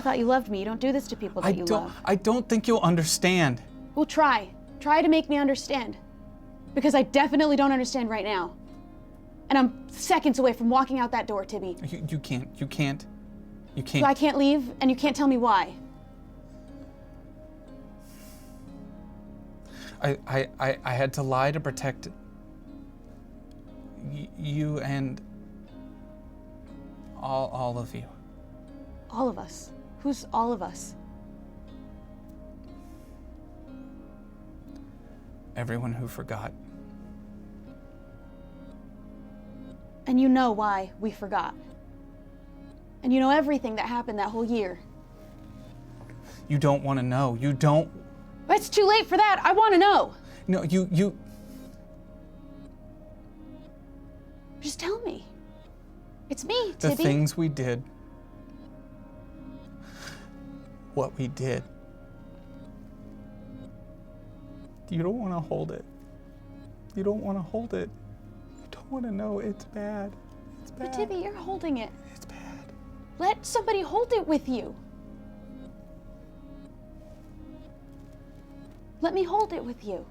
thought you loved me. You don't do this to people that you love. I don't think you'll understand. Well, try. Try to make me understand. Because I definitely don't understand right now. And I'm seconds away from walking out that door, Tibby. You can't. You can't. You can't. So I can't leave, and you can't tell me why. I had to lie to protect you and all of you. All of us. Who's all of us? Everyone who forgot. And you know why we forgot. And you know everything that happened that whole year. You don't want to know. You don't. It's too late for that. I want to know. No, you. Just tell me. It's me, The Tibby. things we did. What we did. You don't want to hold it. You don't want to hold it. You don't want to know. It's bad. It's bad. But Tibby, you're holding it. It's bad. Let somebody hold it with you. Let me hold it with you.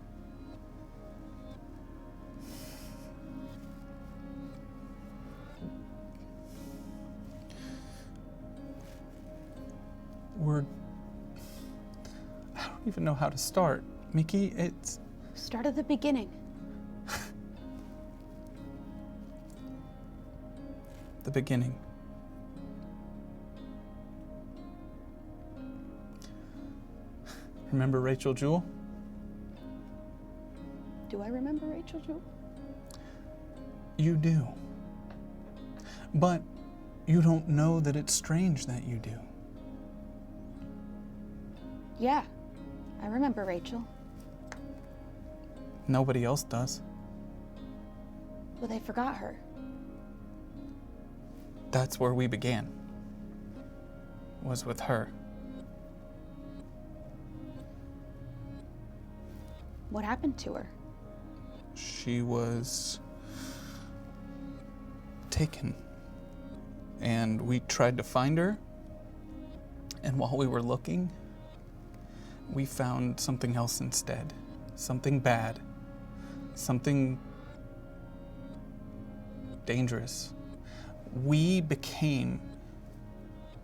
I don't even know how to start. Mickey, it's... Start at the beginning. The beginning. Remember Rachel Jewell? Do I remember Rachel Jewell? You do. But you don't know that it's strange that you do. Yeah, I remember Rachel. Nobody else does. Well, they forgot her. That's where we began. Was with her. What happened to her? She was taken. And we tried to find her. And while we were looking, we found something else instead. Something bad. Something dangerous. We became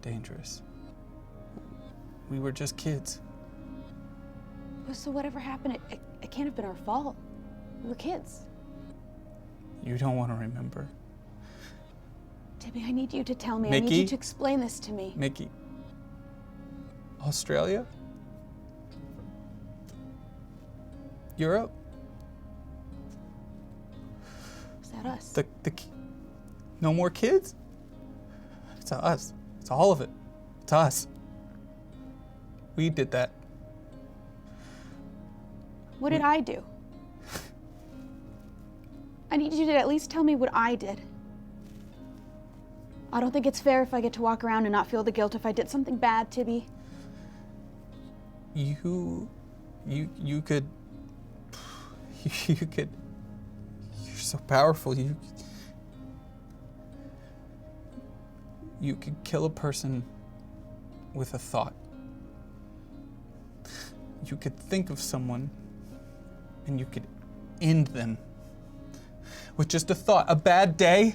dangerous. We were just kids. So whatever happened, it can't have been our fault. We were kids. You don't want to remember. Tibby, I need you to tell me. Mickey? I need you to explain this to me. Mickey. Australia? Europe? Is that us? No more kids? It's us. It's all of it. It's us. We did that. What did I do? I need you to at least tell me what I did. I don't think it's fair if I get to walk around and not feel the guilt if I did something bad, Tibby. You could, you're so powerful. You could kill a person with a thought. You could think of someone and you could end them with just a thought. A bad day.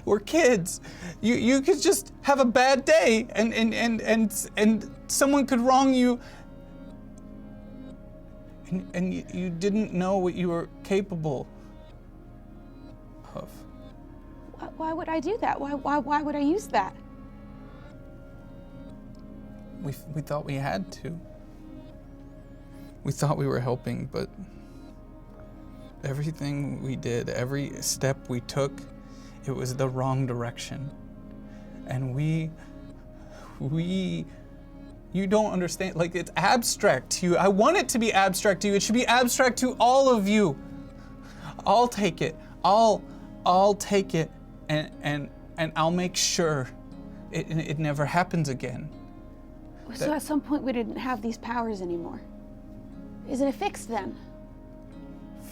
We're kids. You could just have a bad day and someone could wrong you and you didn't know what you were capable of. Why would I do that? Why would I use that? We thought we had to. We thought we were helping, but everything we did, every step we took, it was the wrong direction. And you don't understand, like, it's abstract to you. I want it to be abstract to you. It should be abstract to all of you. I'll take it. I'll take it, and I'll make sure it never happens again. So at some point we didn't have these powers anymore. Isn't it fixed then?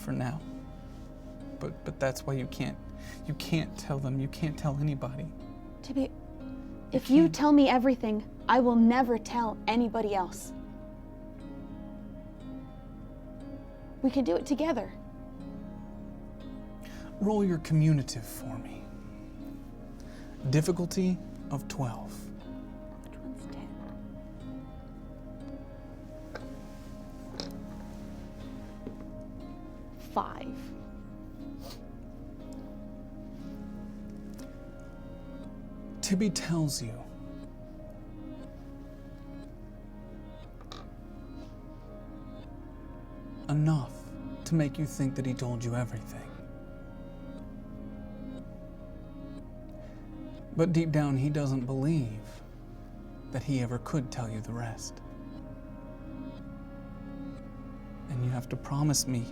For now. But that's why you can't tell them. You can't tell anybody. If you tell me everything, I will never tell anybody else. We can do it together. Roll your commutative for me. Difficulty of 12. Which one's 10? 5. Tibby tells you enough to make you think that he told you everything. But deep down, he doesn't believe that he ever could tell you the rest. And you have to promise me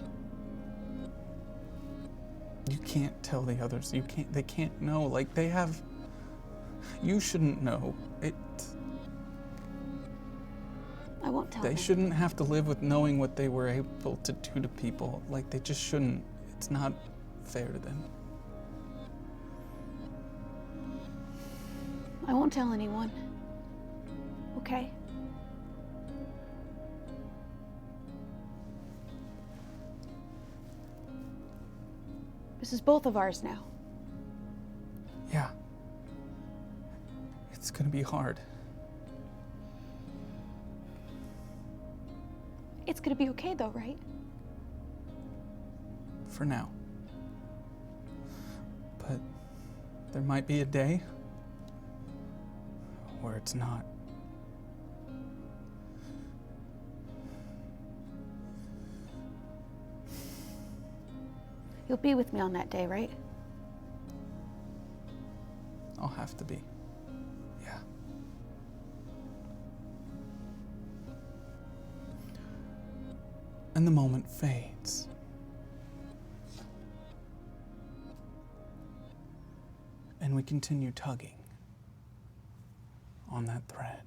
you can't tell the others. They can't know. Like, they have. You shouldn't know. I won't tell They them. shouldn't have to live with knowing what they were able to do to people. Like, they just shouldn't. It's not fair to them. I won't tell anyone. Okay? This is both of ours now. Yeah. It's gonna be hard. It's gonna be okay though, right? For now. But there might be a day where it's not. You'll be with me on that day, right? I'll have to be. Yeah. And the moment fades. And we continue tugging on that thread.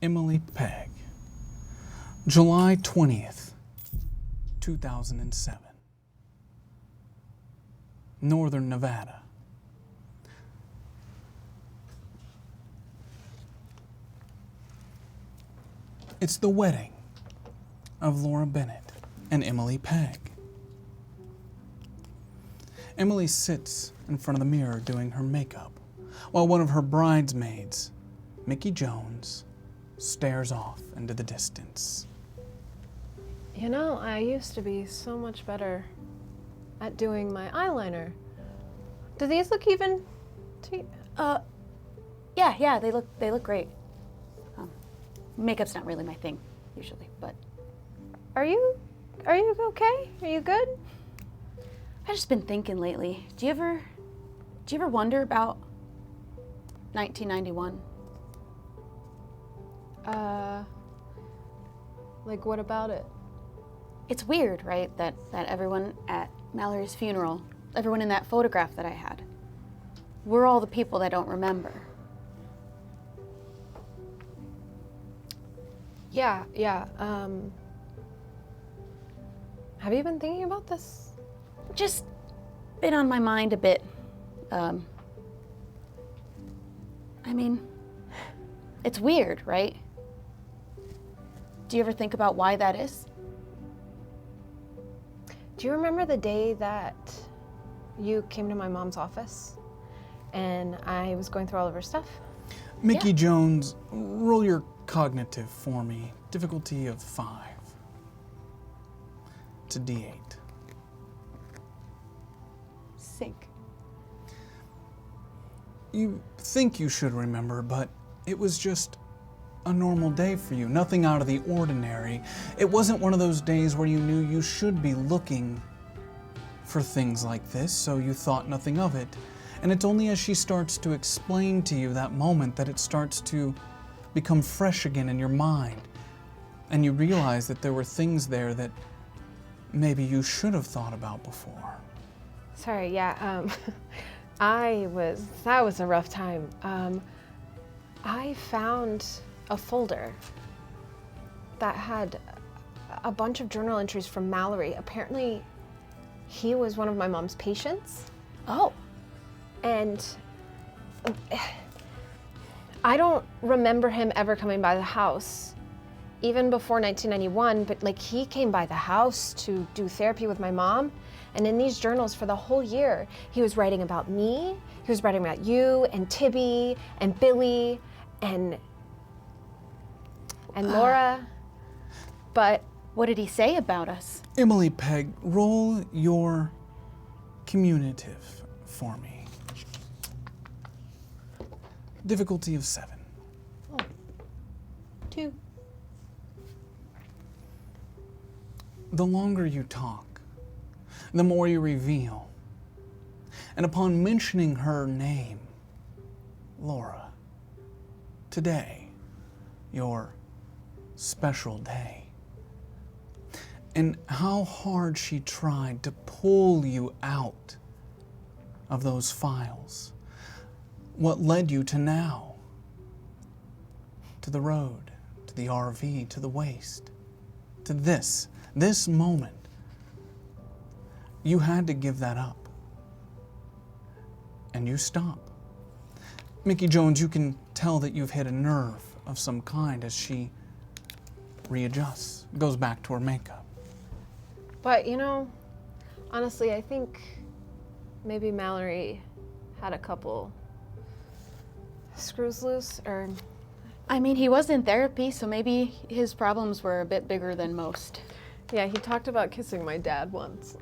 Emily Pegg, July 20th, 2007. Northern Nevada. It's the wedding of Laura Bennett and Emily Pegg. Emily sits in front of the mirror doing her makeup, while one of her bridesmaids, Mickey Jones, stares off into the distance. You know, I used to be so much better at doing my eyeliner. Do these look even to you? Yeah, they look great. Makeup's not really my thing, usually, but... Are you okay? Are you good? I've just been thinking lately. Do you ever wonder about 1991? Like, what about it? It's weird, right? That everyone at Mallory's funeral, everyone in that photograph that I had, we're all the people that don't remember. Yeah. Have you been thinking about this? Just been on my mind a bit. I mean, it's weird, right? Do you ever think about why that is? Do you remember the day that you came to my mom's office and I was going through all of her stuff? Mickey Jones, roll your cognitive for me. Difficulty of 5. It's a D8. sink. You think you should remember, but it was just a normal day for you, nothing out of the ordinary. It wasn't one of those days where you knew you should be looking for things like this, so you thought nothing of it. And it's only as she starts to explain to you that moment that it starts to become fresh again in your mind. And you realize that there were things there that maybe you should have thought about before. Sorry, yeah, that was a rough time. I found a folder that had a bunch of journal entries from Mallory. Apparently, he was one of my mom's patients. Oh. And I don't remember him ever coming by the house, even before 1991, but like he came by the house to do therapy with my mom. And in these journals for the whole year, he was writing about me, he was writing about you and Tibby and Billy and Laura. But what did he say about us? Emily Pegg, roll your communicative for me. Difficulty of 7. 2. The longer you talk, the more you reveal. And upon mentioning her name, Laura, today, your special day, and how hard she tried to pull you out of those files, what led you to now, to the road, to the RV, to the waste, to this moment. You had to give that up. And you stop. Mickey Jones, you can tell that you've hit a nerve of some kind as she readjusts, goes back to her makeup. But you know, honestly, I think maybe Mallory had a couple screws loose, or... I mean, he was in therapy, so maybe his problems were a bit bigger than most. Yeah, he talked about kissing my dad once.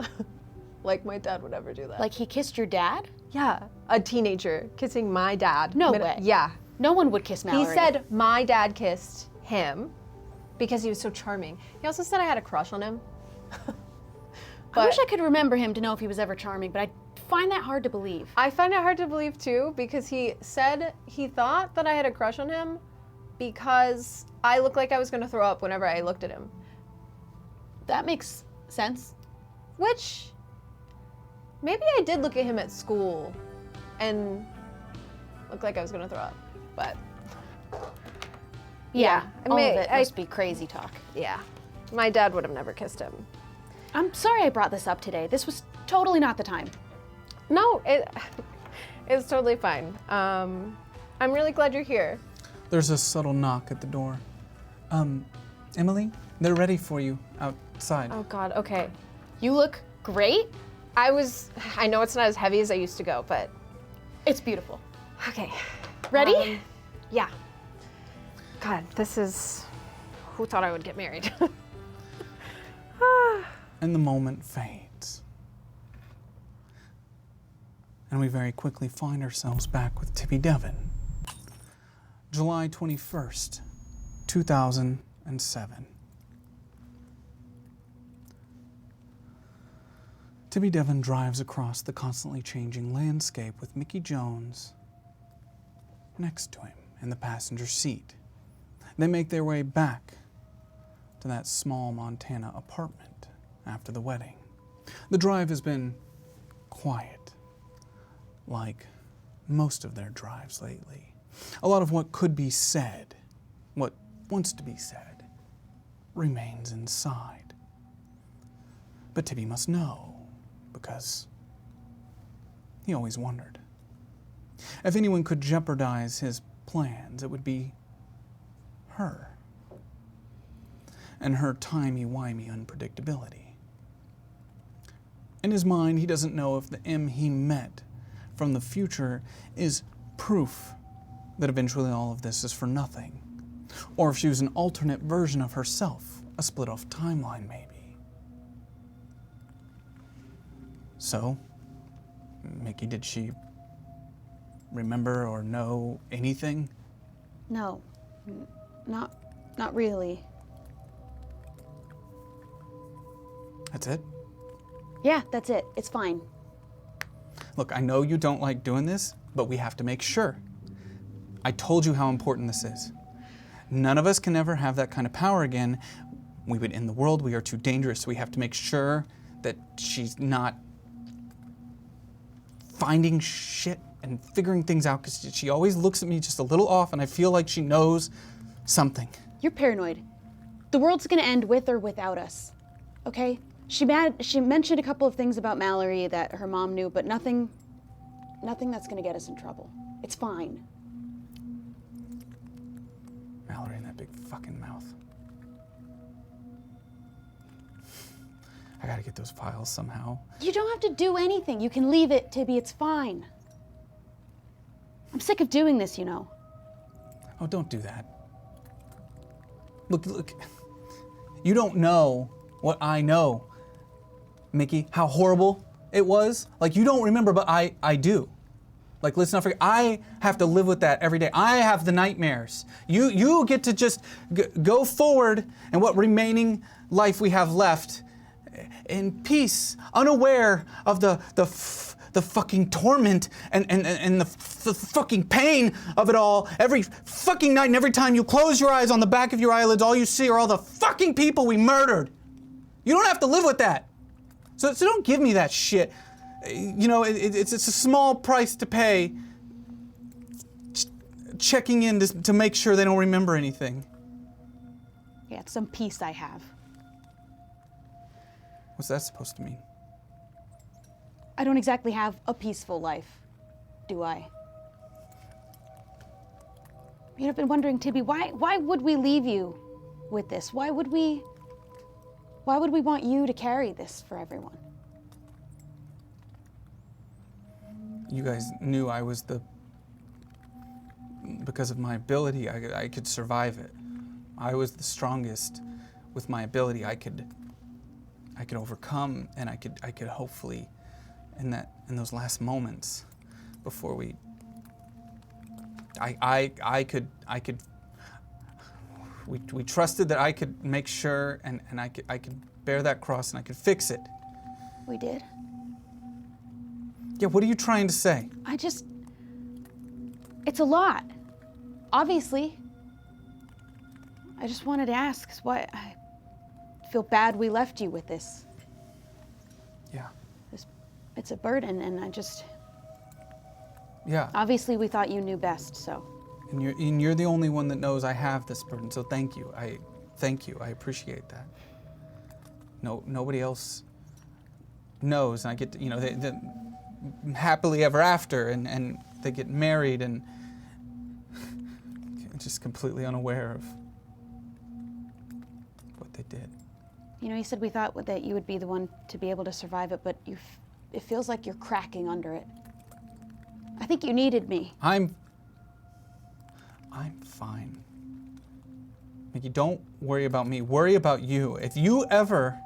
Like my dad would ever do that. Like he kissed your dad? Yeah, a teenager kissing my dad. No way. Yeah. No one would kiss Mallory. He said my dad kissed him because he was so charming. He also said I had a crush on him. I wish I could remember him to know if he was ever charming, but I find that hard to believe. I find it hard to believe too, because he said he thought that I had a crush on him because I looked like I was gonna throw up whenever I looked at him. That makes sense. Which, maybe I did look at him at school and look like I was gonna throw up, but. Yeah, all of it must be crazy talk. Yeah, my dad would have never kissed him. I'm sorry I brought this up today. This was totally not the time. No, it's totally fine. I'm really glad you're here. There's a subtle knock at the door. Emily, they're ready for you outside. Oh God, okay. You look great. I know it's not as heavy as I used to go, but it's beautiful. Okay. Ready? Yeah. God, this is, who thought I would get married? And the moment fades. And we very quickly find ourselves back with Tibby Devon. July 21st, 2007. Tibby Devon drives across the constantly changing landscape with Mickey Jones next to him in the passenger seat. They make their way back to that small Montana apartment after the wedding. The drive has been quiet, like most of their drives lately. A lot of what could be said, what wants to be said, remains inside. But Tibby must know, because he always wondered. If anyone could jeopardize his plans, it would be her. And her timey-wimey unpredictability. In his mind, he doesn't know if the M he met from the future is proof that eventually all of this is for nothing, or if she was an alternate version of herself, a split-off timeline maybe. So, Mickey, did she remember or know anything? No, not really. That's it? Yeah, that's it. It's fine. Look, I know you don't like doing this, but we have to make sure. I told you how important this is. None of us can ever have that kind of power again. We would end the world. We are too dangerous. We have to make sure that she's not finding shit and figuring things out, because she always looks at me just a little off, and I feel like she knows something. You're paranoid. The world's gonna end with or without us, okay? She mentioned a couple of things about Mallory that her mom knew, but nothing that's gonna get us in trouble. It's fine. Mallory and that big fucking mouth. I gotta get those files somehow. You don't have to do anything. You can leave it, Tibby. It's fine. I'm sick of doing this, you know. Oh, don't do that. Look. You don't know what I know, Mickey, how horrible it was. Like, you don't remember, but I do. Like, let's not forget, I have to live with that every day. I have the nightmares. You get to just go forward in what remaining life we have left in peace, unaware of the fucking torment and the fucking pain of it all. Every fucking night and every time you close your eyes, on the back of your eyelids, all you see are all the fucking people we murdered. You don't have to live with that. So don't give me that shit. You know, it's a small price to pay checking in to make sure they don't remember anything. Yeah, it's some peace I have. What's that supposed to mean? I don't exactly have a peaceful life, do I? You know, I've been wondering, Tibby, why would we leave you with this? Why would we want you to carry this for everyone? You guys knew I was because of my ability, I could survive it. I was the strongest with my ability. I could overcome, and I could hopefully, in those last moments before we we trusted that I could make sure, and I could bear that cross, and I could fix it. We did. Yeah, what are you trying to say? It's a lot. Obviously. I just wanted to ask, 'cause why I feel bad we left you with this. Yeah. It's a burden, and Yeah. Obviously, we thought you knew best, so. And you're the only one that knows I have this burden, so thank you. I appreciate that. No, nobody else knows, and I get to, they happily ever after, and they get married, and just completely unaware of what they did. You know, you said we thought that you would be the one to be able to survive it, but it feels like you're cracking under it. I think you needed me. I'm fine. Mickey, don't worry about me. Worry about you. If you ever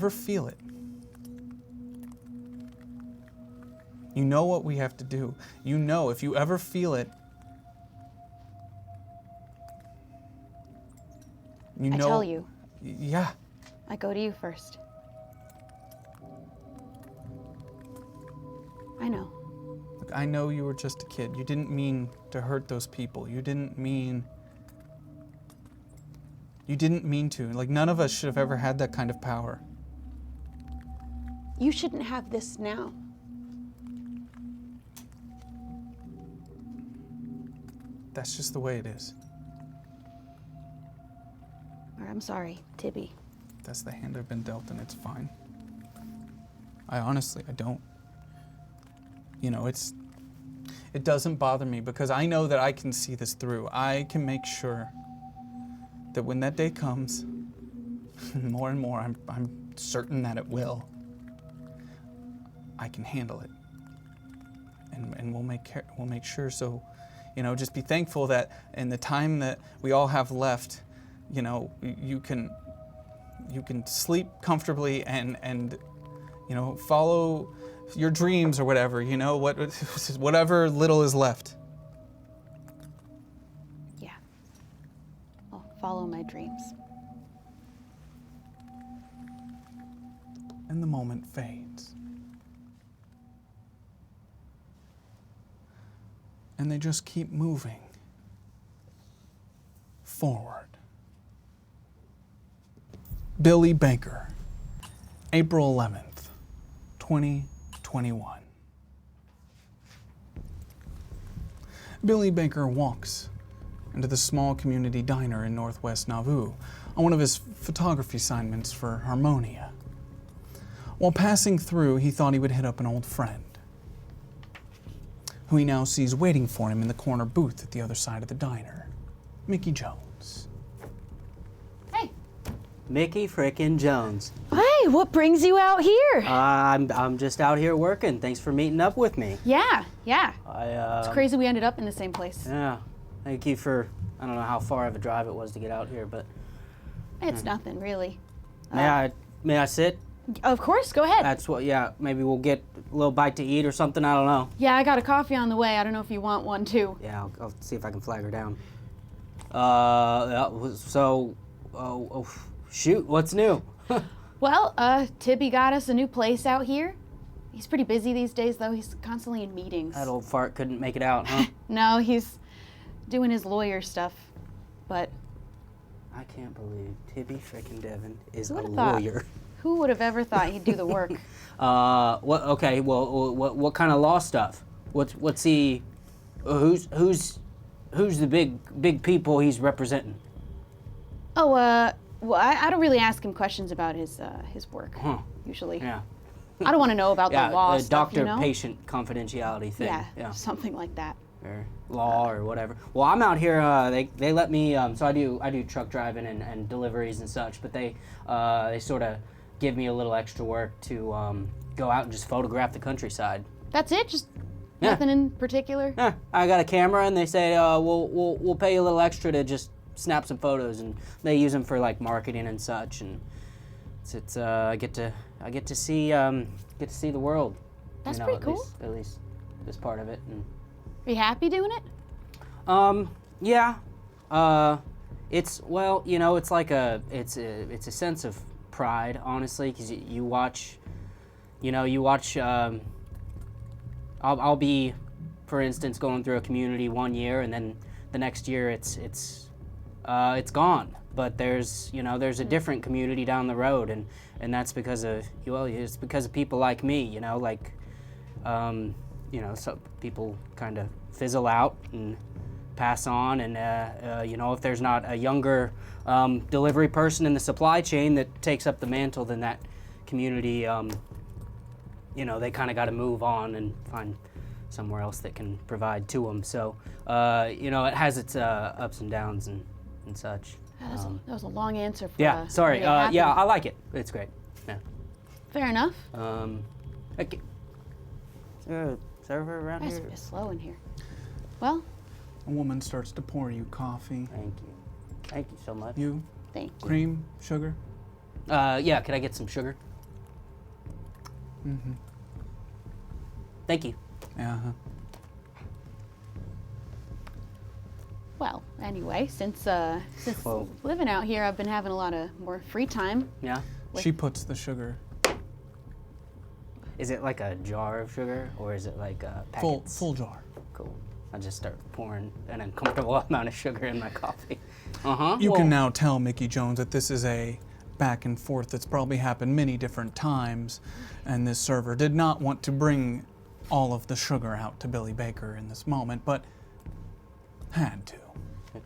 feel it, you know what we have to do. You know, if you ever feel it, you know. I tell you. Yeah. I go to you first. I know. Look, I know you were just a kid. You didn't mean to hurt those people. You didn't mean to. Like, none of us should have ever had that kind of power. You shouldn't have this now. That's just the way it is. Or I'm sorry, Tibby. That's the hand I've been dealt, and it's fine. I don't. It doesn't bother me, because I know that I can see this through. I can make sure that when that day comes, more and more, I'm certain that it will, I can handle it. And we'll make sure. So, just be thankful that in the time that we all have left, you can sleep comfortably and follow your dreams or whatever, whatever little is left. Yeah. I'll follow my dreams. And the moment fades. And they just keep moving forward. Billy Baker, April 11th, 2021. Billy Baker walks into the small community diner in northwest Nauvoo on one of his photography assignments for Harmonia. While passing through, he thought he would hit up an old friend, who he now sees waiting for him in the corner booth at the other side of the diner, Mickey Jones. Hey. Mickey frickin' Jones. Hey, what brings you out here? I'm just out here working. Thanks for meeting up with me. Yeah. It's It's crazy we ended up in the same place. Yeah. Thank you for, I don't know how far of a drive it was to get out here, but... It's nothing, really. May I sit? Of course, go ahead. That's what, yeah, maybe we'll get a little bite to eat or something, I don't know. Yeah, I got a coffee on the way. I don't know if you want one, too. Yeah, I'll see if I can flag her down. Shoot, what's new? Well, Tibby got us a new place out here. He's pretty busy these days, though. He's constantly in meetings. That old fart couldn't make it out, huh? No, he's doing his lawyer stuff, but... I can't believe Tibby frickin' Devin is Who a would've thought? lawyer. Who would have ever thought he'd do the work? What kind of law stuff? What's he? Who's the big people he's representing? Oh, well, I don't really ask him questions about his work, usually. Yeah. I don't want to know about the law stuff, you know? Doctor-patient confidentiality thing. Yeah, something like that. Or law or whatever. Well, I'm out here. They let me. So I do truck driving and deliveries and such. But they sort of give me a little extra work to go out and just photograph the countryside. That's it? Just nothing in particular? Yeah, I got a camera, and they say we'll pay you a little extra to just snap some photos, and they use them for like marketing and such. And it's I get to see the world. That's pretty cool. At least this part of it. And, are you happy doing it? Yeah. It's it's like it's a sense of pride, honestly, because you watch. I'll be, for instance, going through a community one year, and then the next year it's gone. But there's a different community down the road, and that's because of it's because of people like me, so people kind of fizzle out and pass on, and if there's not a younger delivery person in the supply chain that takes up the mantle, then that community, they kind of got to move on and find somewhere else that can provide to them. So, it has its ups and downs and such. That was a long answer for yeah, sorry. really happy. Yeah, I like it. It's great. Yeah. Fair enough. Okay. Is there a server around It's here? a bit slow in here. Well, a woman starts to pour you coffee. Thank you. Thank you so much. You? Thank you. Cream? Sugar? Yeah, could I get some sugar? Mm-hmm. Thank you. Uh-huh. Well, anyway, since living out here, I've been having a lot of more free time. Yeah? She puts the sugar. Is it like a jar of sugar, or is it like packets? Full jar. Cool. I just start pouring an uncomfortable amount of sugar in my coffee. You can now tell Mickey Jones that this is a back and forth that's probably happened many different times, and this server did not want to bring all of the sugar out to Billy Baker in this moment, but had to.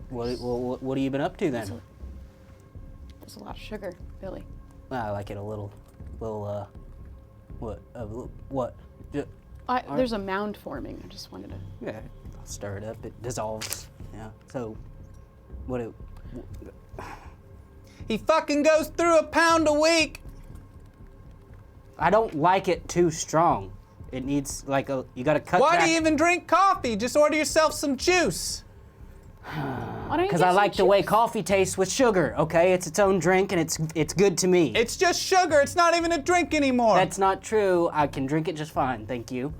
What have you been up to then? There's a lot of sugar, Billy. I like it a little, what? There's a mound forming. I just wanted to. Yeah, I'll stir it up. It dissolves. Yeah. So, He fucking goes through a pound a week. I don't like it too strong. It needs you gotta cut Why back. do you even drink coffee? Just order yourself some juice. Why don't you Because get I some like the way juice? coffee tastes with sugar, okay? It's its own drink and it's good to me. It's just sugar. It's not even a drink anymore. That's not true. I can drink it just fine, thank you.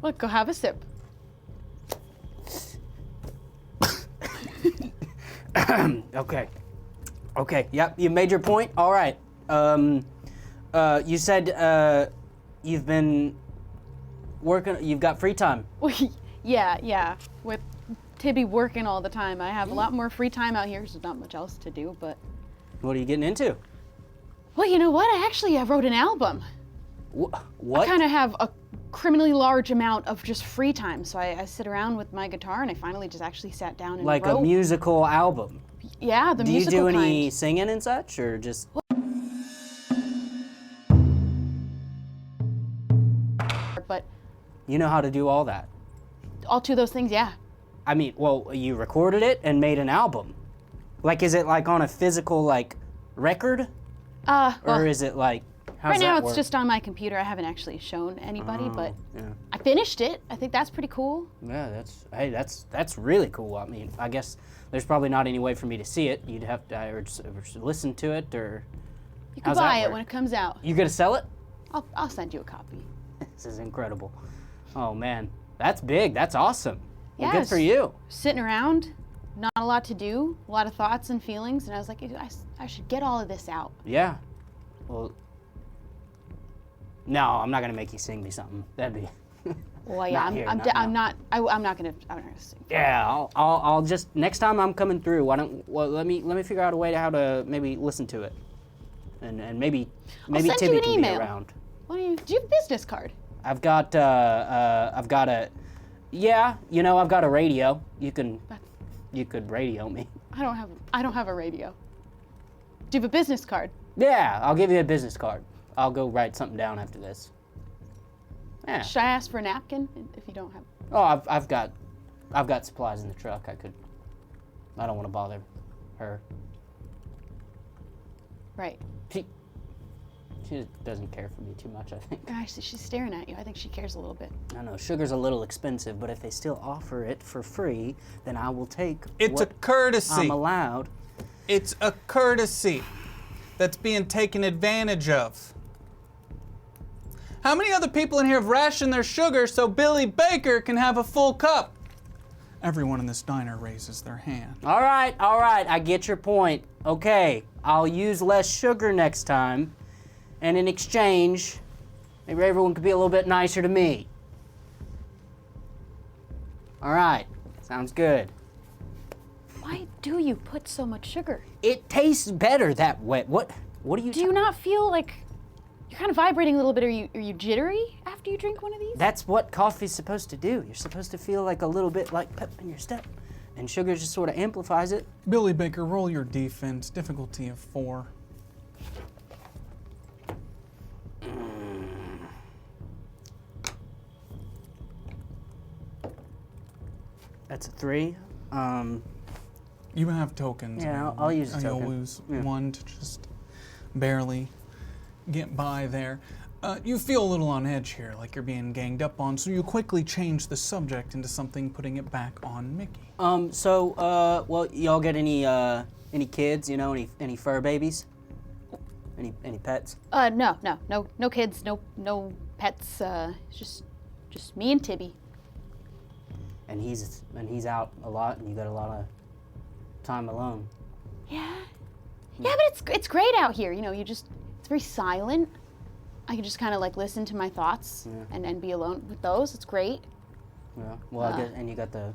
Look, go have a sip. Okay. Okay, yep, you made your point. All right. You said you've been working, you've got free time. Yeah. With Tibby working all the time, I have a lot more free time out here, so there's not much else to do, but... What are you getting into? Well, you know what? I wrote an album. What? I kind of have a criminally large amount of just free time, so I sit around with my guitar, and I finally just actually sat down and Like wrote. a musical album? Yeah, the do you musical do any kind. singing and such, or just... But You know how to do all that? all two of those things, yeah. I mean, well, you recorded it and made an album. Like, is it like on a physical, like, record? Well, Or is it like, how's right now that it's work? just on my computer. I haven't actually shown anybody, Oh, but yeah. I finished it. I think that's pretty cool. Yeah, that's really cool. I mean, I guess there's probably not any way for me to see it. You'd have to or just listen to it, or You can how's that buy it work? when it comes out. You gonna sell it? I'll send you a copy. This is incredible. Oh man, that's big. That's awesome. Well, Yeah, good for you. Sitting around, not a lot to do, a lot of thoughts and feelings, and I was like, I should get all of this out. Yeah. Well, no, I'm not gonna make you sing me something. That'd be. Well, yeah, I'm not gonna sing. Yeah, I'll just next time I'm coming through. Let me figure out a way to how to maybe listen to it, and maybe I'll send Tibby you an can email. be around. Do you have a business card? I've got a, yeah, you know, I've got a radio. You could radio me. I don't have a radio. Do you have a business card? Yeah, I'll give you a business card. I'll go write something down after this. Yeah. Should I ask for a napkin if you don't have? Oh, I've got supplies in the truck. I don't want to bother her. Right. She doesn't care for me too much, I think. Actually, she's staring at you. I think she cares a little bit. I know, sugar's a little expensive, but if they still offer it for free, then I will take It's a what courtesy. I'm allowed. It's a courtesy that's being taken advantage of. How many other people in here have rationed their sugar so Billy Baker can have a full cup? Everyone in this diner raises their hand. All right, I get your point. Okay, I'll use less sugar next time, and in exchange, maybe everyone could be a little bit nicer to me. All right, sounds good. Why do you put so much sugar? It tastes better that way. What do you? Do you not feel like you're kind of vibrating a little bit? Are you jittery after you drink one of these? That's what coffee's supposed to do. You're supposed to feel like a little bit like pep in your step, and sugar just sort of amplifies it. Billy Baker, roll your defense, difficulty of 4. That's a 3. You have tokens. Yeah, I'll use a and token. You'll lose Yeah. 1 to just barely get by there. You feel a little on edge here, like you're being ganged up on, so you quickly change the subject into something, putting it back on Mickey. Well, y'all get any kids? You know, any fur babies? Any pets? No kids, no pets. Just me and Tibby. And he's out a lot, and you got a lot of time alone. Yeah, but it's great out here. You know, it's very silent. I can just kind of like listen to my thoughts and be alone with those. It's great. Yeah. Well, I guess, and you got the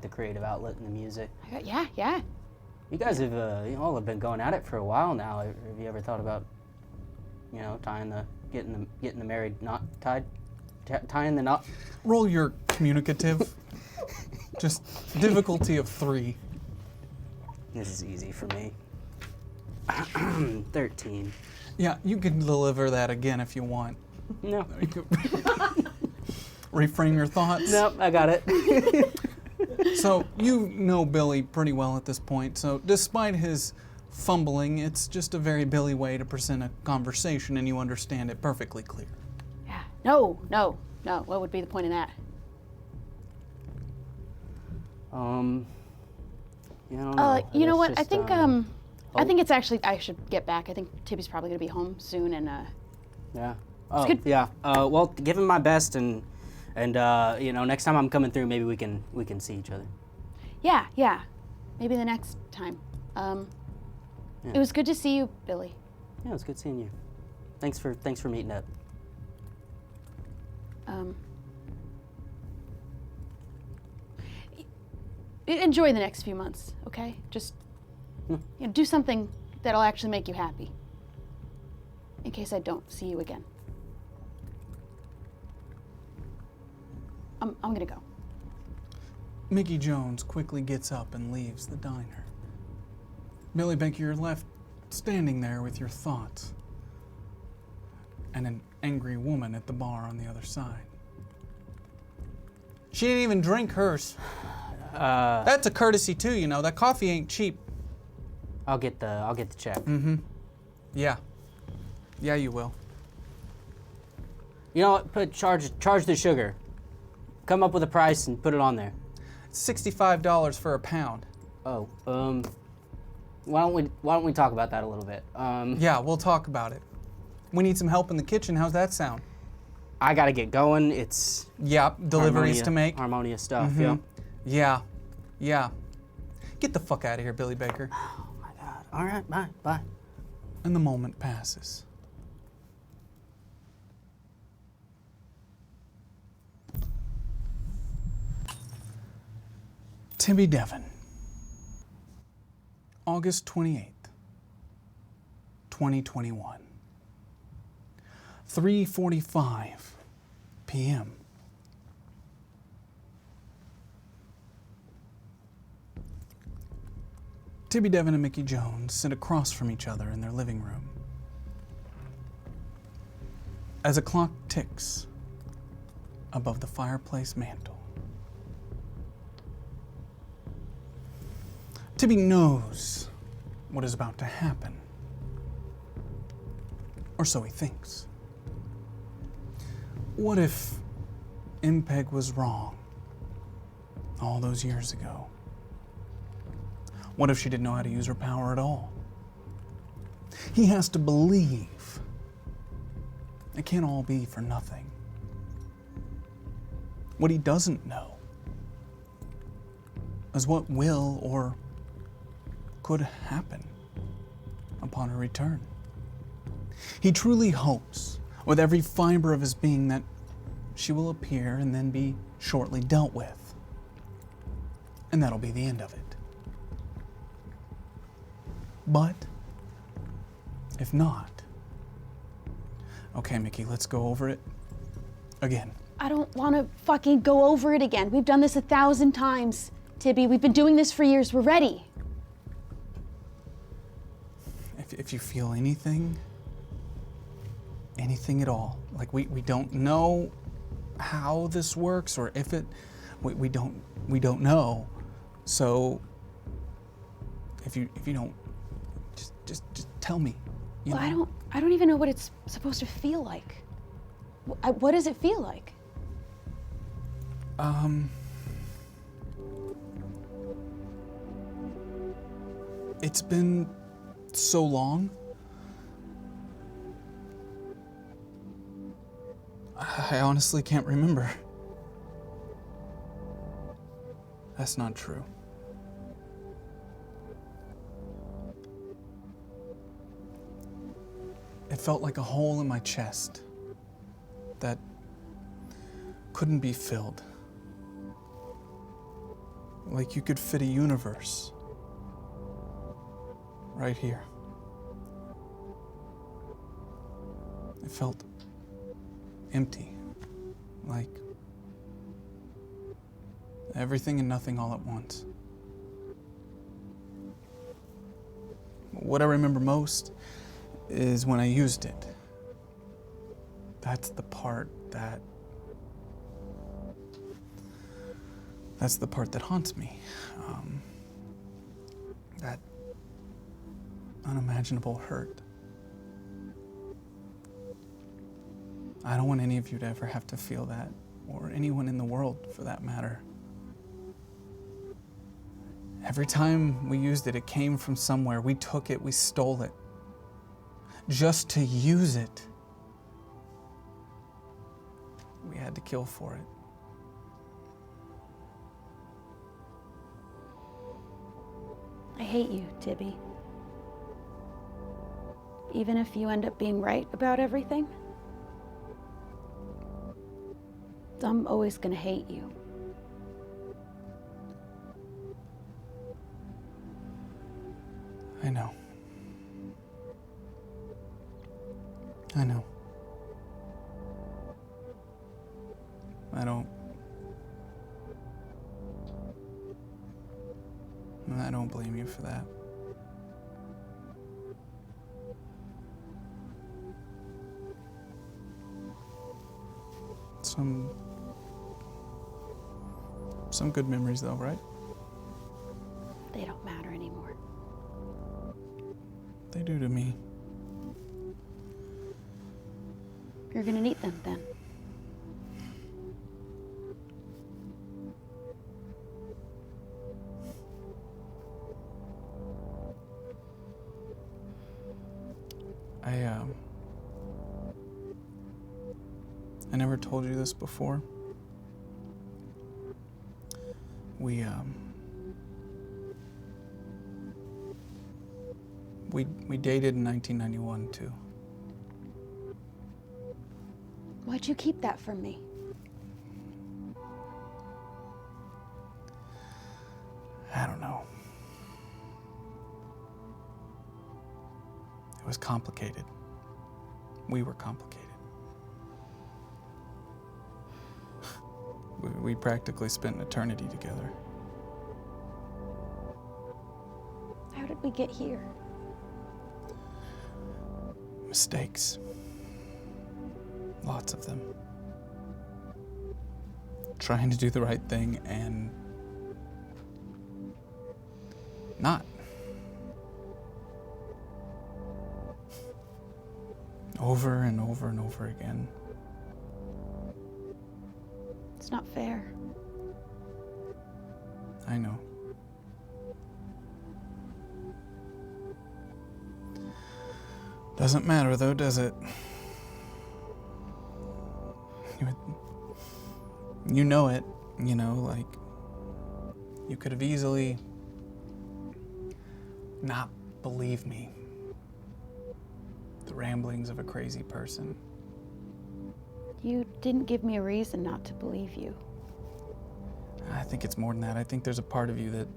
creative outlet in the music. Yeah. You guys have you all have been going at it for a while now. Have you ever thought about, getting the married knot tied, tying the knot? Roll your communicative. Just difficulty of 3. This is easy for me. 13. Yeah, you can deliver that again if you want. No. Reframe your thoughts. Nope, I got it. So you know Billy pretty well at this point, so despite his fumbling, it's just a very Billy way to present a conversation and you understand it perfectly clear. Yeah. No. What would be the point in that? Yeah, I don't know. You know what? Just, I think it's actually I should get back. I think Tibby's probably gonna be home soon, and Yeah. Oh, good. yeah. Well, give him my best, and you know, next time I'm coming through, maybe we can see each other. yeah, maybe the next time. It was good to see you, Billy. Yeah, it was good seeing you. Thanks for meeting up. Enjoy the next few months, okay? Just do something that'll actually make you happy. In case I don't see you again. I'm gonna go. Mickey Jones quickly gets up and leaves the diner. Billy Baker, you're left standing there with your thoughts and an angry woman at the bar on the other side. She didn't even drink hers. That's a courtesy too, you know. That coffee ain't cheap. I'll get the check. Mm-hmm. Yeah. Yeah, you will. You know what? Charge the sugar. Come up with a price and put it on there. It's $65 for a pound. Oh, why don't we talk about that a little bit? Yeah, we'll talk about it. We need some help in the kitchen. How's that sound? I gotta get going. It's deliveries to make. Harmonia stuff. Mm-hmm. Yeah. Yeah. Get the fuck out of here, Billy Baker. Oh my God. All right. Bye. And the moment passes. Timmy Devon, August 28th, 2021, 3:45 p.m. Tibby Devon and Mickey Jones sit across from each other in their living room. As a clock ticks above the fireplace mantel, Tibby knows what is about to happen. Or so he thinks. What if Impeg was wrong all those years ago? What if she didn't know how to use her power at all? He has to believe it can't all be for nothing. What he doesn't know is what will or could happen upon her return. He truly hopes, with every fiber of his being, that she will appear and then be shortly dealt with. And that'll be the end of it. But if not, okay, Mickey, let's go over it again. I don't want to fucking go over it again. We've done this 1,000 times, Tibby. We've been doing this for years. We're ready. If you feel anything at all, like we don't know how this works or if it, we don't know. So if you don't, just tell me. You know? I don't even know what it's supposed to feel like. What does it feel like? It's been so long. I honestly can't remember. That's not true. It felt like a hole in my chest that couldn't be filled. Like you could fit a universe right here. It felt empty, like everything and nothing all at once. What I remember most is when I used it. That's the part that haunts me. That unimaginable hurt. I don't want any of you to ever have to feel that, or anyone in the world for that matter. Every time we used it, it came from somewhere. We took it, we stole it. Just to use it, we had to kill for it. I hate you, Tibby. Even if you end up being right about everything, I'm always gonna hate you. I know. I know. I don't blame you for that. Some good memories though, right? They don't matter anymore. They do to me. You're gonna need them then. I never told you this before. We dated in 1991 too. Why'd you keep that from me? I don't know. It was complicated. We were complicated. We practically spent an eternity together. How did we get here? Mistakes. Lots of them. Trying to do the right thing and not. Over and over and over again. It's not fair. I know. Doesn't matter though, does it? You know it, you know, like, you could have easily not believed me. The ramblings of a crazy person. You didn't give me a reason not to believe you. I think it's more than that. I think there's a part of you that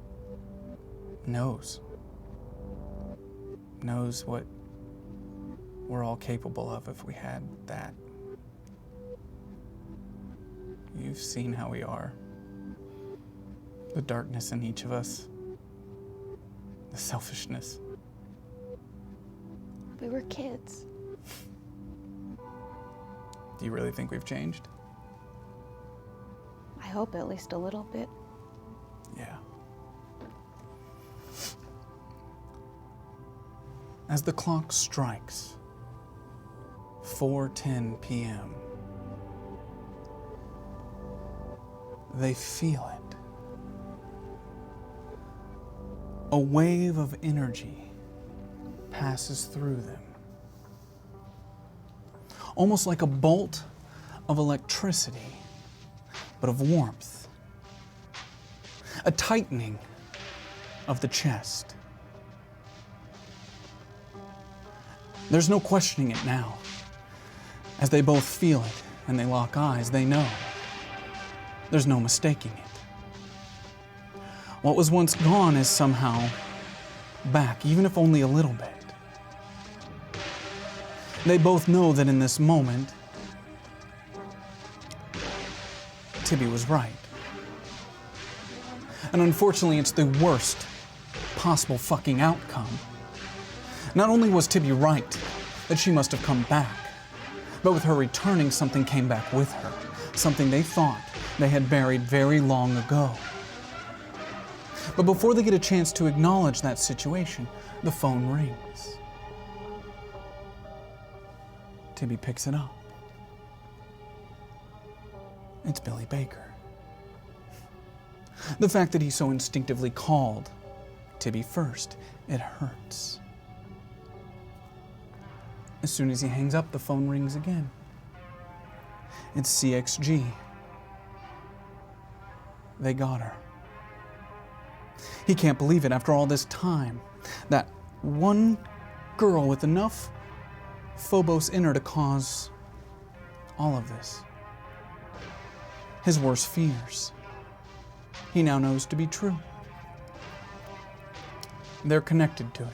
knows what we're all capable of if we had that. You've seen how we are. The darkness in each of us. The selfishness. We were kids. Do you really think we've changed? I hope at least a little bit. Yeah. As the clock strikes 4:10 p.m., they feel it. A wave of energy passes through them. Almost like a bolt of electricity, but of warmth. A tightening of the chest. There's no questioning it now. As they both feel it and they lock eyes, they know. There's no mistaking it. What was once gone is somehow back, even if only a little bit. They both know that in this moment, Tibby was right. And unfortunately, it's the worst possible fucking outcome. Not only was Tibby right that she must have come back, but with her returning, something came back with her. Something they thought they had buried very long ago. But before they get a chance to acknowledge that situation, the phone rings. Tibby picks it up. It's Billy Baker. The fact that he so instinctively called Tibby first, it hurts. As soon as he hangs up, the phone rings again. It's CXG. They got her. He can't believe it after all this time. That one girl with enough Phobos in her to cause all of this. His worst fears, he now knows to be true. They're connected to it.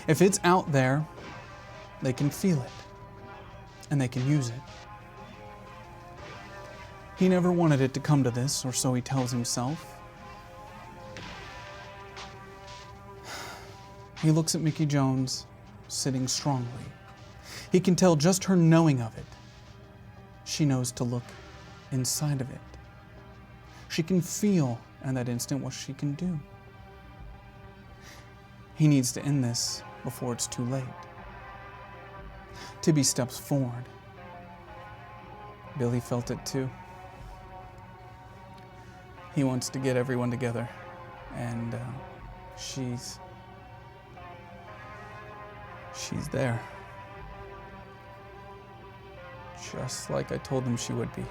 If it's out there, they can feel it, and they can use it. He never wanted it to come to this, or so he tells himself. He looks at Mickey Jones, sitting strongly. He can tell just her knowing of it. She knows to look inside of it. She can feel in that instant what she can do. He needs to end this before it's too late. Tibby steps forward. Billy felt it too. He wants to get everyone together, and she's there. Just like I told them she would be.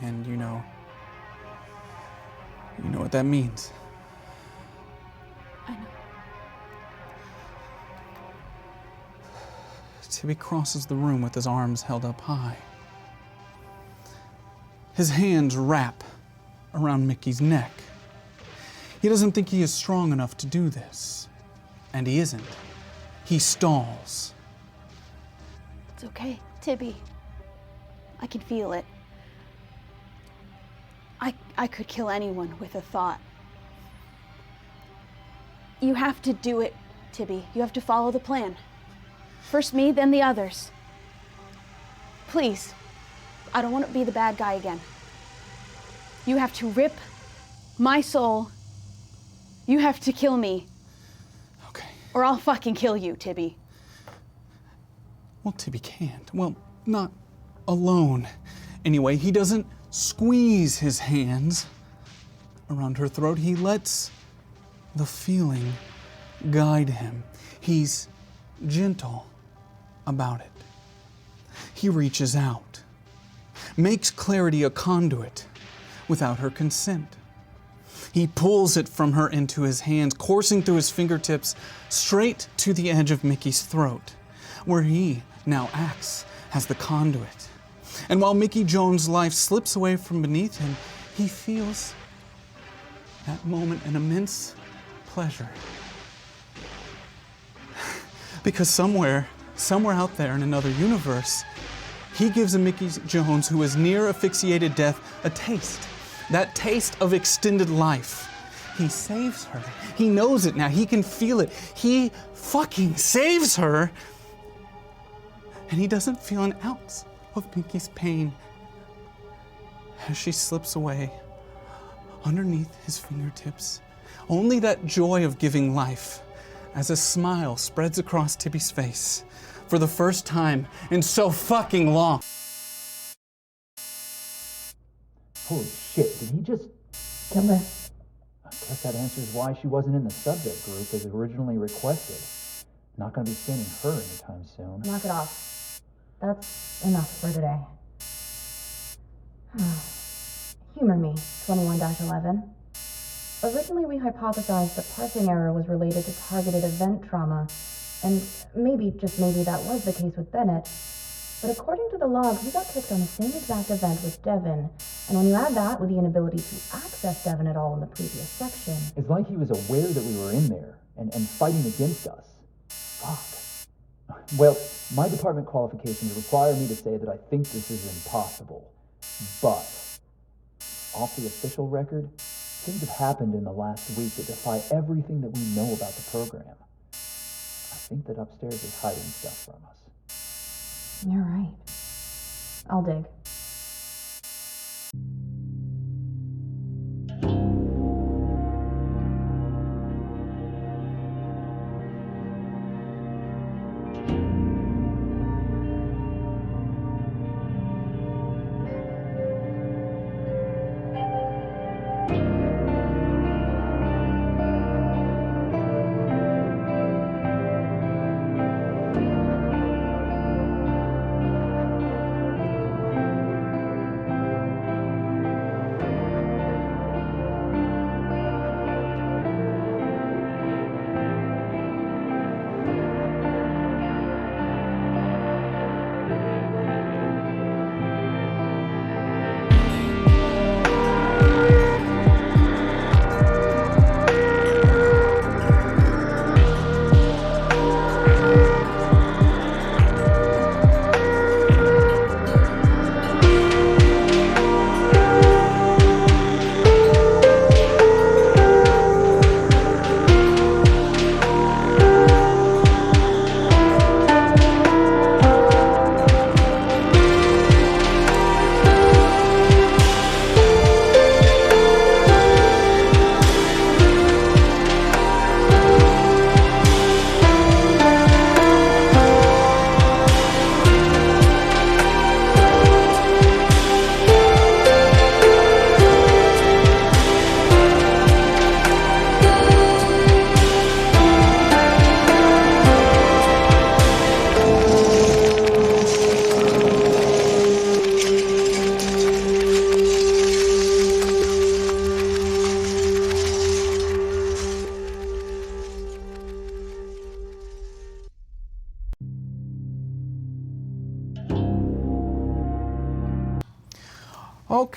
And you know what that means. I know. Tibby crosses the room with his arms held up high. His hands wrap around Mickey's neck. He doesn't think he is strong enough to do this. And he isn't. He stalls. It's okay, Tibby. I can feel it. I could kill anyone with a thought. You have to do it, Tibby. You have to follow the plan. First me, then the others. Please. I don't want to be the bad guy again. You have to rip my soul. You have to kill me. Okay. Or I'll fucking kill you, Tibby. Well, Tibby can't. Well, not alone. Anyway, he doesn't squeeze his hands around her throat. He lets the feeling guide him. He's gentle about it. He reaches out, makes Clarity a conduit without her consent. He pulls it from her into his hands, coursing through his fingertips straight to the edge of Mickey's throat, where he now acts as the conduit. And while Mickey Jones' life slips away from beneath him, he feels that moment an immense pleasure. Because somewhere out there in another universe, he gives a Mickey Jones who is near asphyxiated death a taste. That taste of extended life. He saves her. He knows it now. He can feel it. He fucking saves her. And he doesn't feel an ounce of Mickey's pain as she slips away underneath his fingertips. Only that joy of giving life as a smile spreads across Tibby's face for the first time in so fucking long. Holy shit, did he just kill her? I guess that answers why she wasn't in the subject group as originally requested. Not gonna be scanning her anytime soon. Knock it off. That's enough for today. Humor me, 21-11. Originally, we hypothesized that parsing error was related to targeted event trauma, and maybe, just maybe, that was the case with Bennett. But according to the logs, we got clicked on the same exact event with Devin, and when you add that with the inability to access Devin at all in the previous section... It's like he was aware that we were in there and fighting against us. Fuck. Well, my department qualifications require me to say that I think this is impossible. But, off the official record, things have happened in the last week that defy everything that we know about the program. I think that upstairs is hiding stuff from us. You're right. I'll dig.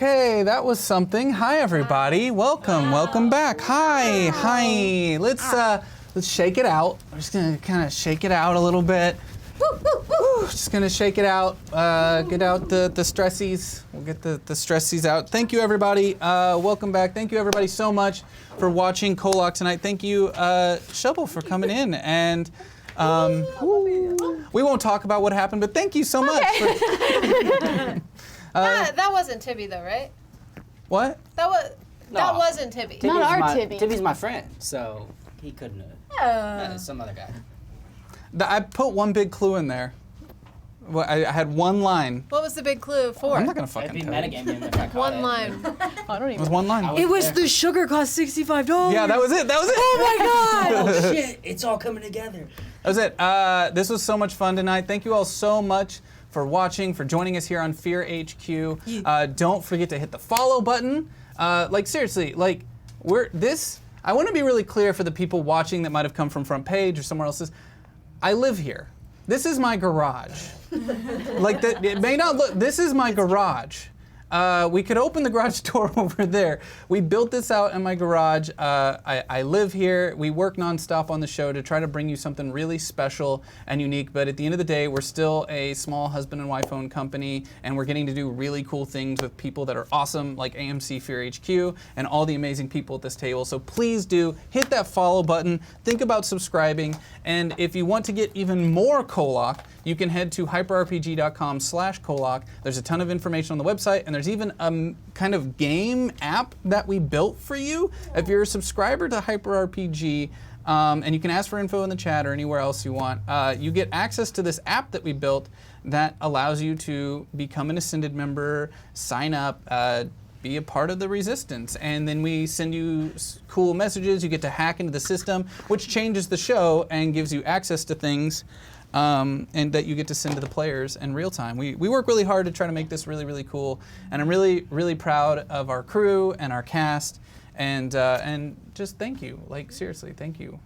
Okay, that was something. Hi, everybody. Welcome back. Hi. Let's shake it out. I'm just gonna kind of shake it out a little bit. Just gonna shake it out. Get out the stressies. We'll get the stressies out. Thank you, everybody. Welcome back. Thank you, everybody, so much for watching KOllOK tonight. Thank you, Shovel, for coming in. And we won't talk about what happened, but thank you so much. That wasn't Tibby though, right? What? That wasn't Tibby. Tibby's my friend, so he couldn't have. Some other guy. I put one big clue in there. Well, I had one line. What was the big clue for? I'm not gonna fucking tell you. One line. I don't even. It was one line. It was the sugar cost $65. Yeah, that was it. Oh my god! Oh shit! It's all coming together. That was it. This was so much fun tonight. Thank you all so much for watching, for joining us here on Fear HQ. Don't forget to hit the follow button. Seriously, I want to be really clear for the people watching that might have come from Front Page or somewhere else's. I live here. This is my garage. It may not look, this is my garage. We could open the garage door over there. We built this out in my garage. I live here. We work nonstop on the show to try to bring you something really special and unique. But at the end of the day, we're still a small husband and wife owned company, and we're getting to do really cool things with people that are awesome, like AMC Fear HQ and all the amazing people at this table. So please do hit that follow button. Think about subscribing. And if you want to get even more KOllOK, you can head to hyperrpg.com/KOllOK. There's a ton of information on the website, and there's even a kind of game app that we built for you. If you're a subscriber to HyperRPG, and you can ask for info in the chat or anywhere else you want, you get access to this app that we built that allows you to become an Ascended member, sign up, be a part of the Resistance, and then we send you cool messages. You get to hack into the system, which changes the show and gives you access to things. And that you get to send to the players in real time. We work really hard to try to make this really, really cool, and I'm really, really proud of our crew and our cast, and just thank you. Like, seriously, thank you.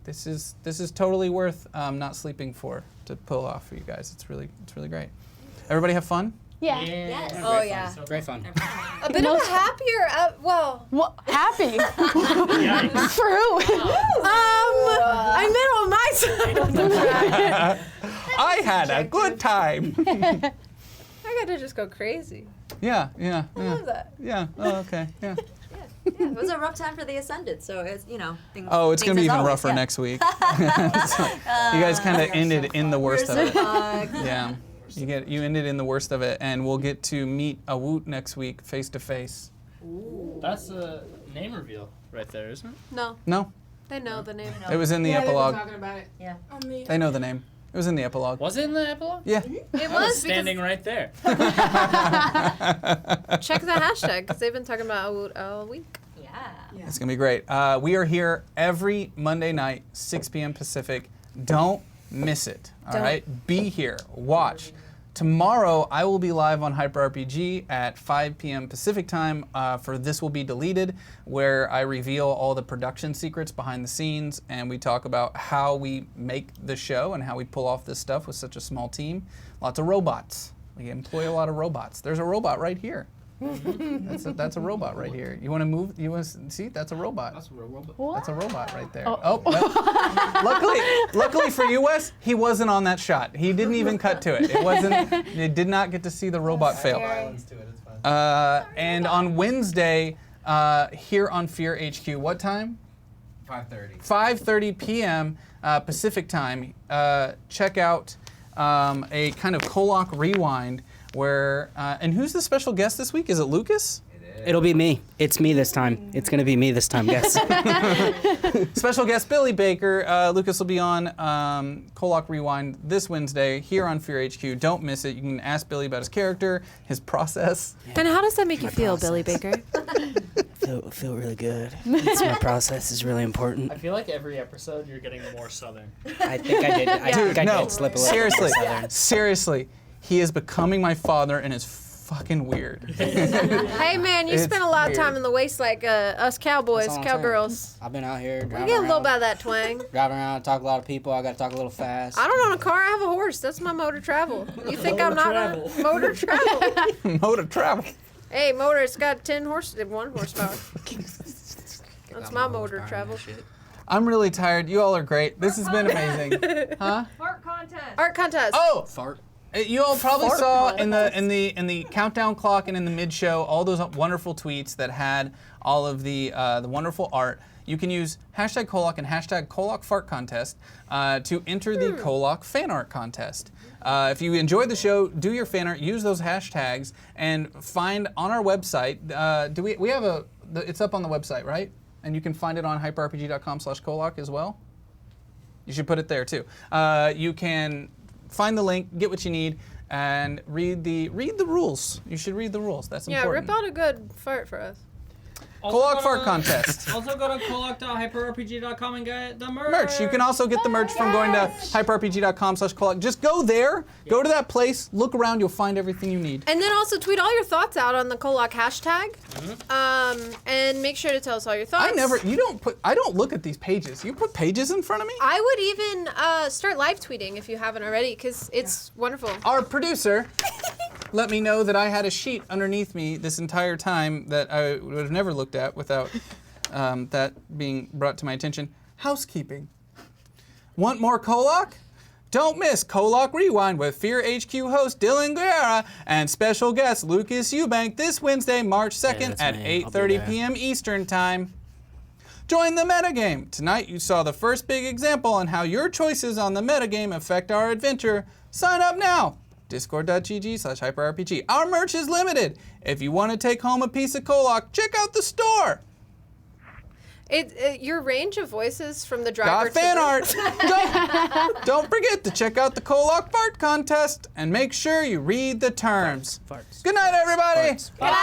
This is totally worth not sleeping to pull off for you guys. It's really great. Everybody have fun? Yeah. Yes. Great Oh fun. yeah. Great fun. A bit of a happier. Happy. For who? I meant on my side of the track. I had a good time. I got to just go crazy. Yeah. I love that. Yeah. Oh, okay. Yeah. Yeah, it was a rough time for the Ascended, so it's, things. Oh, it's things gonna be as even always, rougher yeah. next week. You guys kind of ended in the worst of it. Yeah. You ended in the worst of it, and we'll get to meet a Woot next week face to face. That's a name reveal right there, isn't it? No. No. They know the name. It was in the epilogue. They were talking about it. Yeah. They know the name. It was in the epilogue. Was it in the epilogue? Yeah. It I was was standing right there. Check the hashtag because they've been talking about Woot all week. Yeah. It's gonna be great. We are here every Monday night, 6 p.m. Pacific. Don't miss it. All right. Be here. Watch. Tomorrow, I will be live on HyperRPG at 5 p.m. Pacific time for This Will Be Deleted, where I reveal all the production secrets behind the scenes, and we talk about how we make the show and how we pull off this stuff with such a small team. Lots of robots. We employ a lot of robots. There's a robot right here. That's a robot right here. You want to move? You want to see? That's a robot. That's a robot. That's a robot right there. Luckily for you, Wes, he wasn't on that shot. He didn't even cut to it. You did not get to see the robot fail. And on Wednesday, here on Fear HQ, what time? 5:30. 5:30 p.m. Pacific time. Check out a kind of KOllOK rewind. Where and who's the special guest this week? Is it Lucas? It'll be me. It's me this time. It's gonna be me this time, guys. Special guest Billy Baker. Lucas will be on KOllOK Rewind this Wednesday here on Fear HQ. Don't miss it. You can ask Billy about his character, his process. And how does that make you feel, Billy Baker? Feel really good. My process is really important. I feel like every episode you're getting more southern. I think I did. I did slip a little. Seriously. He is becoming my father, and it's fucking weird. Hey man, you spend a lot of time in the waste like us cowboys, cowgirls. I've been out here We driving get a around. little bit of that twang. Driving around, talk to a lot of people. I got to talk a little fast. I don't own a car. I have a horse. That's my mode of travel. You think I'm not a motor travel? Mode of travel. Hey, motor, it's got 1 horsepower. That's my motor travel. I'm really tired. You all are great. This has been amazing. Huh? Art contest. Art contest. Oh, fart. You all probably Fart saw contest. in the countdown clock and in the mid show all those wonderful tweets that had all of the wonderful art. You can use hashtag KOllOK and hashtag KOllOK fart contest to enter the KOllOK fan art contest. If you enjoyed the show, do your fan art, use those hashtags, and find on our website. We have it's up on the website, right? And you can find it on hyperrpg.com/KOllOK as well. You should put it there too. You can find the link, get what you need, and read the rules. You should read the rules. That's important. Yeah, rip out a good fart for us. KOllOK fart contest. Also go to KOllOK.hyperrpg.com and get the Merch. You can also get the merch from going to hyperrpg.com/KOllOK. Just go there, go to that place, look around, you'll find everything you need. And then also tweet all your thoughts out on the KOllOK hashtag. And make sure to tell us all your thoughts. I don't look at these pages. You put pages in front of me? I would even start live tweeting if you haven't already, because it's wonderful. Our producer let me know that I had a sheet underneath me this entire time that I would have never looked at without that being brought to my attention. Housekeeping. Want more KOllOK? Don't miss KOllOK Rewind with Fear HQ host Dylan Guerra and special guest Lucas Eubank this Wednesday, March 2nd at 8:30 p.m. Eastern Time. Join the metagame. Tonight you saw the first big example on how your choices on the metagame affect our adventure. Sign up now. Discord.gg/hyperrpg. Our merch is limited. If you want to take home a piece of KOllOK, check out the store. Your range of voices from the driver Got fan art. Don't forget to check out the KOllOK fart contest and make sure you read the terms. Good night, everybody. Farts.